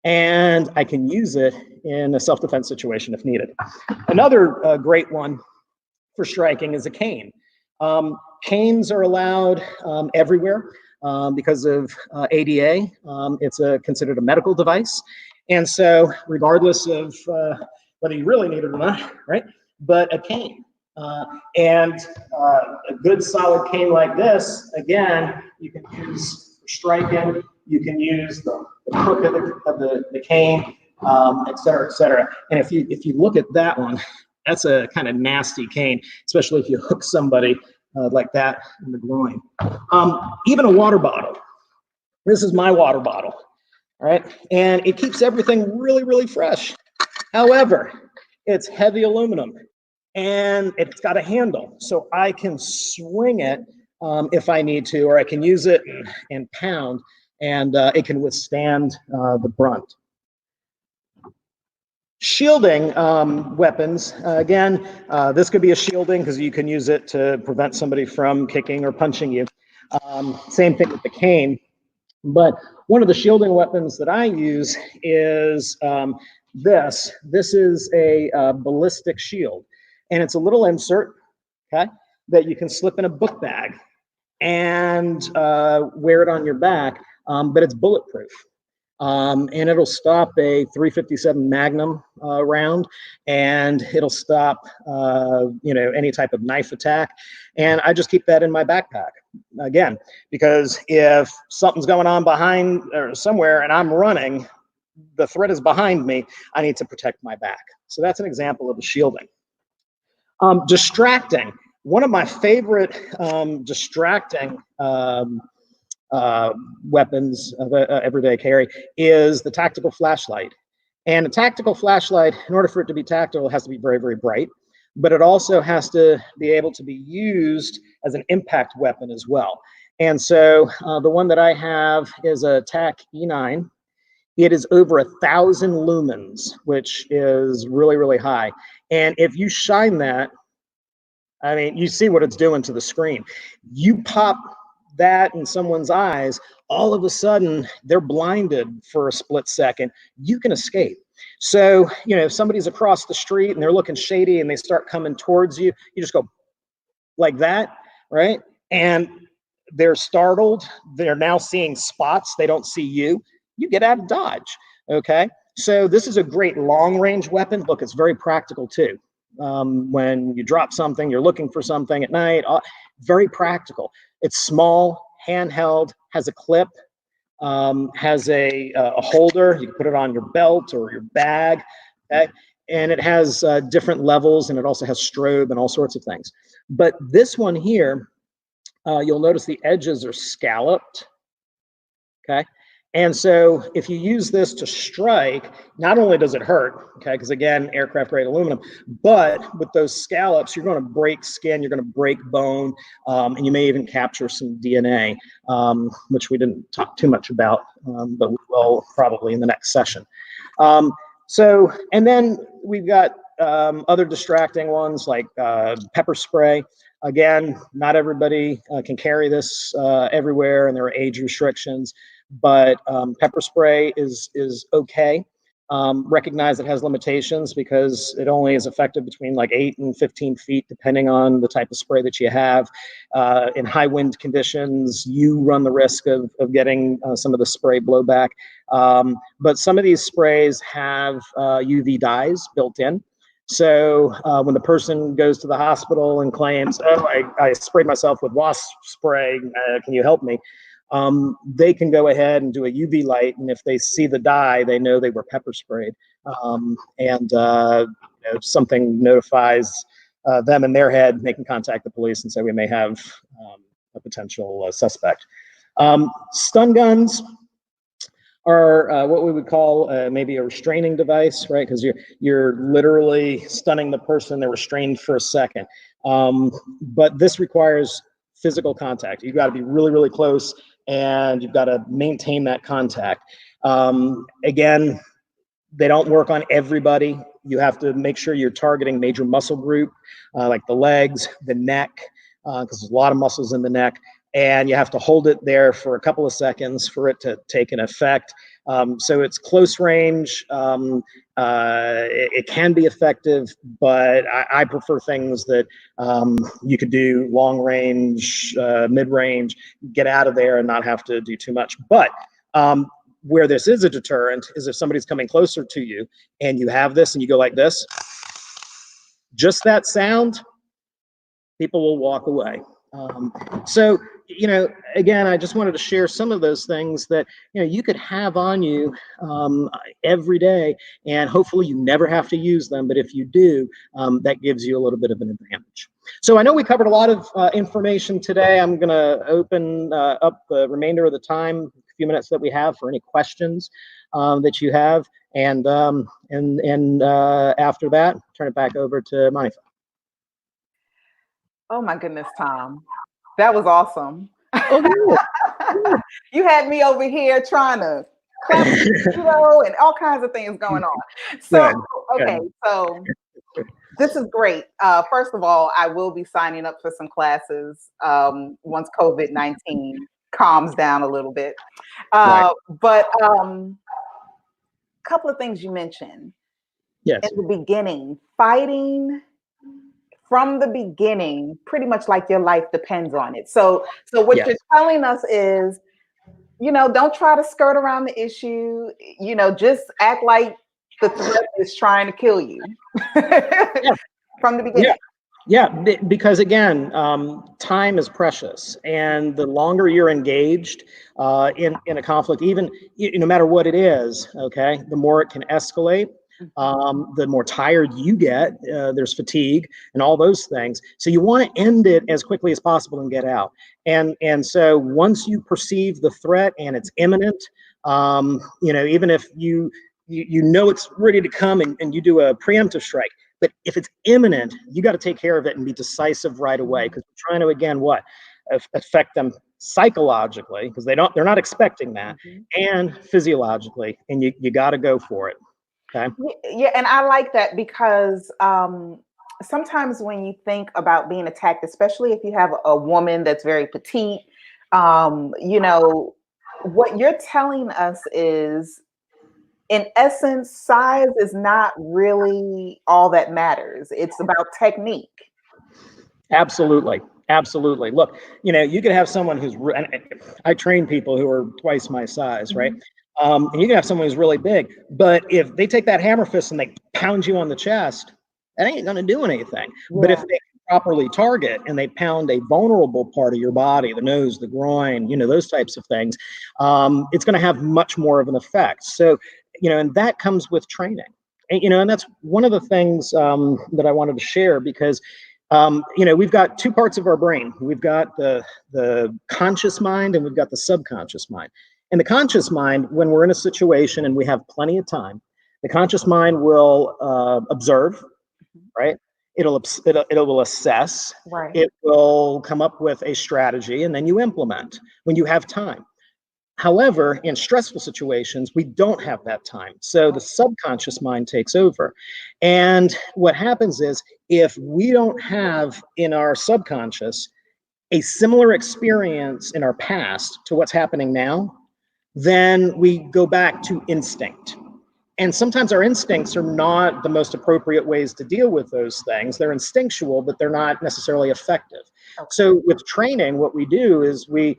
And I can use it in a self-defense situation if needed. Another great one for striking is a cane. Canes are allowed everywhere. Because of ADA, it's considered a medical device. And so regardless of whether you really need it or not, right? But a cane. And a good solid cane like this, again, you can use for striking, you can use the crook of the cane, et cetera, et cetera. And if you look at that one, that's a kind of nasty cane, especially if you hook somebody like that in the groin. Even a water bottle. This is my water bottle, all right? And it keeps everything really, really fresh. However, it's heavy aluminum and it's got a handle, so I can swing it if I need to, or I can use it and pound, and it can withstand the brunt. Shielding weapons, again, this could be a shielding because you can use it to prevent somebody from kicking or punching you. Same thing with the cane. But one of the shielding weapons that I use is this. This is a ballistic shield. And it's a little insert, okay, that you can slip in a book bag and wear it on your back, but it's bulletproof. And it'll stop a .357 Magnum round, and it'll stop any type of knife attack. And I just keep that in my backpack, again, because if something's going on behind or somewhere and I'm running, the threat is behind me, I need to protect my back. So that's an example of the shielding. Distracting. One of my favorite distracting weapons of everyday carry is the tactical flashlight. And a tactical flashlight, in order for it to be tactical, it has to be very, very bright, but it also has to be able to be used as an impact weapon as well. And so the one that I have is a TAC E9. It is over 1,000 lumens, which is really, really high. And if you shine that, I mean, you see what it's doing to the screen. You pop that in someone's eyes, all of a sudden they're blinded for a split second. You can escape. So, you know, if somebody's across the street and they're looking shady and they start coming towards you, you just go like that, right? And they're startled. They're now seeing spots. They don't see you. You get out of dodge, okay? So this is a great long-range weapon. Look, it's very practical too. When you drop something, you're looking for something at night, very practical. It's small, handheld, has a clip, has a holder. You can put it on your belt or your bag, okay? And it has different levels, and it also has strobe and all sorts of things. But this one here, you'll notice the edges are scalloped, okay? And so if you use this to strike, not only does it hurt, okay, because again, aircraft grade aluminum, but with those scallops, you're going to break skin, you're going to break bone, and you may even capture some DNA, which we didn't talk too much about, but we will probably in the next session. So, and then we've got other distracting ones like pepper spray. Again, not everybody can carry this everywhere, and there are age restrictions, but pepper spray is okay. Recognize it has limitations because it only is effective between like 8 and 15 feet, depending on the type of spray that you have. In high wind conditions, you run the risk of getting some of the spray blowback. But some of these sprays have UV dyes built in. So when the person goes to the hospital and claims, oh, I sprayed myself with wasp spray, can you help me? They can go ahead and do a UV light, and if they see the dye, they know they were pepper sprayed. And something notifies them in their head, they can contact the police and say we may have a potential suspect. Stun guns are what we would call maybe a restraining device, right? Because you're literally stunning the person, they're restrained for a second. But this requires physical contact. You've got to be really, really close, and you've got to maintain that contact. Again, they don't work on everybody. You have to make sure you're targeting major muscle group, like the legs, the neck, because there's a lot of muscles in the neck. And you have to hold it there for a couple of seconds for it to take an effect. So it's close range. It can be effective, but I prefer things that you could do long range, mid range, get out of there and not have to do too much. But where this is a deterrent is if somebody's coming closer to you and you have this and you go like this, just that sound, people will walk away. So, you know, again, I just wanted to share some of those things that, you know, you could have on you every day, and hopefully you never have to use them. But if you do, that gives you a little bit of an advantage. So I know we covered a lot of information today. I'm going to open up the remainder of the time, a few minutes that we have, for any questions that you have. And after that, turn it back over to Monica. Oh my goodness, Tom. That was awesome. Oh, You had me over here trying to clap, and all kinds of things going on. So, okay, so this is great. First of all, I will be signing up for some classes once COVID-19 calms down a little bit. But a couple of things you mentioned. Yes. In the beginning, fighting from the beginning, pretty much like your life depends on it. So what you're telling us is, you know, don't try to skirt around the issue. You know, just act like the threat is trying to kill you from the beginning. Yeah, because again, time is precious, and the longer you're engaged in a conflict, even no matter what it is, okay, the more it can escalate. The more tired you get, there's fatigue and all those things. So you want to end it as quickly as possible and get out. And so once you perceive the threat and it's imminent, you know, even if you you know it's ready to come, and you do a preemptive strike. But if it's imminent, you got to take care of it and be decisive right away, because we're trying to, again, what, affect them psychologically, because they're not expecting that, and physiologically, and you got to go for it. Okay. Yeah, and I like that because sometimes when you think about being attacked, especially if you have a woman that's very petite, you know, what you're telling us is, in essence, size is not really all that matters. It's about technique. Absolutely. Absolutely. Look, you could have someone who's, I train people who are twice my size, right? And you can have someone who's really big, but if they take that hammer fist and they pound you on the chest, that ain't going to do anything. But if they properly target and they pound a vulnerable part of your body, the nose, the groin, those types of things, it's going to have much more of an effect. So, and that comes with training. And that's one of the things that I wanted to share, because we've got two parts of our brain. We've got the conscious mind and we've got the subconscious mind. And the conscious mind, when we're in a situation and we have plenty of time, the conscious mind will observe, right? It will assess, Right. it will come up with a strategy, and then you implement when you have time. However, in stressful situations, we don't have that time. So the subconscious mind takes over. And what happens is, if we don't have in our subconscious a similar experience in our past to what's happening now, then we go back to instinct. And sometimes our instincts are not the most appropriate ways to deal with those things. They're instinctual, but they're not necessarily effective. So with training, what we do is we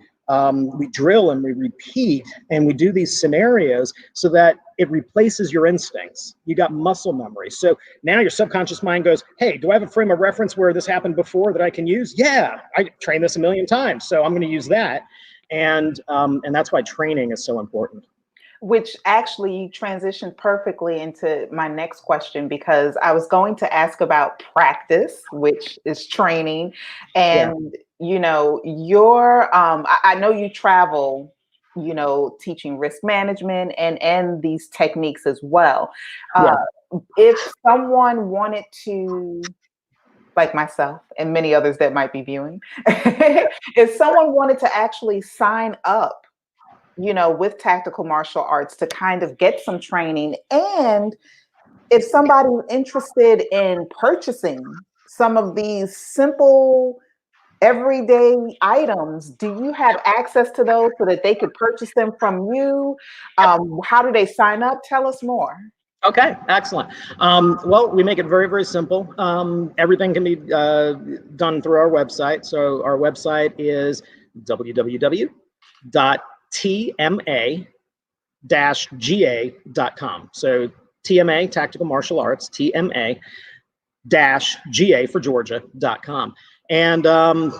drill and we repeat and we do these scenarios so that it replaces your instincts. You got muscle memory. So now your subconscious mind goes, hey, do I have a frame of reference where this happened before that I can use? Yeah, I trained this 1,000,000 times, so I'm going to use that. And that's why training is so important. Which actually transitioned perfectly into my next question, because I was going to ask about practice, which is training. And, I know you travel, teaching risk management and these techniques as well. If someone wanted to, like myself and many others that might be viewing, if someone wanted to actually sign up, with tactical martial arts to kind of get some training, and if somebody's interested in purchasing some of these simple everyday items, do you have access to those so that they could purchase them from you? How do they sign up? Tell us more. Okay, excellent. Well, we make it very, very simple. Everything can be done through our website. So our website is www.tma-ga.com. So TMA, Tactical Martial Arts, TMA-GA for Georgia.com. And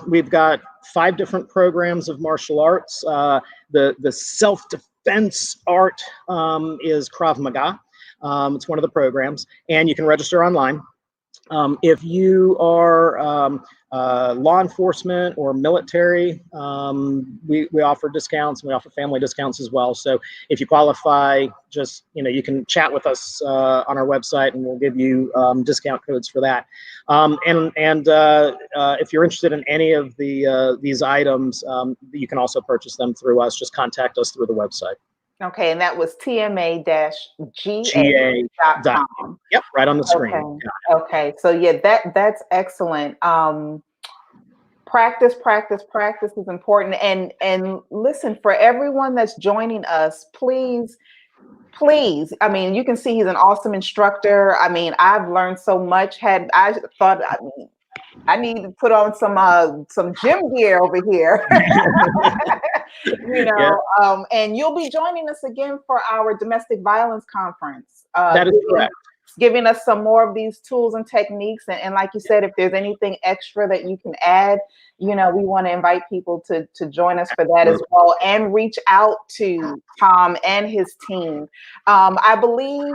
we've got 5 different programs of martial arts. The self-defense art is Krav Maga. It's one of the programs, and you can register online. If you are law enforcement or military, we offer discounts, and we offer family discounts as well. So if you qualify, just, you can chat with us on our website, and we'll give you discount codes for that. If you're interested in any of these items, you can also purchase them through us. Just contact us through the website. Okay, and that was TMA-GA.com. Yep, right on the screen. Okay. So that's excellent. Practice is important. And listen, for everyone that's joining us, please, I mean, you can see he's an awesome instructor. I mean, I've learned so much. I need to put on some gym gear over here. And you'll be joining us again for our domestic violence conference. That is correct. Giving us some more of these tools and techniques. And like you said, if there's anything extra that you can add, we want to invite people to join us for that as well, and reach out to Tom and his team. I believe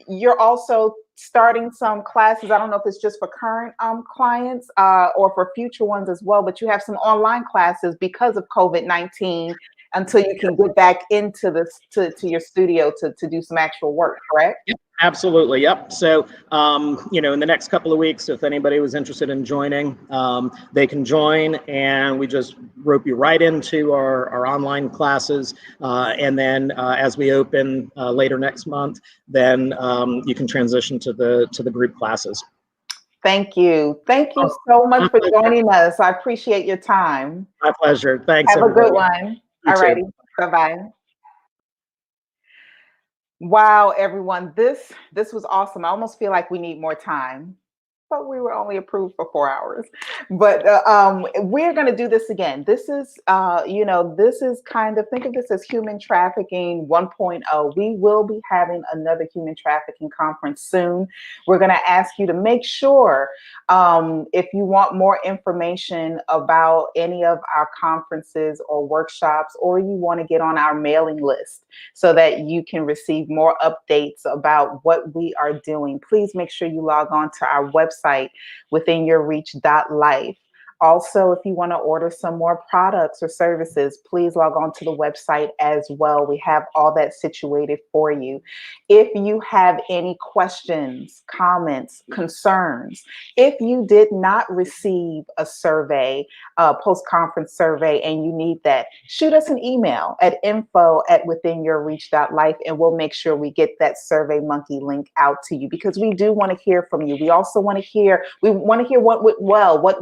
you're also starting some classes. I don't know if it's just for current clients or for future ones as well, but you have some online classes because of COVID-19 until you can get back into to your studio to do some actual work, correct? Yep, absolutely. Yep. So, in the next couple of weeks, if anybody was interested in joining, they can join, and we just rope you right into our online classes. And then as we open later next month, then you can transition to the group classes. Thank you. Thank you so much for joining us. I appreciate your time. My pleasure. Thanks, Have everybody. a good one. You All too. righty. Bye-bye. Wow, everyone, this was awesome. I almost feel like we need more time, but we were only approved for 4 hours. But we're going to do this again. This is, this is kind of, think of this as human trafficking 1.0. We will be having another human trafficking conference soon. We're going to ask you to make sure, if you want more information about any of our conferences or workshops, or you want to get on our mailing list so that you can receive more updates about what we are doing, please make sure you log on to our website, withinyourreach.life. Also, if you want to order some more products or services, please log on to the website as well. We have all that situated for you. If you have any questions, comments, concerns, if you did not receive a survey, post-conference survey, and you need that, shoot us an email at info@withinyourreach.life, and we'll make sure we get that Survey Monkey link out to you, because we do want to hear from you. We also want to hear, what went well, what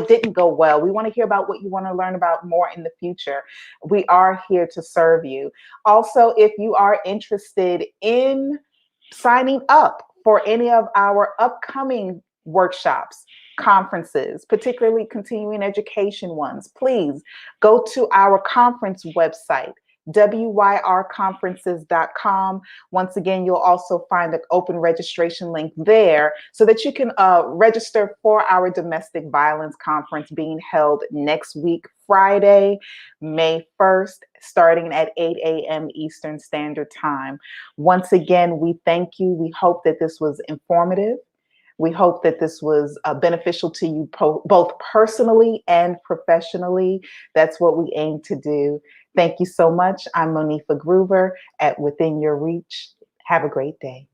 didn't go well. We want to hear about what you want to learn about more in the future. We are here to serve you. Also, if you are interested in signing up for any of our upcoming workshops, conferences, particularly continuing education ones, please go to our conference website, wyrconferences.com. Once again, you'll also find an open registration link there so that you can register for our domestic violence conference being held next week, Friday, May 1st, starting at 8 a.m. Eastern Standard Time. Once again, we thank you. We hope that this was informative. We hope that this was beneficial to you both personally and professionally. That's what we aim to do. Thank you so much. I'm Monifa Gruber at Within Your Reach. Have a great day.